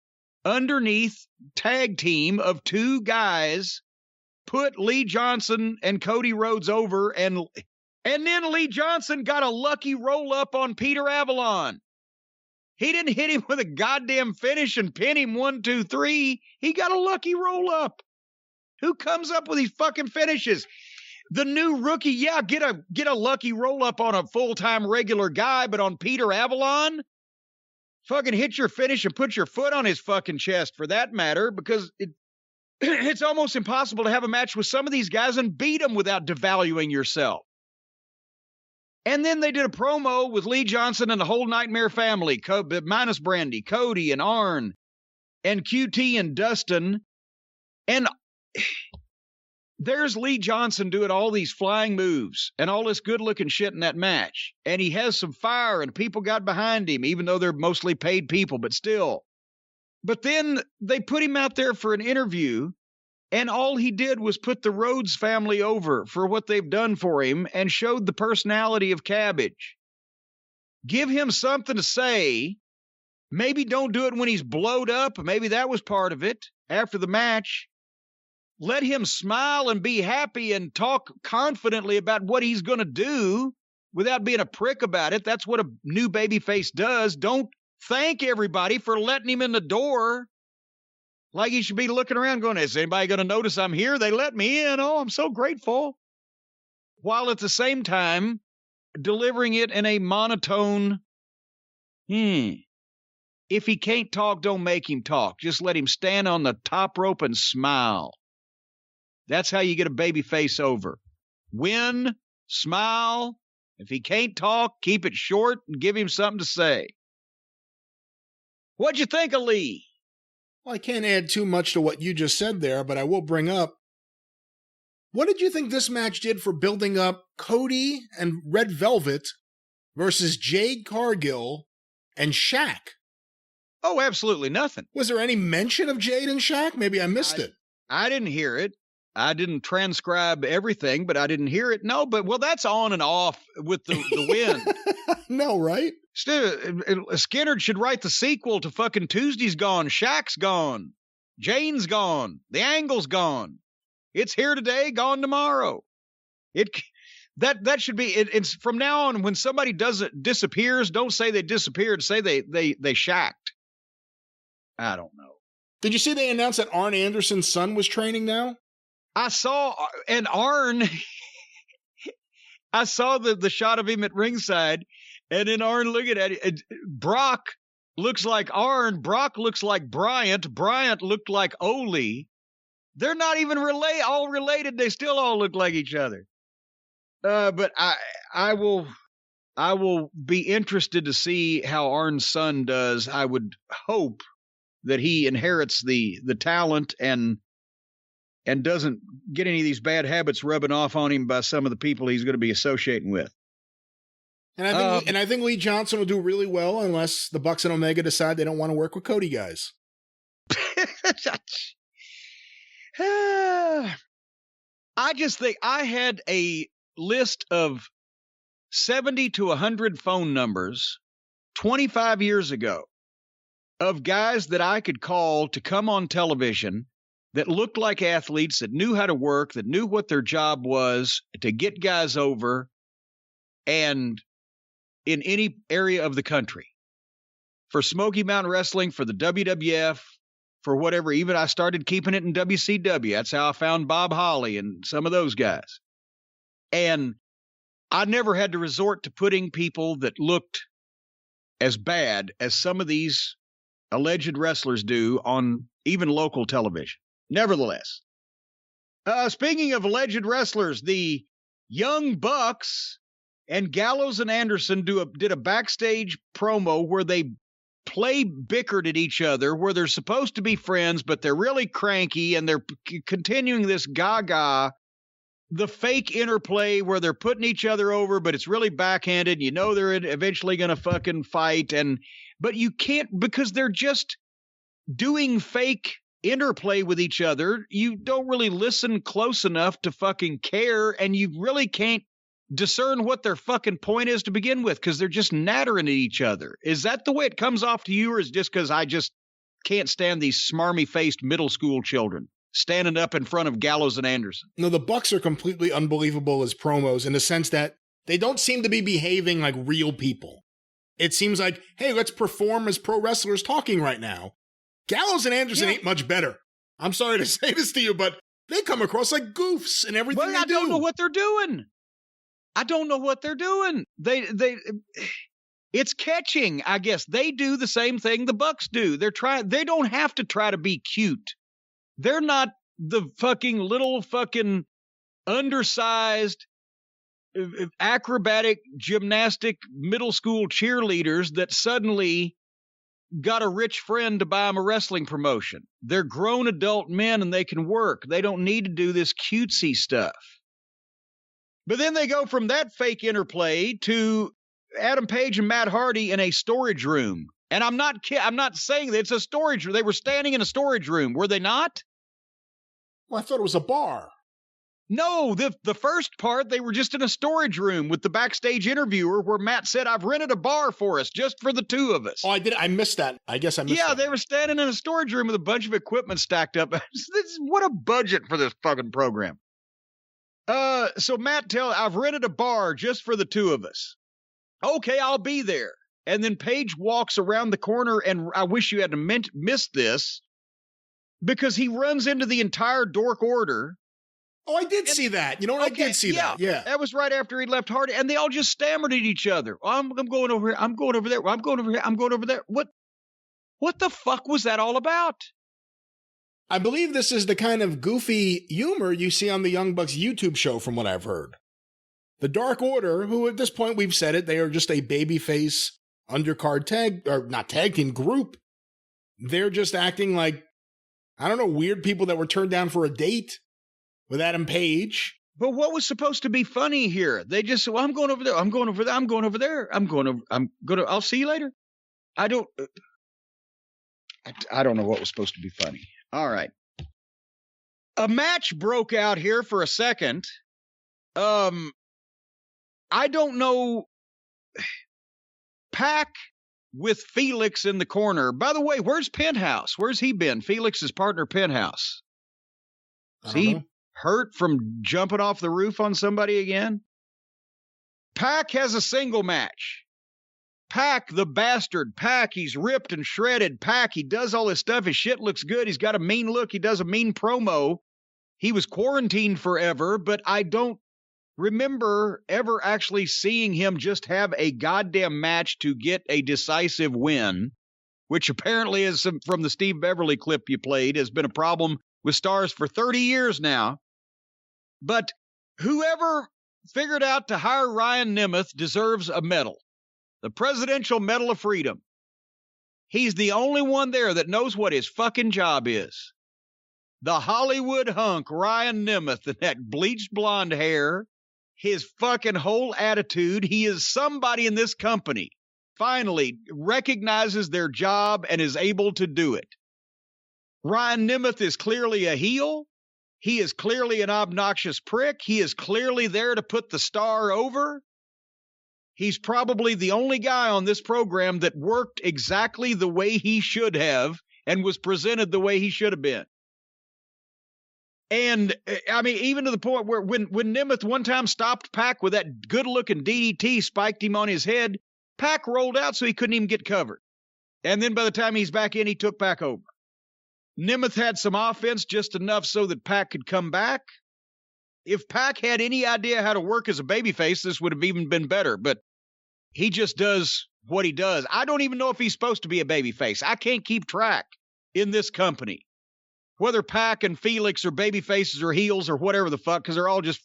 underneath tag team of two guys put Lee Johnson and Cody Rhodes over, and then Lee Johnson got a lucky roll-up on Peter Avalon. He didn't hit him with a goddamn finish and pin him 1, 2, 3. He got a lucky roll-up. Who comes up with these fucking finishes? The new rookie, yeah, get a lucky roll-up on a full-time regular guy, but on Peter Avalon? Fucking hit your finish and put your foot on his fucking chest, for that matter, because it's almost impossible to have a match with some of these guys and beat them without devaluing yourself. And then they did a promo with Lee Johnson and the whole Nightmare family, minus Brandy, Cody and Arn, and QT and Dustin. And there's Lee Johnson doing all these flying moves and all this good-looking shit in that match. And he has some fire and people got behind him, even though they're mostly paid people, but still. But then they put him out there for an interview, and all he did was put the Rhodes family over for what they've done for him and showed the personality of Cabbage. Give him something to say. Maybe don't do it when he's blowed up. Maybe that was part of it after the match. Let him smile and be happy and talk confidently about what he's going to do without being a prick about it. That's what a new babyface does. Don't thank everybody for letting him in the door. Like he should be looking around going, is anybody going to notice I'm here? They let me in. Oh, I'm so grateful. While at the same time, delivering it in a monotone, if he can't talk, don't make him talk. Just let him stand on the top rope and smile. That's how you get a baby face over. Win, smile. If he can't talk, keep it short and give him something to say. What'd you think of Lee? Well, I can't add too much to what you just said there, but I will bring up, what did you think this match did for building up Cody and Red Velvet versus Jade Cargill and Shaq? Oh, absolutely nothing. Was there any mention of Jade and Shaq? Maybe I missed it. I didn't hear it. I didn't transcribe everything, but I didn't hear it. No, but, well, that's on and off with the wind. No, right? Skinner should write the sequel to fucking Tuesday's Gone. Shaq's gone. Jane's gone. The Angle's gone. It's here today, gone tomorrow. That should be it. It's from now on, when somebody disappears, don't say they disappeared. Say they shacked. I don't know. Did you see they announced that Arn Anderson's son was training now? I saw, and Arn, I saw the shot of him at ringside, and then Arn looking at it. Brock looks like Arn. Brock looks like Bryant. Bryant looked like Ole. They're not even all related. They still all look like each other. But I will be interested to see how Arn's son does. I would hope that he inherits the talent and doesn't get any of these bad habits rubbing off on him by some of the people he's going to be associating with. And I think Lee Johnson will do really well unless the Bucks and Omega decide they don't want to work with Cody guys. I just think I had a list of 70 to 100 phone numbers 25 years ago of guys that I could call to come on television that looked like athletes, that knew how to work, that knew what their job was, to get guys over, and in any area of the country. For Smoky Mountain Wrestling, for the WWF, for whatever. Even I started keeping it in WCW. That's how I found Bob Holly and some of those guys. And I never had to resort to putting people that looked as bad as some of these alleged wrestlers do on even local television. Nevertheless, speaking of alleged wrestlers, the Young Bucks and Gallows and Anderson did a backstage promo where they bickered at each other, where they're supposed to be friends, but they're really cranky, and they're continuing this gaga, the fake interplay where they're putting each other over, but it's really backhanded. You know they're eventually going to fucking fight, but you can't, because they're just doing fake interplay with each other. You don't really listen close enough to fucking care, and you really can't discern what their fucking point is to begin with, because they're just nattering at each other. Is that the way it comes off to you, or is it just because I just can't stand these smarmy-faced middle school children standing up in front of Gallows and Anderson? No, the Bucks are completely unbelievable as promos in the sense that they don't seem to be behaving like real people. It seems like, hey, let's perform as pro wrestlers talking right now. Gallows and Anderson ain't much better. I'm sorry to say this to you, but they come across like goofs in everything they do. I don't know what they're doing. I don't know what they're doing. It's catching, I guess. They do the same thing the Bucks do. They don't have to try to be cute. They're not the fucking little fucking undersized acrobatic gymnastic middle school cheerleaders that suddenly got a rich friend to buy them a wrestling promotion. They're grown adult men and they can work. They don't need to do this cutesy stuff. But then they go from that fake interplay to Adam Page and Matt Hardy in a storage room. And I'm not saying that it's a storage room. They were standing in a storage room, were they not? Well, I thought it was a bar. No, the first part, they were just in a storage room with the backstage interviewer where Matt said, I've rented a bar for us, just for the two of us. Oh, I did. I missed that. I guess I missed that. Yeah, they were standing in a storage room with a bunch of equipment stacked up. What a budget for this fucking program. So Matt I've rented a bar just for the two of us. Okay, I'll be there. And then Page walks around the corner, and I wish you hadn't missed this, because he runs into the entire Dork Order. Oh, I did see that. You know what? Okay, I did see that. Yeah. That was right after he left Hardy, and they all just stammered at each other. I'm going over here. I'm going over there. I'm going over here. I'm going over there. What the fuck was that all about? I believe this is the kind of goofy humor you see on the Young Bucks YouTube show, from what I've heard. The Dark Order, who at this point we've said it, they are just a babyface undercard tag team group. They're just acting like, I don't know, weird people that were turned down for a date with Adam Page. But what was supposed to be funny here? They just said, well, I'm going over there. I'm going over there. I'm going over there. I'll see you later. I don't know what was supposed to be funny. All right. A match broke out here for a second. I don't know. Pac with Felix in the corner. By the way, where's Penthouse? Where's he been? Felix's partner, Penthouse. Is he hurt from jumping off the roof on somebody again? Pac has a single match. Pac, the bastard. Pac, he's ripped and shredded. Pac, he does all this stuff. His shit looks good. He's got a mean look. He does a mean promo. He was quarantined forever, but I don't remember ever actually seeing him just have a goddamn match to get a decisive win, which apparently is from the Steve Beverly clip you played, has been a problem with stars for 30 years now. But whoever figured out to hire Ryan Nemeth deserves a medal. The Presidential Medal of Freedom. He's the only one there that knows what his fucking job is. The Hollywood hunk, Ryan Nemeth, and that bleached blonde hair, his fucking whole attitude. He is somebody in this company, finally recognizes their job and is able to do it. Ryan Nemeth is clearly a heel. He is clearly an obnoxious prick. He is clearly there to put the star over. He's probably the only guy on this program that worked exactly the way he should have and was presented the way he should have been. And, I mean, even to the point where when Nemeth one time stopped Pac with that good-looking DDT, spiked him on his head, Pac rolled out so he couldn't even get covered. And then by the time he's back in, he took Pac over. Nemeth had some offense, just enough so that Pac could come back. If Pac had any idea how to work as a babyface, this would have even been better. But he just does what he does. I don't even know if he's supposed to be a babyface. I can't keep track in this company. whether Pac and Felix are baby faces or heels or whatever the fuck, because they're all just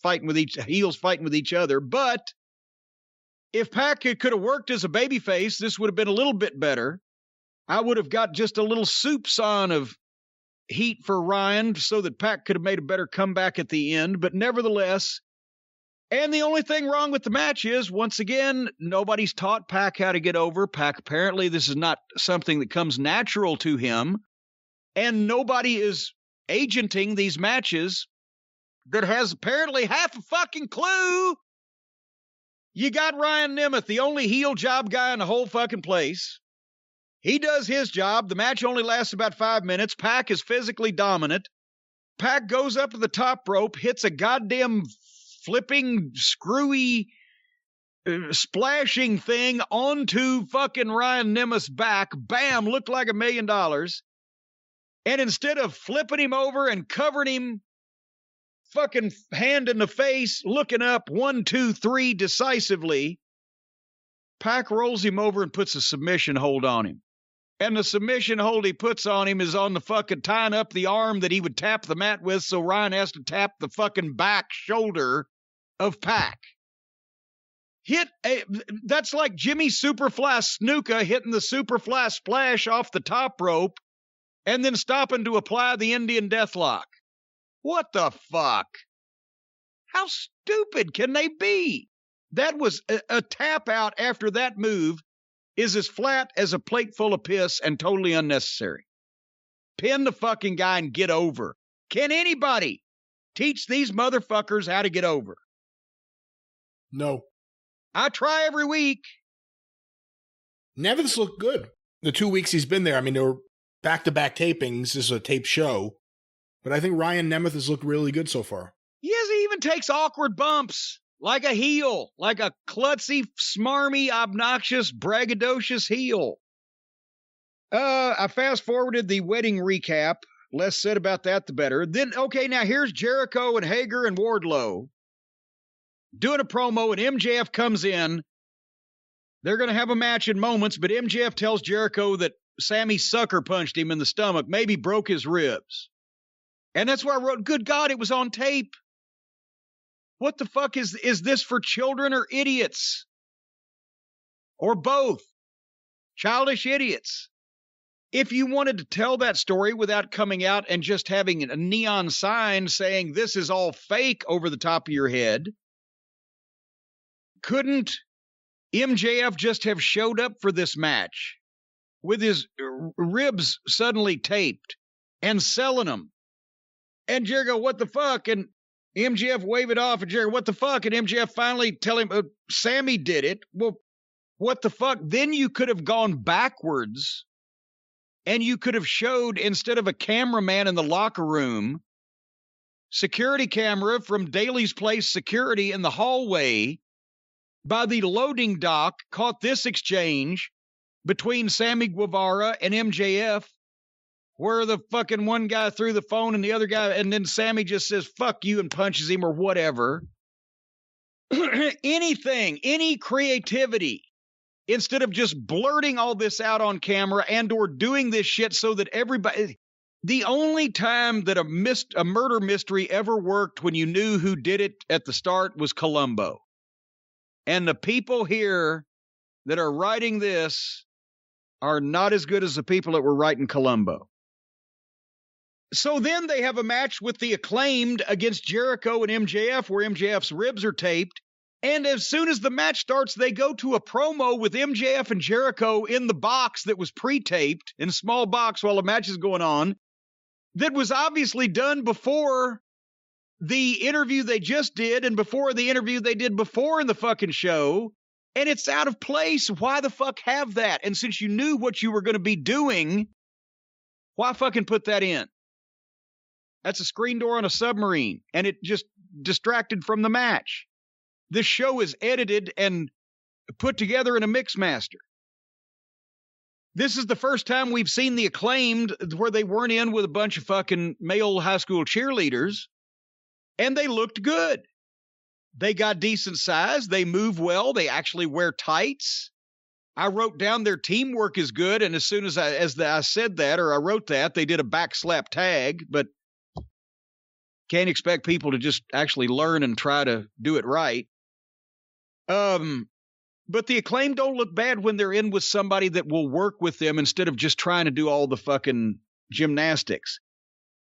heels fighting with each other. But if Pac could have worked as a baby face, this would have been a little bit better. I would have got just a little soupçon of heat for Ryan so that Pac could have made a better comeback at the end. But nevertheless, and the only thing wrong with the match is, once again, nobody's taught Pac how to get over. Pac, apparently, this is not something that comes natural to him. And nobody is agenting these matches that has apparently half a fucking clue. You got Ryan Nemeth, the only heel job guy in the whole fucking place. He does his job. The match only lasts about 5 minutes. Pac is physically dominant. Pac goes up to the top rope, hits a goddamn flipping, screwy, splashing thing onto fucking Ryan Nemeth's back. Bam, looked like $1 million. And instead of flipping him over and covering him fucking hand in the face, looking up 1, 2, 3 decisively, Pac rolls him over and puts a submission hold on him. And the submission hold he puts on him is on the fucking tying up the arm that he would tap the mat with, so Ryan has to tap the fucking back shoulder of Pac. That's like Jimmy Superfly Snuka hitting the Superfly Splash off the top rope and then stopping to apply the Indian Deathlock. What the fuck? How stupid can they be? That was a tap out after that move is as flat as a plate full of piss and totally unnecessary. Pin the fucking guy and get over. Can anybody teach these motherfuckers how to get over? No. I try every week. Nemeth's looked good. The 2 weeks he's been there, I mean, there were back-to-back tapings. This is a taped show. But I think Ryan Nemeth has looked really good so far. Yes, he even takes awkward bumps. Like a heel, like a klutzy, smarmy, obnoxious, braggadocious heel. I fast-forwarded the wedding recap. Less said about that, the better. Then, okay, now here's Jericho and Hager and Wardlow doing a promo, and MJF comes in. They're going to have a match in moments, but MJF tells Jericho that Sammy sucker punched him in the stomach, maybe broke his ribs. And that's where I wrote, good God, it was on tape. What the fuck is this for children or idiots? Or both? Childish idiots. If you wanted to tell that story without coming out and just having a neon sign saying this is all fake over the top of your head, couldn't MJF just have showed up for this match with his ribs suddenly taped and selling them? And Jericho, what the fuck? And MJF wave it off, and Jericho, what the fuck? And MJF finally tell him, Sammy did it. Well, what the fuck? Then you could have gone backwards, and you could have showed, instead of a cameraman in the locker room, security camera from Daly's Place security in the hallway by the loading dock caught this exchange between Sammy Guevara and MJF, where the fucking one guy threw the phone and the other guy, and then Sammy just says, fuck you, and punches him or whatever. Anything, any creativity, instead of just blurting all this out on camera and or doing this shit so that everybody... The only time that a murder mystery ever worked when you knew who did it at the start was Columbo. And the people here that are writing this are not as good as the people that were writing Columbo. So then they have a match with the Acclaimed against Jericho and MJF where MJF's ribs are taped. And as soon as the match starts, they go to a promo with MJF and Jericho in the box that was pre-taped, in a small box while the match is going on, that was obviously done before the interview they just did and before the interview they did before in the fucking show. And it's out of place. Why the fuck have that? And since you knew what you were going to be doing, why fucking put that in? That's a screen door on a submarine, and it just distracted from the match. This show is edited and put together in a mix master. This is the first time we've seen the Acclaimed where they weren't in with a bunch of fucking male high school cheerleaders, and they looked good. They got decent size. They move well. They actually wear tights. I wrote down their teamwork is good, and as soon as I said that, or I wrote that, they did a backslap tag, but Can't expect people to just actually learn and try to do it right. But the Acclaim don't look bad when they're in with somebody that will work with them instead of just trying to do all the fucking gymnastics.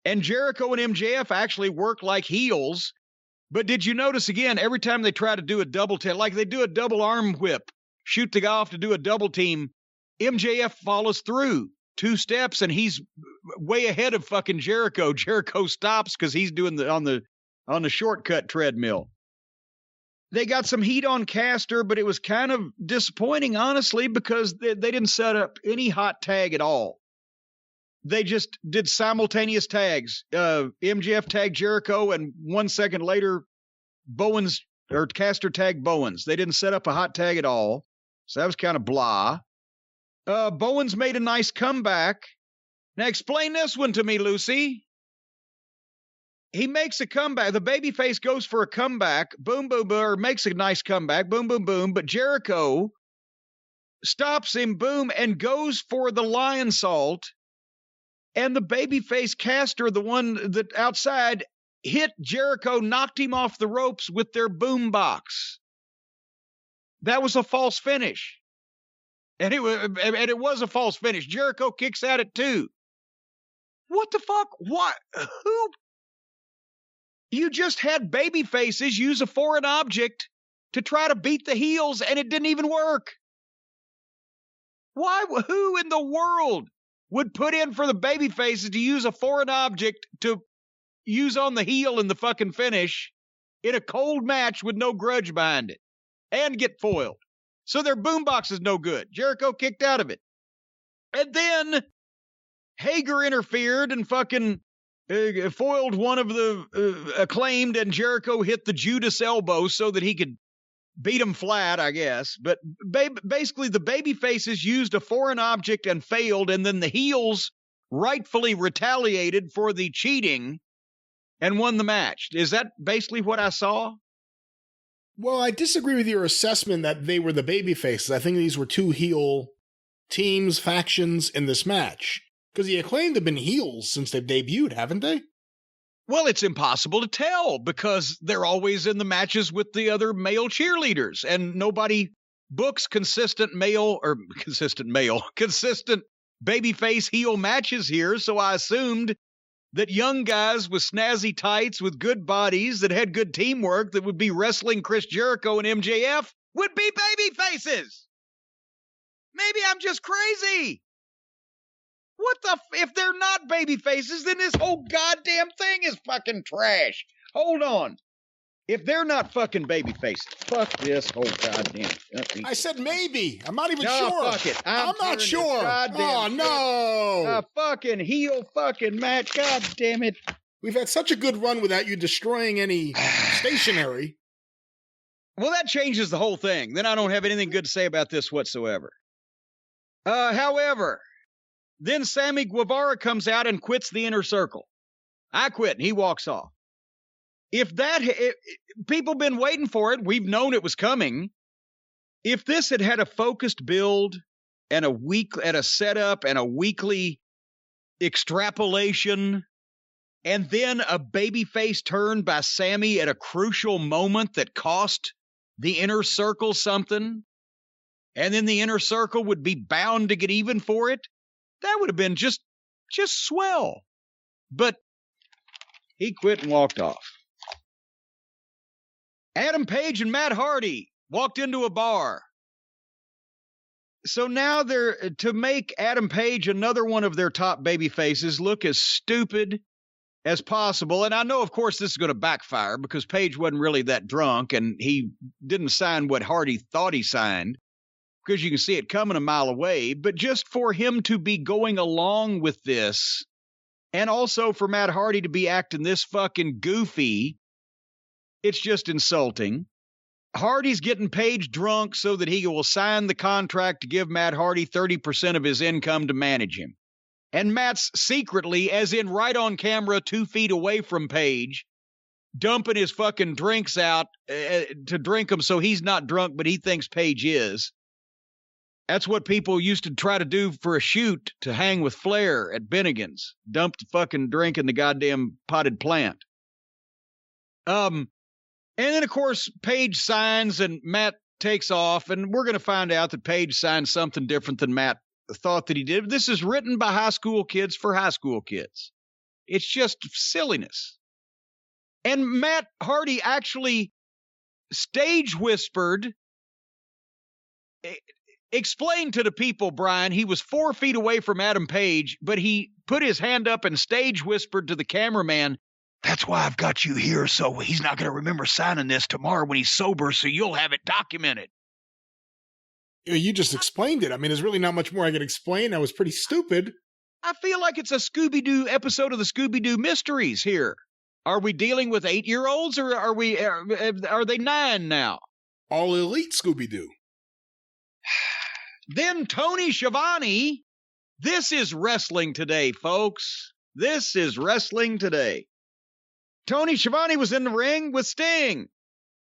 And Jericho and MJF actually work like heels. But did you notice again, every time they try to do a double team, like they do a double arm whip, shoot the guy off to do a double team, MJF follows through 2 steps and he's way ahead of fucking Jericho. Jericho stops because he's doing on the shortcut treadmill. They got some heat on Caster, but it was kind of disappointing, honestly, because they didn't set up any hot tag at all. They just did simultaneous tags. MJF tagged Jericho, and 1 second later, Caster tagged Bowens. They didn't set up a hot tag at all, so that was kind of blah. Bowens made a nice comeback. Now explain this one to me, Lucy. He makes a comeback. The babyface goes for a comeback. Boom, boom, boom, or makes a nice comeback. Boom, boom, boom. But Jericho stops him, boom, and goes for the lion salt. And the babyface Caster, the one that outside, hit Jericho, knocked him off the ropes with their boom box. That was a false finish. And it was a false finish. Jericho kicks at it too. What the fuck? What? Who? You just had baby faces use a foreign object to try to beat the heels, and it didn't even work. Why? Who in the world would put in for the baby faces to use a foreign object to use on the heel in the fucking finish in a cold match with no grudge behind it and get foiled? So their boombox is no good. Jericho kicked out of it. And then Hager interfered and fucking foiled one of the Acclaimed, and Jericho hit the Judas elbow so that he could beat him flat, I guess. But basically, the baby faces used a foreign object and failed, and then the heels rightfully retaliated for the cheating and won the match. Is that basically what I saw? Well, I disagree with your assessment that they were the baby faces. I think these were 2 heel teams, factions in this match. Because the Acclaimed have been heels since they've debuted, haven't they? Well, it's impossible to tell because they're always in the matches with the other male cheerleaders, and nobody books consistent babyface heel matches here. So I assumed that young guys with snazzy tights with good bodies that had good teamwork that would be wrestling Chris Jericho and MJF would be baby faces. Maybe I'm just crazy. If they're not baby faces, then this whole goddamn thing is fucking trash. Hold on. If they're not fucking baby faces, fuck this whole goddamn thing. I said maybe. I'm not even no, sure. Fuck it. I'm not sure. Oh, no. A fucking heel fucking match. God damn it. We've had such a good run without you destroying any stationery. Well, that changes the whole thing. Then I don't have anything good to say about this whatsoever. However, then Sammy Guevara comes out and quits the Inner Circle. I quit, and he walks off. If people been waiting for it, we've known it was coming. If this had a focused build and a setup and a weekly extrapolation, and then a babyface turn by Sammy at a crucial moment that cost the Inner Circle something, and then the Inner Circle would be bound to get even for it, that would have been just swell. But he quit and walked off. Adam Page and Matt Hardy walked into a bar. So now they're to make Adam Page, another one of their top baby faces, look as stupid as possible. And I know, of course, this is going to backfire because Page wasn't really that drunk and he didn't sign what Hardy thought he signed, because you can see it coming a mile away. But just for him to be going along with this, and also for Matt Hardy to be acting this fucking goofy, it's just insulting. Hardy's getting Page drunk so that he will sign the contract to give Matt Hardy 30% of his income to manage him. And Matt's secretly, as in right on camera, 2 feet away from Page, dumping his fucking drinks out to drink them so he's not drunk, but he thinks Page is. That's what people used to try to do for a shoot to hang with Flair at Bennigan's. Dump the fucking drink in the goddamn potted plant. And then, of course, Paige signs and Matt takes off, and we're going to find out that Paige signed something different than Matt thought that he did. This is written by high school kids for high school kids. It's just silliness. And Matt Hardy actually stage whispered, explained to the people, Brian, he was 4 feet away from Adam Page, but he put his hand up and stage whispered to the cameraman, "That's why I've got you here, so he's not going to remember signing this tomorrow when he's sober, so you'll have it documented." You just explained it. I mean, there's really not much more I could explain. That was pretty stupid. I feel like it's a Scooby-Doo episode of the Scooby-Doo Mysteries here. Are we dealing with 8-year-olds, or are they 9 now? All elite Scooby-Doo. Then Tony Schiavone. This is wrestling today, folks. This is wrestling today. Tony Schiavone was in the ring with Sting.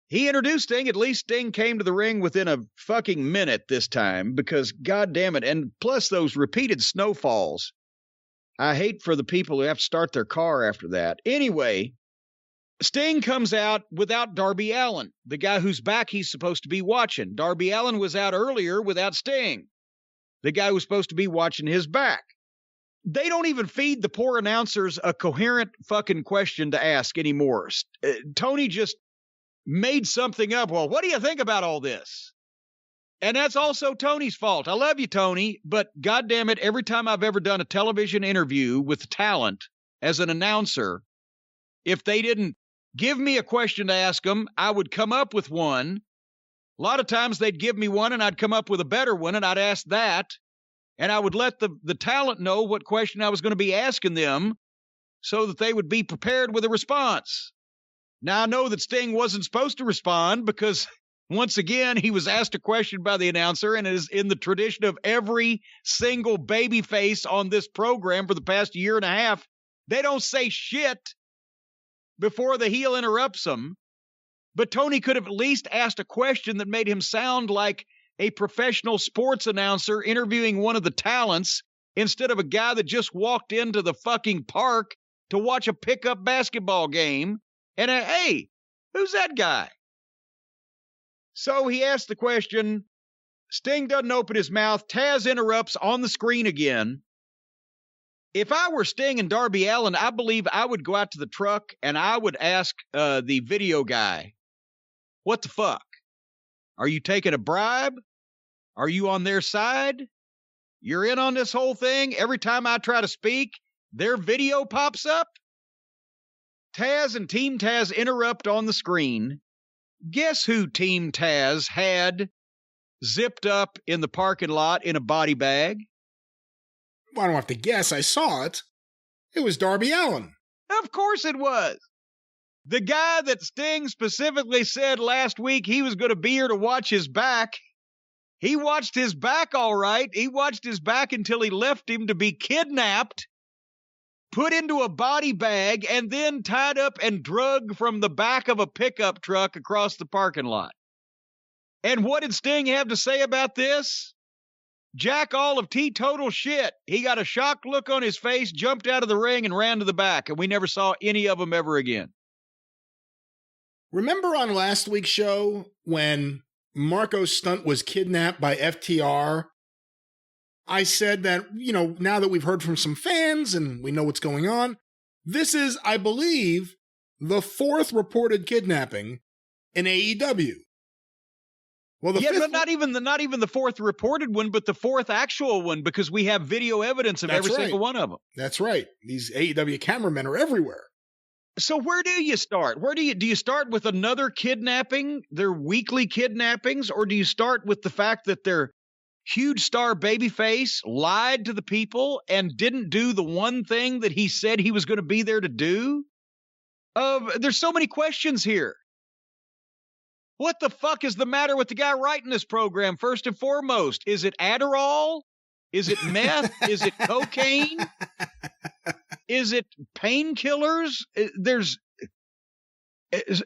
He introduced Sting. At least Sting came to the ring within a fucking minute this time, because God damn it. And plus those repeated snowfalls. I hate for the people who have to start their car after that. Anyway, Sting comes out without Darby Allin, the guy whose back he's supposed to be watching. Darby Allin was out earlier without Sting, the guy who's supposed to be watching his back. They don't even feed the poor announcers a coherent fucking question to ask anymore. Tony just made something up. Well, what do you think about all this? And that's also Tony's fault. I love you, Tony, but goddamn it, every time I've ever done a television interview with talent as an announcer, if they didn't give me a question to ask them, I would come up with one. A lot of times they'd give me one and I'd come up with a better one, and I'd ask that, and I would let the talent know what question I was going to be asking them so that they would be prepared with a response. Now, I know that Sting wasn't supposed to respond because, once again, he was asked a question by the announcer, and it is in the tradition of every single babyface on this program for the past year and a half. They don't say shit before the heel interrupts them. But Tony could have at least asked a question that made him sound like a professional sports announcer interviewing one of the talents instead of a guy that just walked into the fucking park to watch a pickup basketball game. And, hey, who's that guy? So he asked the question. Sting doesn't open his mouth. Taz interrupts on the screen again. If I were Sting and Darby Allin, I believe I would go out to the truck and I would ask the video guy, what the fuck? Are you taking a bribe? Are you on their side? You're in on this whole thing? Every time I try to speak, their video pops up? Taz and Team Taz interrupt on the screen. Guess who Team Taz had zipped up in the parking lot in a body bag? Well, I don't have to guess. I saw it. It was Darby Allin. Of course it was. The guy that Sting specifically said last week he was going to be here to watch his back. He watched his back all right. He watched his back until he left him to be kidnapped, put into a body bag, and then tied up and drugged from the back of a pickup truck across the parking lot. And what did Sting have to say about this? Jack all of teetotal shit. He got a shocked look on his face, jumped out of the ring, and ran to the back, and we never saw any of them ever again. Remember on last week's show when Marco Stunt was kidnapped by FTR? I said that, now that we've heard from some fans and we know what's going on, this is, I believe, the 4th reported kidnapping in AEW. Well, but not even the 4th reported one, but the 4th actual one, because we have video evidence of every single one of them. That's right. These AEW cameramen are everywhere. So where do you start? Do you start with another kidnapping, their weekly kidnappings, or do you start with the fact that their huge star babyface lied to the people and didn't do the one thing that he said he was going to be there to do? There's so many questions here. What the fuck is the matter with the guy writing this program, first and foremost? Is it Adderall? Is it meth? Is it cocaine? Is it painkillers?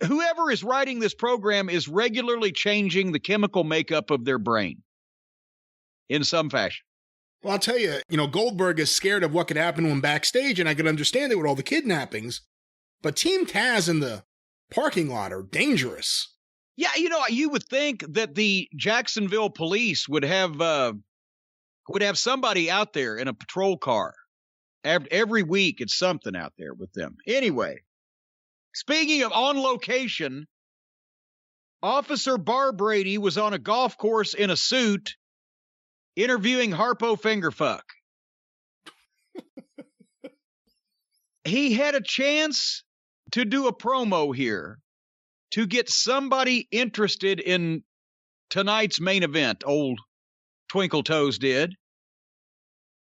Whoever is writing this program is regularly changing the chemical makeup of their brain in some fashion. Well, I'll tell you, Goldberg is scared of what could happen when backstage, and I could understand it with all the kidnappings. But Team Taz and the parking lot are dangerous. Yeah, you would think that the Jacksonville police would have somebody out there in a patrol car. Every week, it's something out there with them. Anyway, speaking of on location, Officer Bar Brady was on a golf course in a suit interviewing Harpo Fingerfuck. He had a chance to do a promo here to get somebody interested in tonight's main event, old Twinkle Toes did.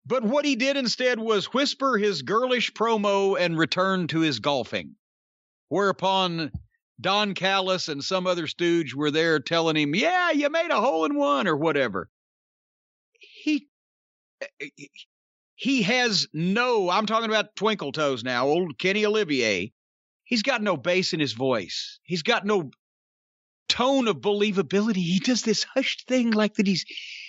But what he did instead was whisper his girlish promo and return to his golfing. Whereupon Don Callis and some other stooge were there telling him, yeah, you made a hole-in-one or whatever. He has I'm talking about Twinkle Toes now, old Kenny Olivier. He's got no bass in his voice. He's got no tone of believability. He does this hushed thing like that he's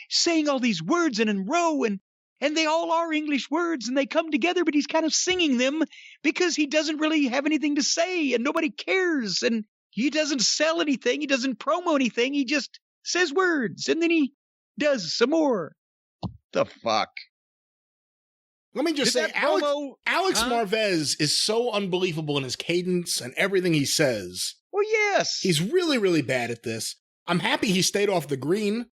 saying all these words in a row, and they all are English words, and they come together, but he's kind of singing them because he doesn't really have anything to say, and nobody cares, and he doesn't sell anything. He doesn't promo anything. He just says words, and then he does some more. The fuck? Let me just say, Alex Marvez is so unbelievable in his cadence and everything he says. Well, yes. He's really, really bad at this. I'm happy he stayed off the green.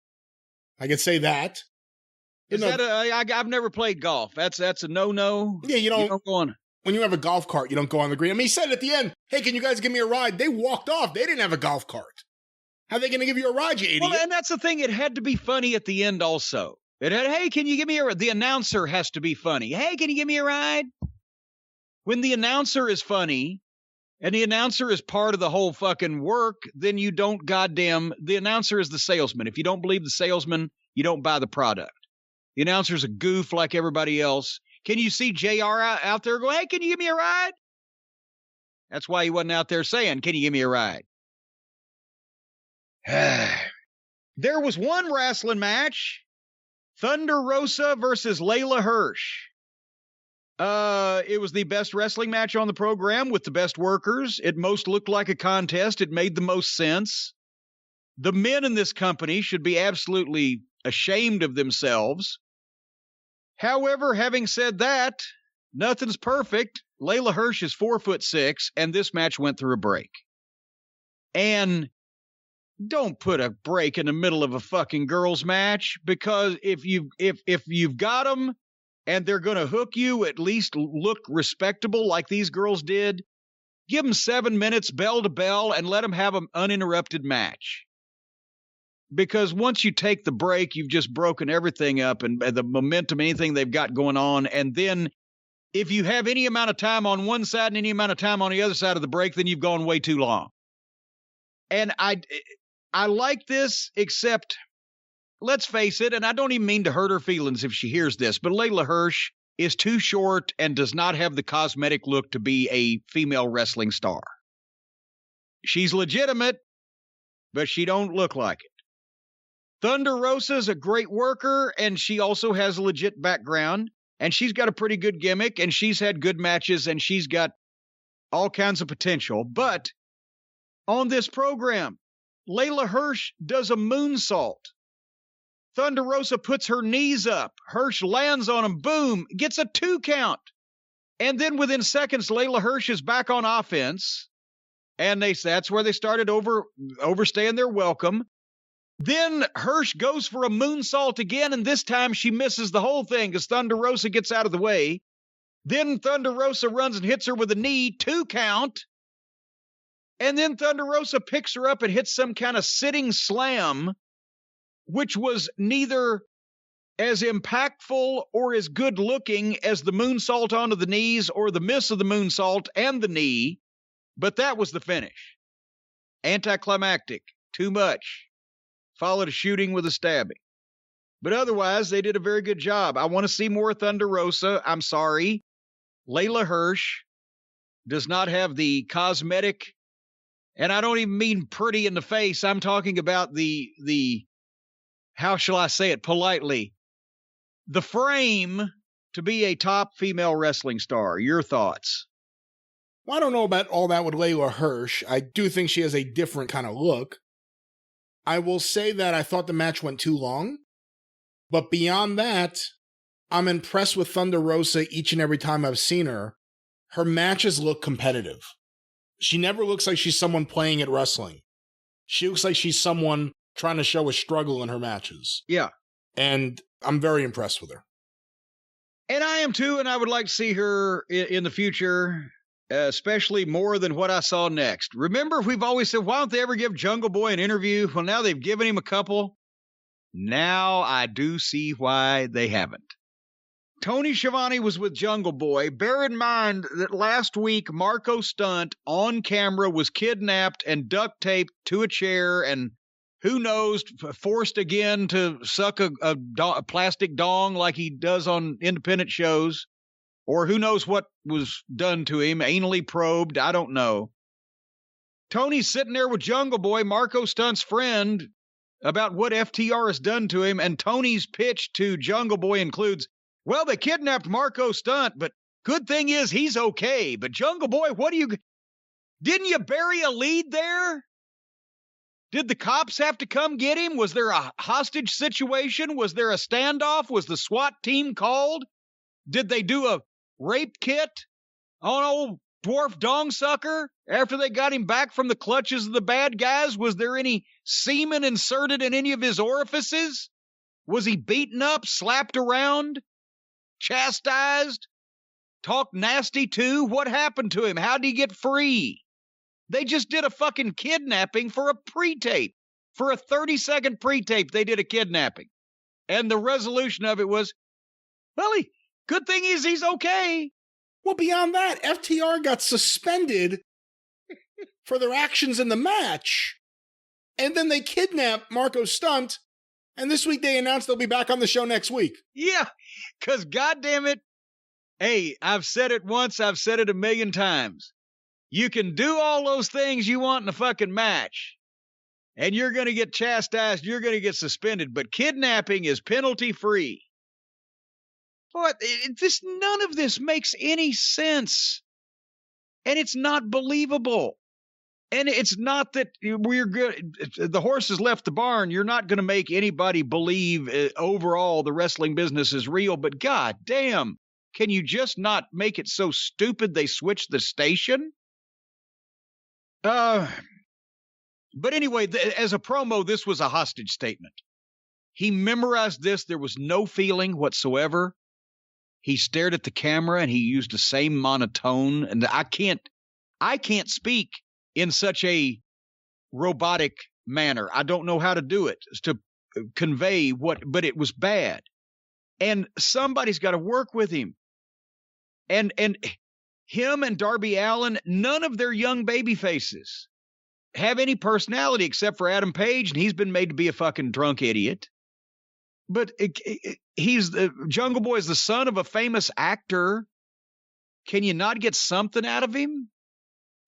I can say that. I've never played golf. That's a no-no. Yeah, you don't go on. When you have a golf cart, you don't go on the green. I mean, he said at the end, hey, can you guys give me a ride? They walked off. They didn't have a golf cart. How are they going to give you a ride, you idiot? Well, and that's the thing. It had to be funny at the end also. It had, hey, can you give me a ride? The announcer has to be funny. Hey, can you give me a ride? When the announcer is funny, and the announcer is part of the whole fucking work, then you don't the announcer is the salesman. If you don't believe the salesman, you don't buy the product. The announcer's a goof like everybody else. Can you see JR out there going, hey, can you give me a ride? That's why he wasn't out there saying, can you give me a ride? There was one wrestling match. Thunder Rosa versus Leyla Hirsch. It was the best wrestling match on the program with the best workers. It most looked like a contest. It made the most sense. The men in this company should be absolutely ashamed of themselves. However, having said that, nothing's perfect. Leyla Hirsch is 4'6", and this match went through a break. And don't put a break in the middle of a fucking girls match, because if you've got them and they're going to hook you, at least look respectable like these girls did. Give them 7 minutes bell to bell and let them have an uninterrupted match. Because once you take the break, you've just broken everything up and the momentum, anything they've got going on. And then if you have any amount of time on one side and any amount of time on the other side of the break, then you've gone way too long. And I like this, except, let's face it, and I don't even mean to hurt her feelings if she hears this, but Leyla Hirsch is too short and does not have the cosmetic look to be a female wrestling star. She's legitimate, but she don't look like it. Thunder Rosa is a great worker, and she also has a legit background, and she's got a pretty good gimmick, and she's had good matches, and she's got all kinds of potential. But on this program, Leyla Hirsch does a moonsault. Thunder Rosa puts her knees up. Hirsch lands on him. Boom. Gets a 2 count. And then within seconds, Leyla Hirsch is back on offense. And that's where they started overstaying their welcome. Then Hirsch goes for a moonsault again, and this time she misses the whole thing because Thunder Rosa gets out of the way. Then Thunder Rosa runs and hits her with a knee, 2 count. And then Thunder Rosa picks her up and hits some kind of sitting slam, which was neither as impactful or as good looking as the moonsault onto the knees or the miss of the moonsault and the knee. But that was the finish. Anticlimactic. Too much. Followed a shooting with a stabbing. But otherwise, they did a very good job. I want to see more Thunder Rosa. I'm sorry. Leyla Hirsch does not have the cosmetic, and I don't even mean pretty in the face. I'm talking about the how shall I say it politely, the frame to be a top female wrestling star. Your thoughts? Well, I don't know about all that with Leyla Hirsch. I do think she has a different kind of look. I will say that I thought the match went too long. But beyond that, I'm impressed with Thunder Rosa each and every time I've seen her. Her matches look competitive. She never looks like she's someone playing at wrestling. She looks like she's someone trying to show a struggle in her matches. Yeah. And I'm very impressed with her. And I am too, and I would like to see her in the future, especially more than what I saw next. Remember, we've always said, why don't they ever give Jungle Boy an interview? Well, now they've given him a couple. Now I do see why they haven't. Tony Schiavone was with Jungle Boy. Bear in mind that last week, Marco Stunt on camera was kidnapped and duct taped to a chair and who knows, forced again to suck a plastic dong like he does on independent shows. Or who knows what was done to him, anally probed, I don't know. Tony's sitting there with Jungle Boy, Marco Stunt's friend, about what FTR has done to him, and Tony's pitch to Jungle Boy includes, well, they kidnapped Marco Stunt, but good thing is he's okay. But Jungle Boy, didn't you bury a lead there? Did the cops have to come get him? Was there a hostage situation? Was there a standoff? Was the SWAT team called? Did they do a rape kit on old dwarf dong sucker after they got him back from the clutches of the bad guys? Was there any semen inserted in any of his orifices? Was he beaten up, slapped around, chastised, talked nasty to? What happened to him? How'd he get free? They just did a fucking kidnapping for a pre-tape. For a 30-second pre-tape, they did a kidnapping. And the resolution of it was, well, good thing is he's okay. Well, beyond that, FTR got suspended for their actions in the match. And then they kidnapped Marco Stunt. And this week they announced they'll be back on the show next week. Yeah, because goddamn it, hey, I've said it once, I've said it a million times. You can do all those things you want in a fucking match, and you're going to get chastised, you're going to get suspended, but kidnapping is penalty-free. But none of this makes any sense, and it's not believable. And it's not that we're good. The horse has left the barn. You're not going to make anybody believe overall the wrestling business is real, but god damn, can you just not make it so stupid they switch the station? But anyway, as a promo, this was a hostage statement. He memorized this. There was no feeling whatsoever. He stared at the camera and he used the same monotone. And I can't speak in such a robotic manner. I don't know how to do it to convey but it was bad. And somebody's got to work with him. And him and Darby Allin, none of their young baby faces have any personality except for Adam Page, and he's been made to be a fucking drunk idiot. But Jungle Boy is the son of a famous actor. Can you not get something out of him?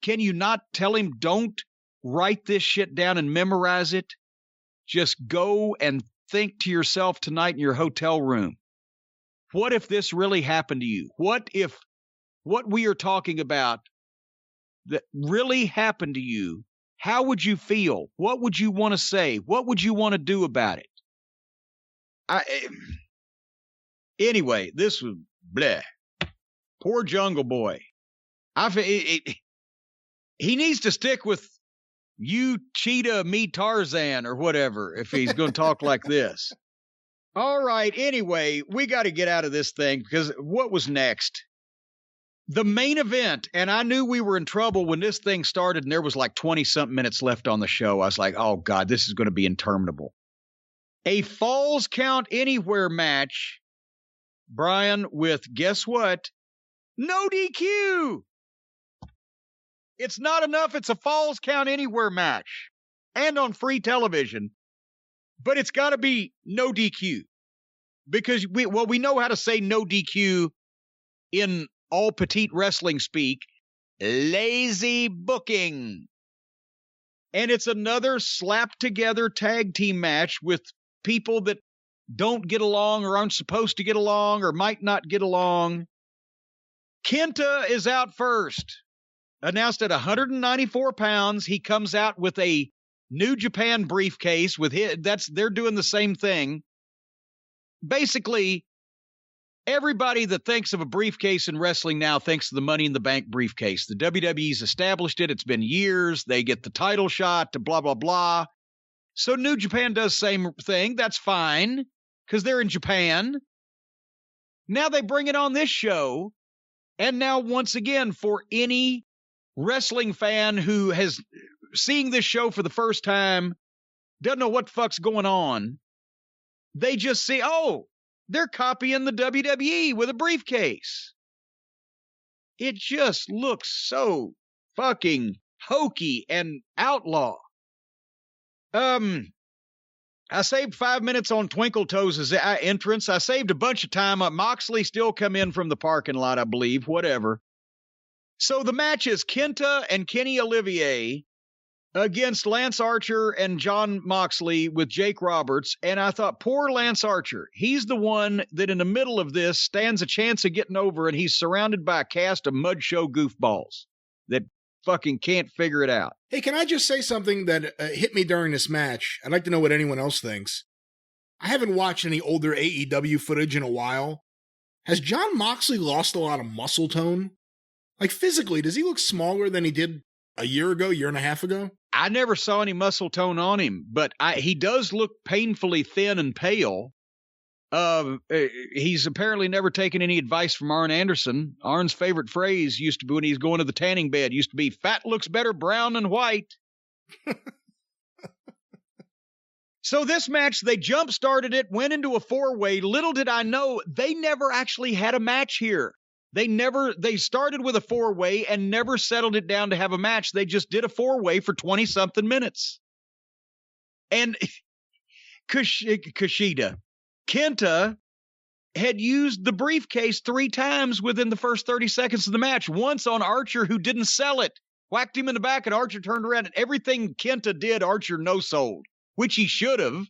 Can you not tell him, don't write this shit down and memorize it? Just go and think to yourself tonight in your hotel room. What if this really happened to you? What if what we are talking about that really happened to you? How would you feel? What would you want to say? What would you want to do about it? Anyway, this was bleh. Poor Jungle Boy. He needs to stick with you, Cheetah, me, Tarzan, or whatever, if he's going to talk like this. All right. Anyway, we got to get out of this thing because what was next? The main event, and I knew we were in trouble when this thing started and there was like 20-something minutes left on the show. I was like, oh, God, this is going to be interminable. A Falls Count Anywhere match, Brian, with, guess what? No DQ. It's not enough. It's a Falls Count Anywhere match and on free television, but it's got to be no DQ because we know how to say no DQ in all petite wrestling speak, lazy booking. And it's another slapped together tag team match with people that don't get along or aren't supposed to get along or might not get along. Kenta is out first. announced at 194 pounds. He comes out with a New Japan briefcase with they're doing the same thing. Basically, everybody that thinks of a briefcase in wrestling now thinks of the Money in the Bank briefcase. The WWE's established it. It's been years. They get the title shot to blah, blah, blah. So New Japan does the same thing. That's fine because they're in Japan. Now they bring it on this show. And now, once again, for any wrestling fan who has seeing this show for the first time, doesn't know what the fuck's going on, they just see, oh, they're copying the WWE with a briefcase. It just looks so fucking hokey and outlaw. I saved 5 minutes on Twinkle Toes' entrance. I saved a bunch of time. Moxley still come in from the parking lot, I believe, whatever. So the match is Kenta and Kenny Olivier against Lance Archer and Jon Moxley with Jake Roberts. And I thought, poor Lance Archer. He's the one that in the middle of this stands a chance of getting over, and he's surrounded by a cast of mud show goofballs that fucking can't figure it out. Hey, can I just say something that hit me during this match? I'd like to know what anyone else thinks. I haven't watched any older AEW footage in a while. Has Jon Moxley lost a lot of muscle tone? Like physically, does he look smaller than he did a year ago, year and a half ago? I never saw any muscle tone on him, but he does look painfully thin and pale. He's apparently never taken any advice from Arn Anderson. Arn's favorite phrase used to be when he's going to the tanning bed, used to be, fat looks better brown than white. So this match, they jump-started it, went into a four-way. Little did I know, they never actually had a match here. They started with a four-way and never settled it down to have a match. They just did a four-way for 20-something minutes. And Kenta had used the briefcase 3 times within the first 30 seconds of the match. Once on Archer, who didn't sell it. Whacked him in the back, and Archer turned around, and everything Kenta did, Archer no-sold. Which he should have,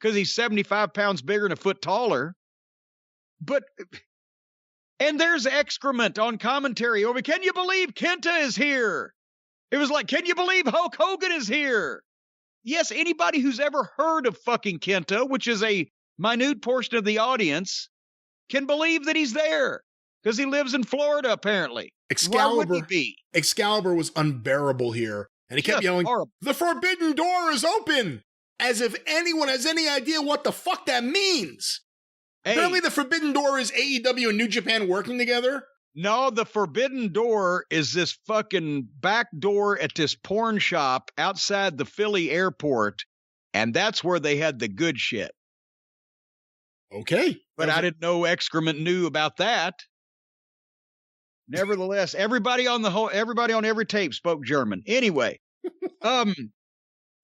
because he's 75 pounds bigger and a foot taller. And there's excrement on commentary over, can you believe Kenta is here? It was like, can you believe Hulk Hogan is here? Yes, anybody who's ever heard of fucking Kenta, which is a minute portion of the audience, can believe that he's there. Because he lives in Florida, apparently. Why would he be? Excalibur was unbearable here. And he kept yelling, horrible. The forbidden door is open! As if anyone has any idea what the fuck that means. Hey. Apparently the forbidden door is AEW and New Japan working together. No, the forbidden door is this fucking back door at this porn shop outside the Philly airport. And that's where they had the good shit. Okay. But I didn't know excrement knew about that. Nevertheless, everybody on every tape spoke German. Anyway,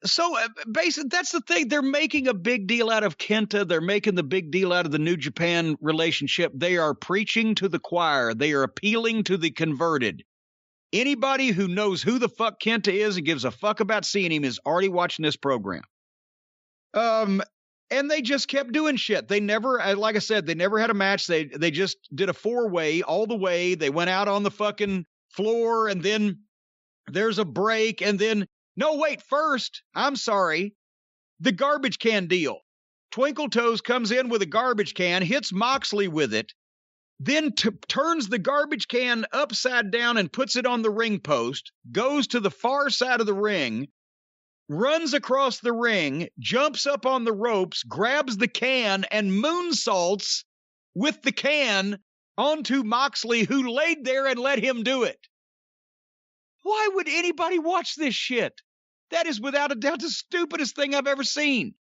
so basically, that's the thing. They're making a big deal out of Kenta. They're making the big deal out of the New Japan relationship. They are preaching to the choir. They are appealing to the converted. Anybody who knows who the fuck Kenta is and gives a fuck about seeing him is already watching this program. And they just kept doing shit. They never, like I said, they never had a match. They just did a 4-way all the way. They went out on the fucking floor, and then there's a break, and then, no, wait, first, I'm sorry, the garbage can deal. Twinkle Toes comes in with a garbage can, hits Moxley with it, then turns the garbage can upside down and puts it on the ring post, goes to the far side of the ring, runs across the ring, jumps up on the ropes, grabs the can, and moonsaults with the can onto Moxley, who laid there and let him do it. Why would anybody watch this shit? That is without a doubt the stupidest thing I've ever seen.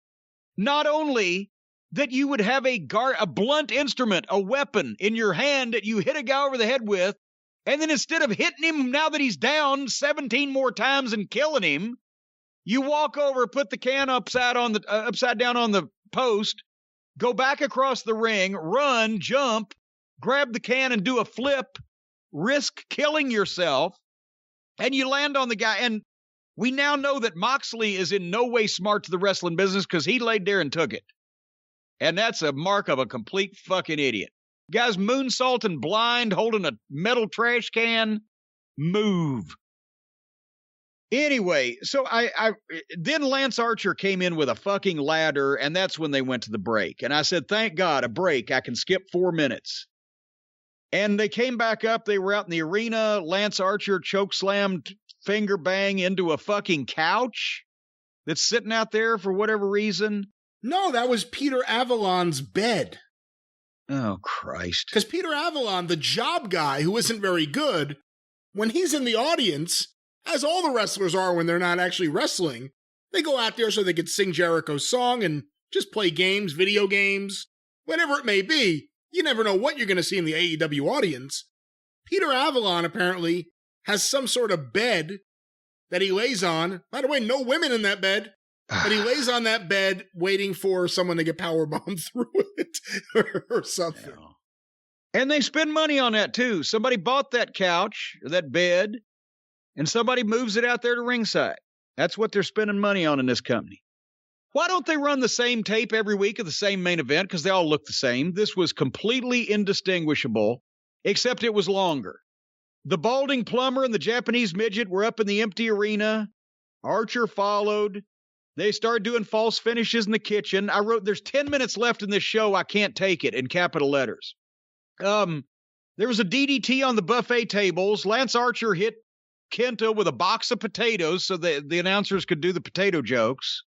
Not only that you would have a blunt instrument, a weapon in your hand that you hit a guy over the head with, and then instead of hitting him now that he's down 17 more times and killing him, you walk over, put the can upside down on the post, go back across the ring, run, jump, grab the can and do a flip, risk killing yourself, and you land on the guy. And we now know that Moxley is in no way smart to the wrestling business because he laid there and took it. And that's a mark of a complete fucking idiot. Guy's moonsaulting blind, holding a metal trash can. move. Anyway, so then Lance Archer came in with a fucking ladder, and that's when they went to the break. And I said, thank God, a break. I can skip 4 minutes. And they came back up. They were out in the arena. Lance Archer chokeslammed finger bang into a fucking couch that's sitting out there for whatever reason. No, that was Peter Avalon's bed. Oh, Christ. Because Peter Avalon, the job guy who isn't very good, when he's in the audience, as all the wrestlers are when they're not actually wrestling, they go out there so they could sing Jericho's song and just play games, video games, whatever it may be. You never know what you're going to see in the AEW audience. Peter Avalon apparently has some sort of bed that he lays on. By the way, no women in that bed. But he lays on that bed waiting for someone to get powerbombed through it or something. And they spend money on that, too. Somebody bought that couch, or that bed, and somebody moves it out there to ringside. That's what they're spending money on in this company. Why don't they run the same tape every week of the same main event? Because they all look the same. This was completely indistinguishable, except it was longer. The balding plumber and the Japanese midget were up in the empty arena. Archer followed. They started doing false finishes in the kitchen. I wrote, there's 10 minutes left in this show. I can't take it, in capital letters. There was a DDT on the buffet tables. Lance Archer hit Kenta with a box of potatoes so the announcers could do the potato jokes.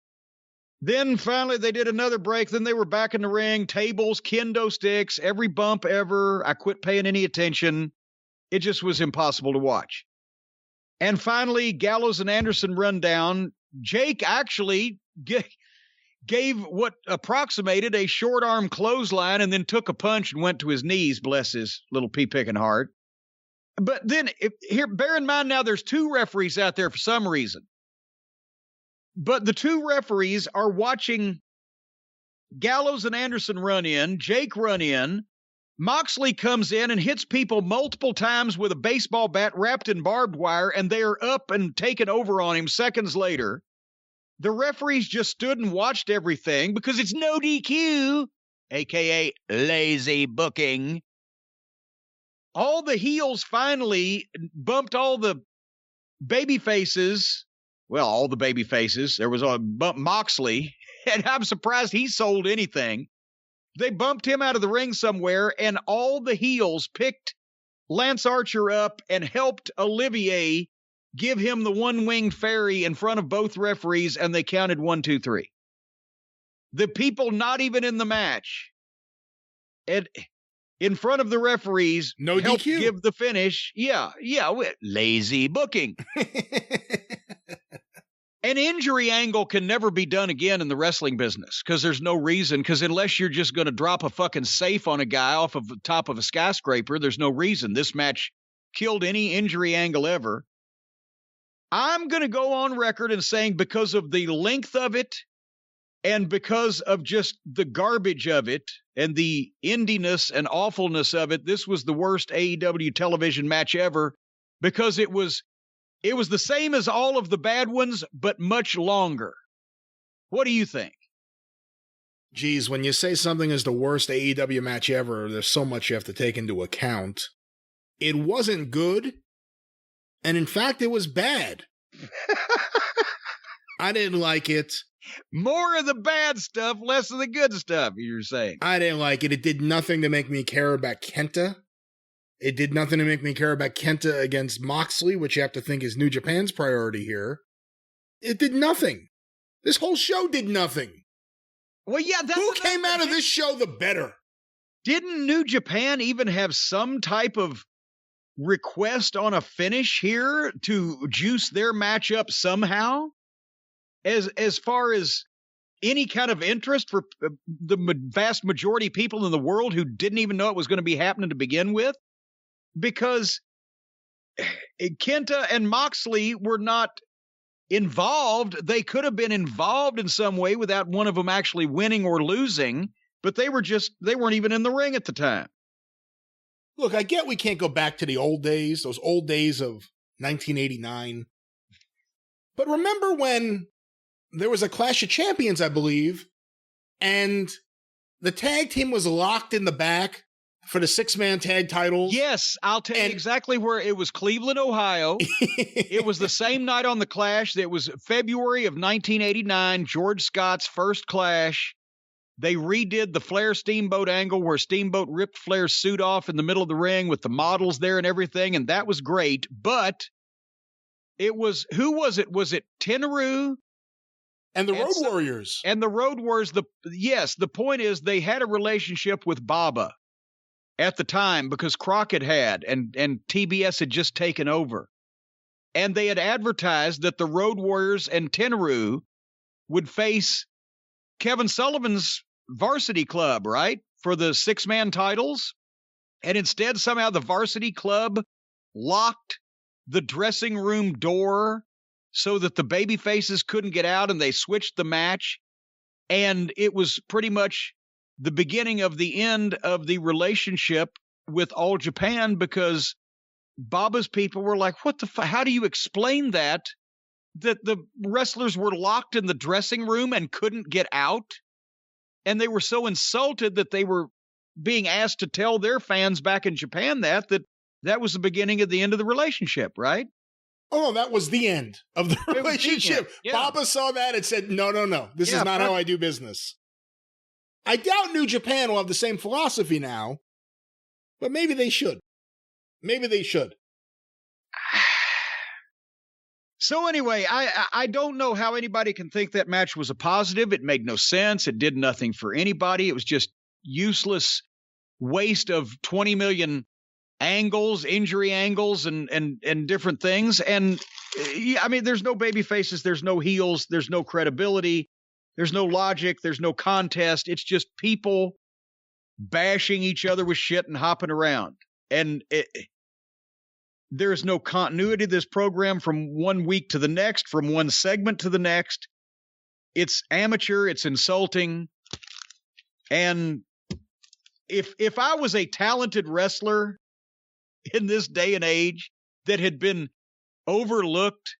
Then finally they did another break. Then they were back in the ring. Tables, kendo sticks, every bump ever. I quit paying any attention. It just was impossible to watch. And finally, Gallows and Anderson run down. Jake actually gave what approximated a short arm clothesline and then took a punch and went to his knees, bless his little pea-picking heart. But then, bear in mind now, there's 2 referees out there for some reason. But the 2 referees are watching Gallows and Anderson run in, Jake run in, Moxley comes in and hits people multiple times with a baseball bat wrapped in barbed wire, and they are up and taken over on him seconds later. The referees just stood and watched everything because it's no DQ, a.k.a. lazy booking. All the heels finally bumped all the baby faces. Well, all the baby faces. There was a bump Moxley, and I'm surprised he sold anything. They bumped him out of the ring somewhere, and all the heels picked Lance Archer up and helped Olivier give him the one-winged fairy in front of both referees, and they counted 1, 2, 3. The people not even in the match, and in front of the referees, no helped DQ. Give the finish. Yeah, lazy booking. An injury angle can never be done again in the wrestling business because there's no reason. Because unless you're just going to drop a fucking safe on a guy off of the top of a skyscraper, there's no reason. This match killed any injury angle ever. I'm going to go on record and saying because of the length of it and because of just the garbage of it and the indiness and awfulness of it, this was the worst AEW television match ever because it was the same as all of the bad ones, but much longer. What do you think? Geez, when you say something is the worst AEW match ever, there's so much you have to take into account. It wasn't good, and in fact, it was bad. I didn't like it. More of the bad stuff, less of the good stuff, you're saying. I didn't like it. It did nothing to make me care about Kenta. It did nothing to make me care about Kenta against Moxley, which you have to think is New Japan's priority here. It did nothing. This whole show did nothing. Well, yeah, that's who came out of this show the better? Didn't New Japan even have some type of request on a finish here to juice their matchup somehow? As far as any kind of interest for the vast majority of people in the world who didn't even know it was going to be happening to begin with? Because Kenta and Moxley were not involved. They could have been involved in some way without one of them actually winning or losing, but they weren't even in the ring at the time. Look, I get we can't go back to the old days, those old days of 1989. But remember when there was a Clash of Champions, I believe, and the tag team was locked in the back for the 6-man tag titles. Yes, I'll tell you exactly where it was. Cleveland, Ohio. It was the same night on the Clash. It was February of 1989, George Scott's first Clash. They redid the Flair Steamboat angle where Steamboat ripped Flair's suit off in the middle of the ring with the models there and everything, and that was great. But it was, who was it? Was it Tenryu? And the Road Warriors. And the Road Warriors. The point is they had a relationship with Baba at the time because Crockett had, and TBS had just taken over. And they had advertised that the Road Warriors and Tenryu would face Kevin Sullivan's Varsity Club, right? For the 6-man titles. And instead, somehow the Varsity Club locked the dressing room door so that the baby faces couldn't get out, and they switched the match. And it was pretty much the beginning of the end of the relationship with All Japan, because Baba's people were like, what the fuck? How do you explain that the wrestlers were locked in the dressing room and couldn't get out? And they were so insulted that they were being asked to tell their fans back in Japan that was the beginning of the end of the relationship, right? Oh, that was the end of the relationship. Yeah. Baba saw that and said, no. This is not how I do business. I doubt New Japan will have the same philosophy now, but maybe they should. So anyway, I don't know how anybody can think that match was a positive. It made no sense. It did nothing for anybody. It was just useless waste of 20 million angles, injury angles, and different things. And I mean, there's no baby faces, there's no heels, there's no credibility, there's no logic, there's no contest. It's just people bashing each other with shit and hopping around. And there's no continuity to this program from one week to the next, from one segment to the next. It's amateur, it's insulting. And if I was a talented wrestler in this day and age that had been overlooked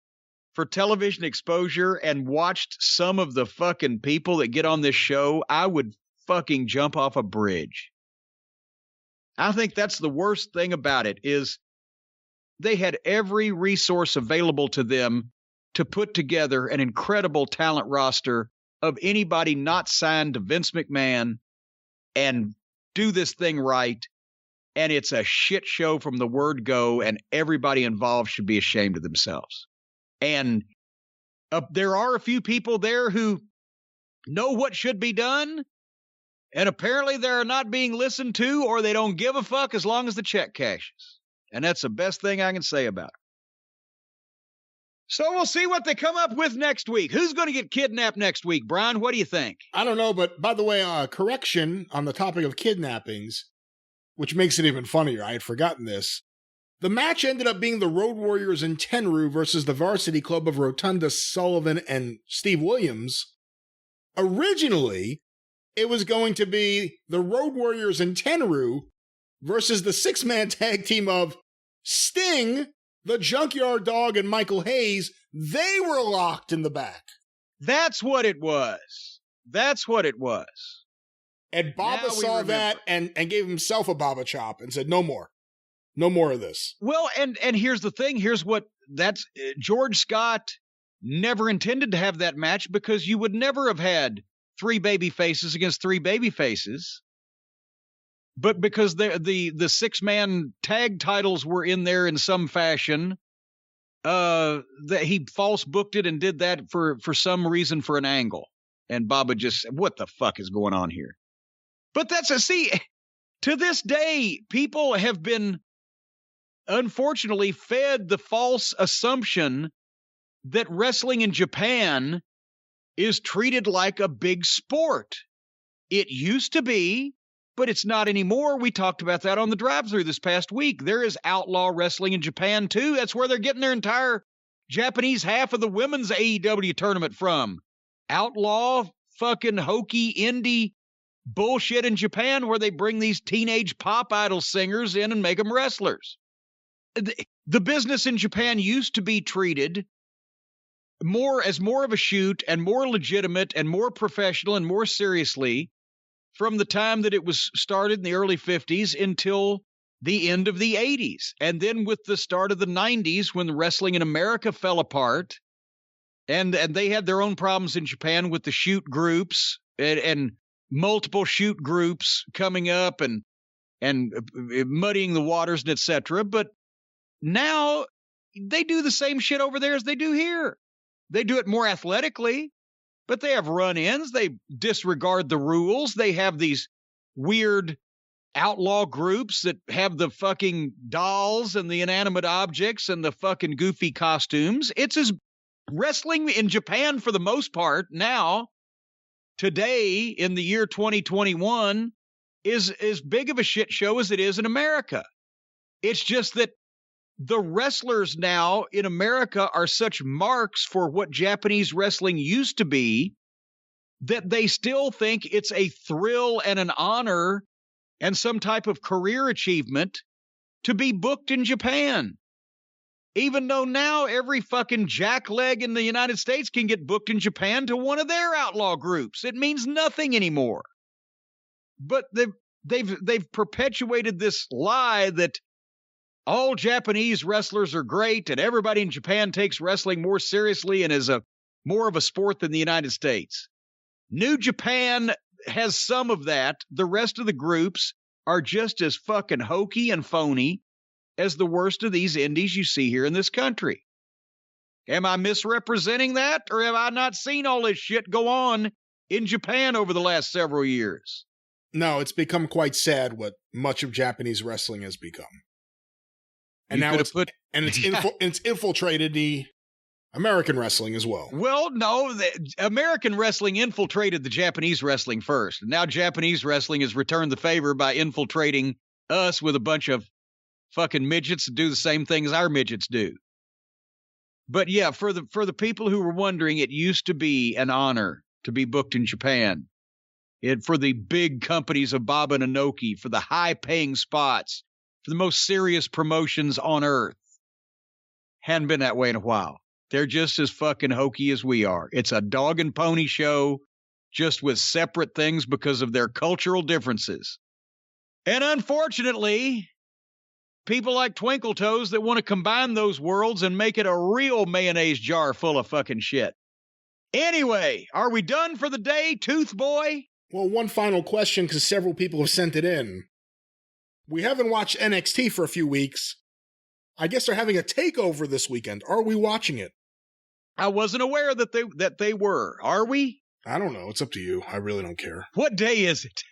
for television exposure and watched some of the fucking people that get on this show, I would fucking jump off a bridge. I think that's the worst thing about it, is they had every resource available to them to put together an incredible talent roster of anybody not signed to Vince McMahon and do this thing right. And it's a shit show from the word go, and everybody involved should be ashamed of themselves. And there are a few people there who know what should be done, and apparently they're not being listened to, or they don't give a fuck as long as the check cashes. And that's the best thing I can say about it. So we'll see what they come up with next week. Who's going to get kidnapped next week, Brian? What do you think? I don't know, but by the way, correction on the topic of kidnappings, which makes it even funnier. I had forgotten this. The match ended up being the Road Warriors and Tenryu versus the Varsity Club of Rotunda, Sullivan, and Steve Williams. Originally, it was going to be the Road Warriors and Tenryu versus the 6-man tag team of Sting, the Junkyard Dog, and Michael Hayes. They were locked in the back. That's what it was. And Baba saw that and gave himself a Baba chop and said, no more. No more of this. Well, and here's the thing. George Scott never intended to have that match, because you would never have had 3 baby faces against 3 baby faces. But because the 6-man tag titles were in there in some fashion, that he false booked it and did that for some reason, for an angle. And Baba just said, what the fuck is going on here? But to this day, people have been, unfortunately, fed the false assumption that wrestling in Japan is treated like a big sport. It used to be, but it's not anymore. We talked about that on the drive-thru this past week. There is outlaw wrestling in Japan, too. That's where they're getting their entire Japanese half of the women's AEW tournament from. Outlaw, fucking hokey, indie bullshit in Japan, where they bring these teenage pop idol singers in and make them wrestlers. The business in Japan used to be treated more of a shoot and more legitimate and more professional and more seriously from the time that it was started in the early 50s until the end of the 80s. And then with the start of the 90s, when the wrestling in America fell apart, and they had their own problems in Japan with the shoot groups and multiple shoot groups coming up and muddying the waters and etc. But now they do the same shit over there as they do here. They do it more athletically, but they have run-ins. They disregard the rules. They have these weird outlaw groups that have the fucking dolls and the inanimate objects and the fucking goofy costumes. It's as wrestling in Japan for the most part now, today in the year 2021, is as big of a shit show as it is in America. It's just that the wrestlers now in America are such marks for what Japanese wrestling used to be that they still think it's a thrill and an honor and some type of career achievement to be booked in Japan. Even though now every fucking jackleg in the United States can get booked in Japan to one of their outlaw groups. It means nothing anymore. But they've perpetuated this lie that all Japanese wrestlers are great and everybody in Japan takes wrestling more seriously and is more of a sport than the United States. New Japan has some of that. The rest of the groups are just as fucking hokey and phony as the worst of these indies you see here in this country. Am I misrepresenting that, or have I not seen all this shit go on in Japan over the last several years? No, it's become quite sad what much of Japanese wrestling has become. And now it's infiltrated the American wrestling as well. Well, no, the American wrestling infiltrated the Japanese wrestling first. And now Japanese wrestling has returned the favor by infiltrating us with a bunch of fucking midgets that do the same thing as our midgets do. But yeah, for the people who were wondering, it used to be an honor to be booked in Japan. For the big companies of Baba and Inoki, for the high-paying spots, for the most serious promotions on earth. Hadn't been that way in a while. They're just as fucking hokey as we are. It's a dog and pony show, just with separate things because of their cultural differences. And unfortunately, people like Twinkle Toes that want to combine those worlds and make it a real mayonnaise jar full of fucking shit. Anyway, are we done for the day, Tooth Boy? Well, one final question, because several people have sent it in. We haven't watched NXT for a few weeks. I guess they're having a takeover this weekend. Are we watching it? I wasn't aware that they were. Are we? I don't know. It's up to you. I really don't care. What day is it?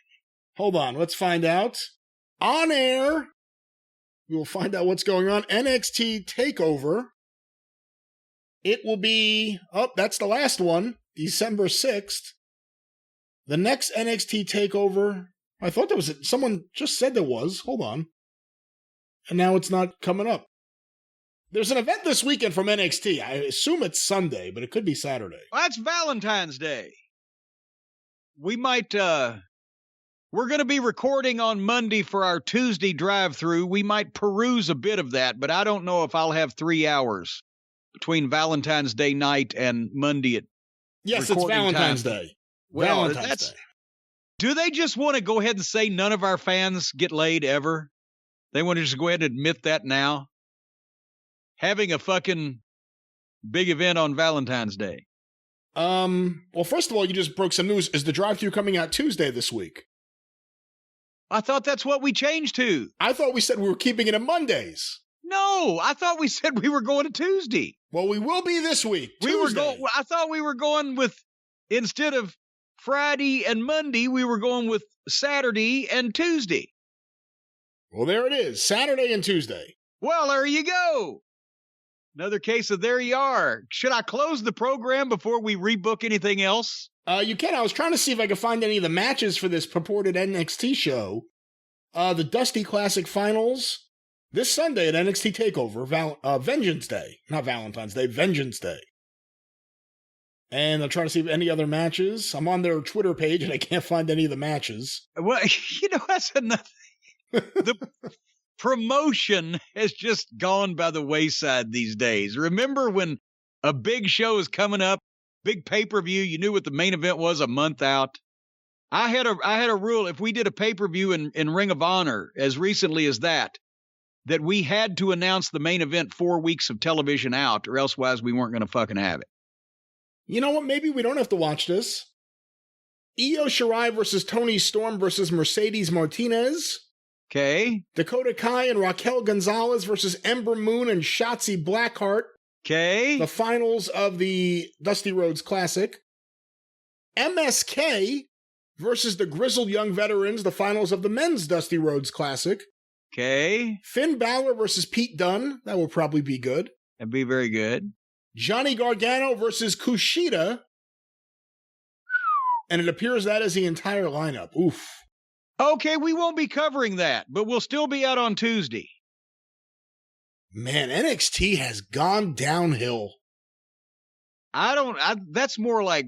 Hold on. Let's find out. On air. We will find out what's going on. NXT Takeover. It will be... Oh, that's the last one. December 6th. The next NXT Takeover... I thought there was... Someone just said there was. Hold on. And now it's not coming up. There's an event this weekend from NXT. I assume it's Sunday, but it could be Saturday. Well, that's Valentine's Day. We might... We're going to be recording on Monday for our Tuesday drive-through. We might peruse a bit of that, but I don't know if I'll have 3 hours between Valentine's Day night and Monday at Yes, it's Valentine's Day. Well, Valentine's Day. Do they just want to go ahead and say none of our fans get laid ever? They want to just go ahead and admit that now? Having a fucking big event on Valentine's Day. Well, first of all, you just broke some news. Is the drive-thru coming out Tuesday this week? I thought that's what we changed to. I thought we said we were keeping it on Mondays. No, I thought we said we were going to Tuesday. Well, we will be this week. Tuesday. I thought we were going with, instead of Friday and Monday, we were going with Saturday and Tuesday. Well, there it is. Saturday and Tuesday. Well, there you go. Another case of there you are. Should I close the program before we rebook anything else? You can. I was trying to see if I could find any of the matches for this purported NXT show. The Dusty Classic Finals this Sunday at NXT TakeOver, Vengeance Day. Not Valentine's Day, Vengeance Day. And I'm trying to see if any other matches. I'm on their Twitter page and I can't find any of the matches. Well, that's another thing. The promotion has just gone by the wayside these days. Remember when a big show is coming up, big pay-per-view, you knew what the main event was a month out? I had a rule. If we did a pay-per-view in Ring of Honor as recently as that we had to announce the main event 4 weeks of television out, or elsewise we weren't going to fucking have it. You know what? Maybe we don't have to watch this. Io Shirai versus Tony Storm versus Mercedes Martinez. Okay. Dakota Kai and Raquel Gonzalez versus Ember Moon and Shotzi Blackheart. Okay. The finals of the Dusty Rhodes Classic. MSK versus the Grizzled Young Veterans, the finals of the Men's Dusty Rhodes Classic. Okay. Finn Balor versus Pete Dunne. That will probably be good. That'd be very good. Johnny Gargano versus Kushida. And it appears that is the entire lineup. Oof. Okay, we won't be covering that, but we'll still be out on Tuesday. Man, NXT has gone downhill. That's more like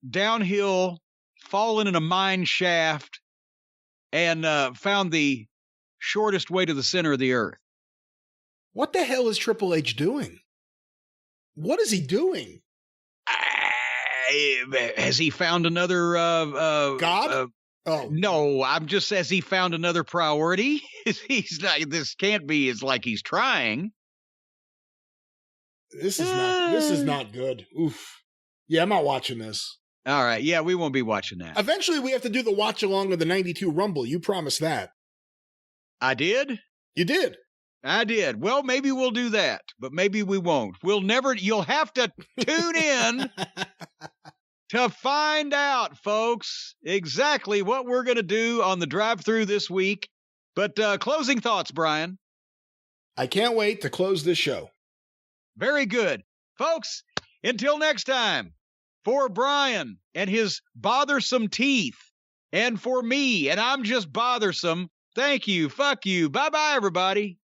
downhill, fallen in a mine shaft, and found the shortest way to the center of the earth. What the hell is Triple H doing? What is he doing? Has he found another God? No, I'm just has he found another priority? He's like, this can't be. It's like he's trying. This is not good. Oof. Yeah, I'm not watching this. All right. Yeah, we won't be watching that. Eventually, we have to do the watch along of the 92 Rumble. You promised that. I did? You did. I did. Well, maybe we'll do that, but maybe we won't. You'll have to tune in to find out, folks, exactly what we're going to do on the drive-thru this week. But closing thoughts, Brian. I can't wait to close this show. Very good. Folks, until next time, for Brian and his bothersome teeth, and for me, and I'm just bothersome, thank you, fuck you, bye-bye, everybody.